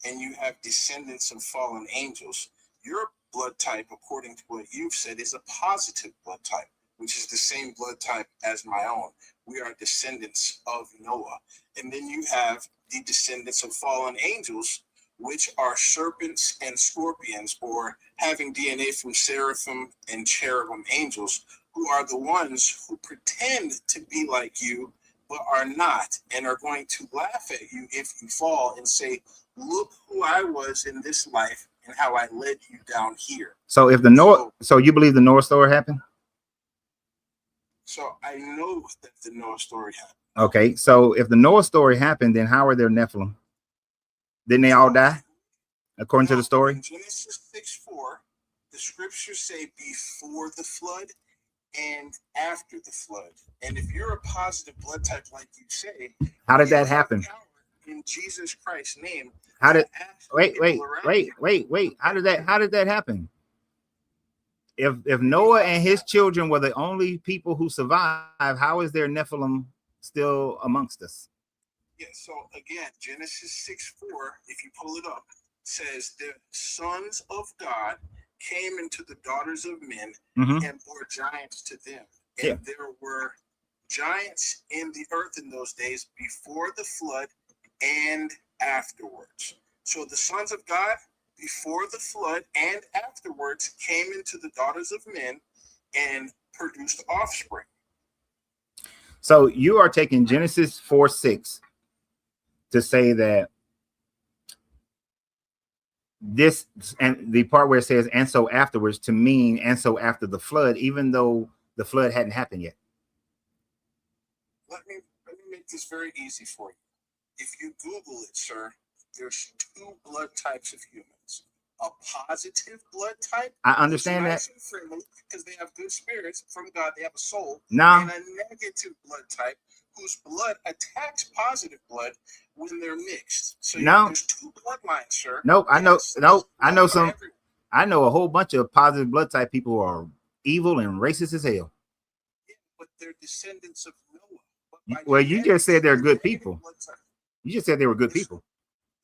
and you have descendants of fallen angels. Your blood type, according to what you've said, is a positive blood type, which is the same blood type as my own. We are descendants of Noah. And then you have the descendants of fallen angels, which are serpents and scorpions, or having DNA from seraphim and cherubim angels, who are the ones who pretend to be like you, but are not, and are going to laugh at you if you fall and say, look who I was in this life and how I led you down here. So if so you believe the Noah story happened? So I know that the Noah story happened. Okay, so if the Noah story happened, then how are there Nephilim? Didn't they all die according to the story? In Genesis 6:4, the scriptures say before the flood and after the flood. And if you're a positive blood type, like you say, How did you that have happen? power in Jesus Christ's name. How did to ask wait, people wait, around wait, you. wait. How did that happen? If Noah and his children were the only people who survived, how is there Nephilim still amongst us? Yeah, so again, Genesis 6:4, if you pull it up, says the sons of God came into the daughters of men Mhm. and bore giants to them. And Yeah. there were giants in the earth in those days before the flood and afterwards. So the sons of God before the flood and afterwards came into the daughters of men and produced offspring. So you are taking Genesis 4:6 to say that this, and the part where it says and so afterwards, to mean and so after the flood, even though the flood hadn't happened yet. Let me make this very easy for you. If you Google it, sir, there's two blood types of humans. A positive blood type, I understand nice that. and friendly because they have good spirits from God, they have a soul. No. And a negative blood type whose blood attacks positive blood when they're mixed. So No. there's two bloodlines, sir. Nope. I know. Yes, Nope. I know blood for some. everyone. I know a whole bunch of positive blood type people who are evil and racist as hell. Yeah, but they're descendants of Noah. But by Well, you just said they're good genetics, they're people. blood type. You just said they were good people.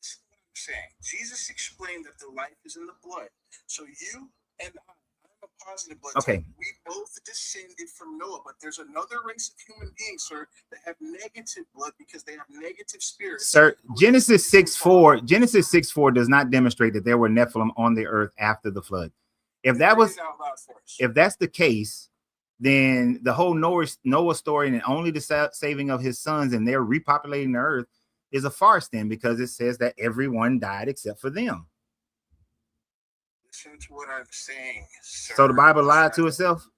This is what I'm saying. Jesus explained that the life is in the blood. So you and I'm a positive blood Okay. type. We both descended from Noah, but there's another race of human beings, sir, that have negative blood because they have negative spirits. Sir, Genesis 6:4 does not demonstrate that there were Nephilim on the earth after the flood. If that was, if that's the case, then the whole Noah story and only the saving of his sons and they're repopulating the earth is a farce then, because it says that everyone died except for them. Listen to what I'm saying, sir. So the Bible lied to itself?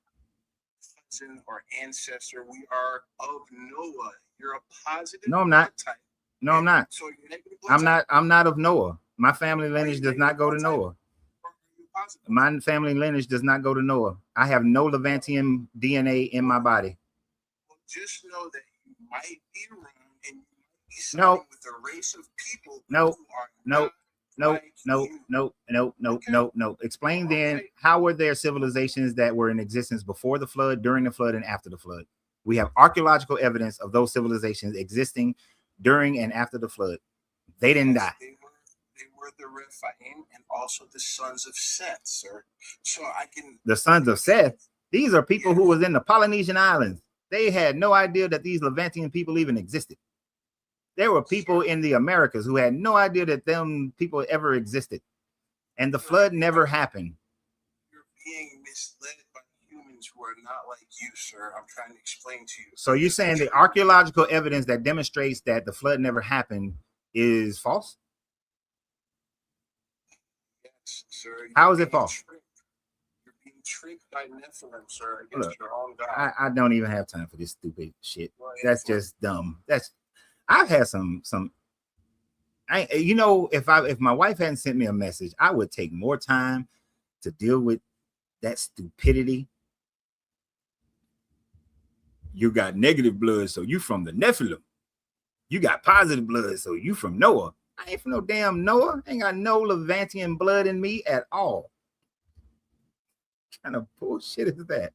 Cousin or ancestor, we are of Noah. You're a positive No, I'm not. blood type. No, I'm not. So you're negative blood type? I'm not of Noah. My family lineage does not go to Noah. Or are you positive? My family lineage does not go to Noah. I have no Levantian DNA in my body. Well, just know that you might be wrong and you might be No. siding with a race of people No. who are No. not No, like no, you. no, no, no, Okay. no, no. Explain then, Okay. how were there civilizations that were in existence before the flood, during the flood, and after the flood? We have archaeological evidence of those civilizations existing during and after the flood. They didn't die. They were the Rephaim and also the sons of Seth, sir. So I can. The sons of Seth, these are people who was in the Polynesian islands. They had no idea that these Levantian people even existed. There were people in the Americas who had no idea that them people ever existed. And the flood never happened. You're being misled by humans who are not like you, sir. I'm trying to explain to you. So you're saying the archaeological evidence that demonstrates that the flood never happened is false? Yes, sir. How is it false? You're being tricked by Nephilim, sir, against Look, your own God. I don't even have time for this stupid shit. Well, That's just dumb. I've had some you know, if my wife hadn't sent me a message, I would take more time to deal with that stupidity. You got negative blood, so you from the Nephilim. You got positive blood, so you from Noah. I ain't from no damn Noah. I ain't got no Levantian blood in me at all. What kind of bullshit is that?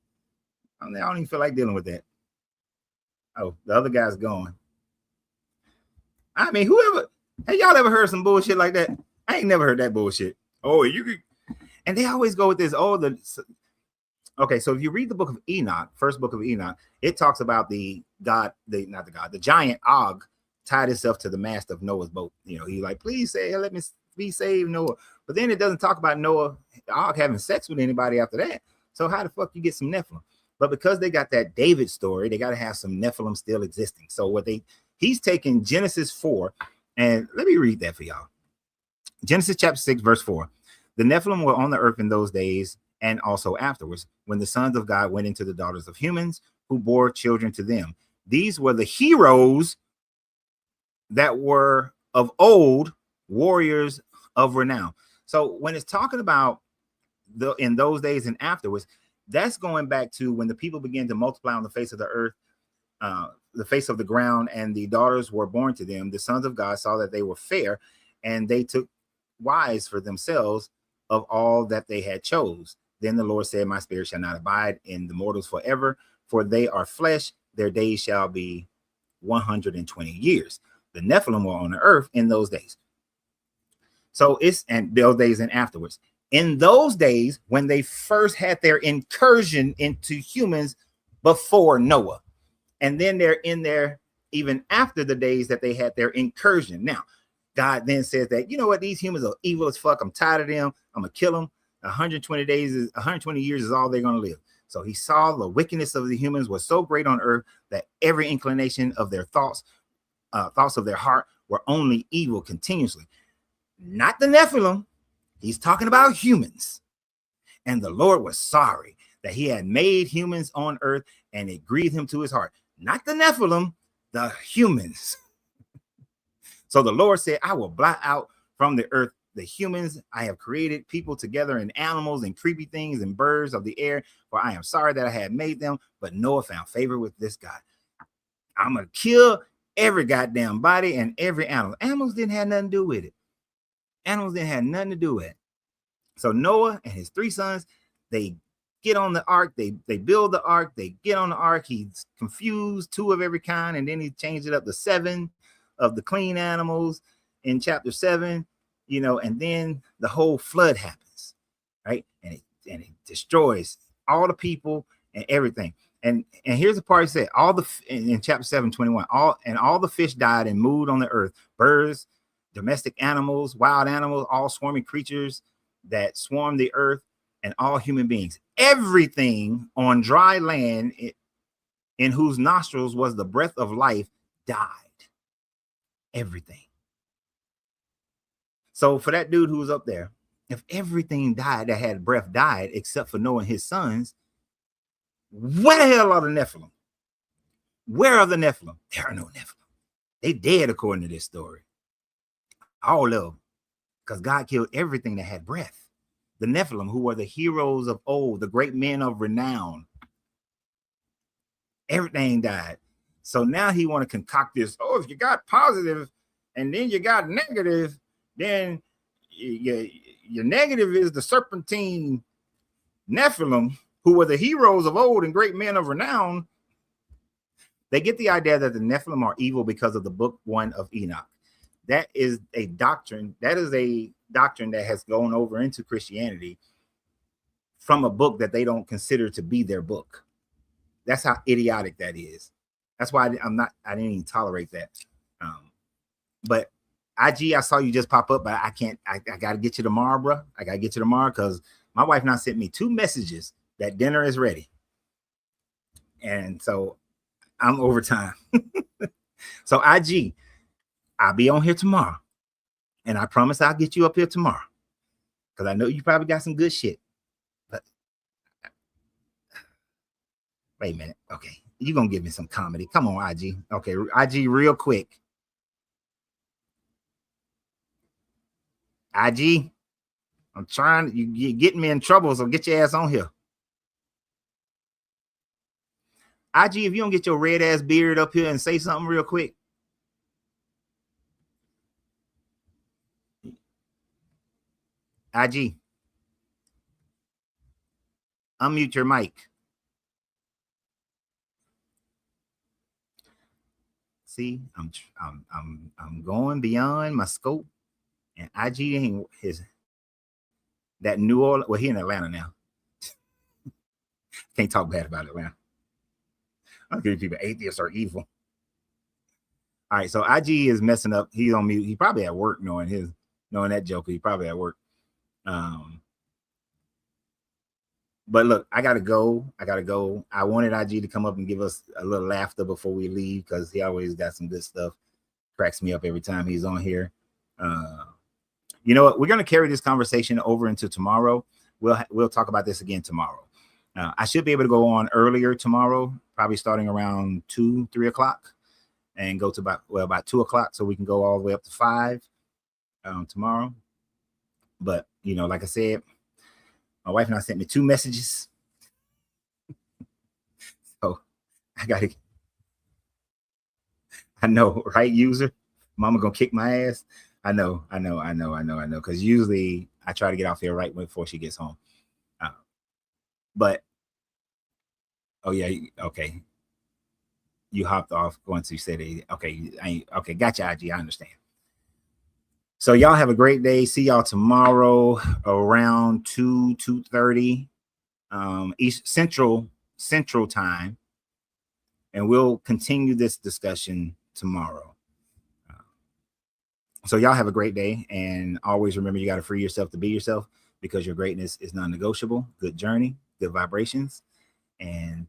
I don't even feel like dealing with that. Oh, the other guy's gone. I mean, whoever, have y'all ever heard some bullshit like that? I ain't never heard that bullshit. Oh, you could, and they always go with this. Okay, so if you read the book of Enoch, first book of Enoch, it talks about the giant Og tied himself to the mast of Noah's boat. You know, he like, please say, let me be saved, Noah. But then it doesn't talk about Noah, Og having sex with anybody after that. So how the fuck you get some Nephilim? But because they got that David story, they got to have some Nephilim still existing. So he's taking Genesis 4, and let me read that for y'all. Genesis chapter 6, verse 4. The Nephilim were on the earth in those days and also afterwards, when the sons of God went into the daughters of humans, who bore children to them. These were the heroes that were of old, warriors of renown. So when it's talking about in those days and afterwards, that's going back to when the people began to multiply on the face of the earth, the face of the ground, and the daughters were born to them. The sons of God saw that they were fair, and they took wives for themselves of all that they had chose. Then the Lord said, my spirit shall not abide in the mortals forever, for they are flesh. Their days shall be 120 years. The Nephilim were on the earth in those days. So and those days and afterwards. In those days, when they first had their incursion into humans before Noah, and then they're in there even after the days that they had their incursion. Now, God then says that, you know what, these humans are evil as fuck. I'm tired of them. I'm gonna kill them. 120 years is all they're gonna live. So he saw the wickedness of the humans was so great on earth that every inclination of their thoughts of their heart were only evil continuously. Not the Nephilim. He's talking about humans. And the Lord was sorry that he had made humans on earth, and it grieved him to his heart. Not the Nephilim, the humans. So the Lord said, I will blot out from the earth the humans I have created, people together, and animals and creepy things and birds of the air, for I am sorry that I had made them. But Noah found favor with this God. I'm going to kill every goddamn body and every animal. Animals didn't have nothing to do with it. Animals didn't have nothing to do with it. So Noah and his 3 sons, they get on the ark. They build the ark. They get on the ark. He's confused 2 of every kind, and then he changed it up to 7 of the clean animals in chapter 7. You know, and then the whole flood happens, right? And it destroys all the people and everything. And here's the part he said, in chapter 7:21, all the fish died and moved on the earth, birds, domestic animals, wild animals, all swarming creatures that swarm the earth, and all human beings. Everything on dry land in whose nostrils was the breath of life died. Everything. So for that dude who was up there, if everything died that had breath died, except for Noah and his sons, where the hell are the Nephilim? Where are the Nephilim? There are no Nephilim. They dead according to this story. All of them. Because God killed everything that had breath. The Nephilim, who were the heroes of old, the great men of renown. Everything died. So now he want to concoct this. Oh, if you got positive and then you got negative, then your negative is the serpentine Nephilim, who were the heroes of old and great men of renown. They get the idea that the Nephilim are evil because of the book 1 of Enoch. That is a doctrine. That is a doctrine that has gone over into Christianity from a book that they don't consider to be their book. That's how idiotic that is. That's why I didn't even tolerate that. But IG, I saw you just pop up, but I can't. I got to get you tomorrow, bro. I got to get you tomorrow because my wife now sent me 2 messages that dinner is ready. And so I'm overtime. So IG, I'll be on here tomorrow. And I promise I'll get you up here tomorrow. Because I know you probably got some good shit. But wait a minute. Okay. You're going to give me some comedy. Come on, IG. Okay. IG, real quick. IG, I'm trying. You're getting me in trouble, so get your ass on here. IG, if you don't get your red ass beard up here and say something real quick. IG, unmute your mic. See, I'm going beyond my scope. And IG ain't that New Orleans. Well, he in Atlanta now. Can't talk bad about Atlanta. I'm giving people atheists are evil. All right, so IG is messing up. He's on mute. He probably at work knowing that joke. He probably at work. But look, I gotta go. I wanted IG to come up and give us a little laughter before we leave because he always got some good stuff. Cracks me up every time he's on here. You know what? We're going to carry this conversation over into tomorrow. We'll talk about this again tomorrow. I should be able to go on earlier tomorrow, probably starting around 2-3 o'clock, and go to about 2 o'clock, so we can go all the way up to 5 tomorrow. But like I said, my wife and I sent me 2 messages, so I know, right, user? Mama gonna kick my ass. I know. Because usually I try to get off here right before she gets home. But oh yeah, okay. You hopped off going to city. Okay, okay, gotcha, IG. I understand. So y'all have a great day. See y'all tomorrow around 2:30 East Central time, and we'll continue this discussion tomorrow. So y'all have a great day, and always remember, you got to free yourself to be yourself, because your greatness is non-negotiable. Good journey, good vibrations, and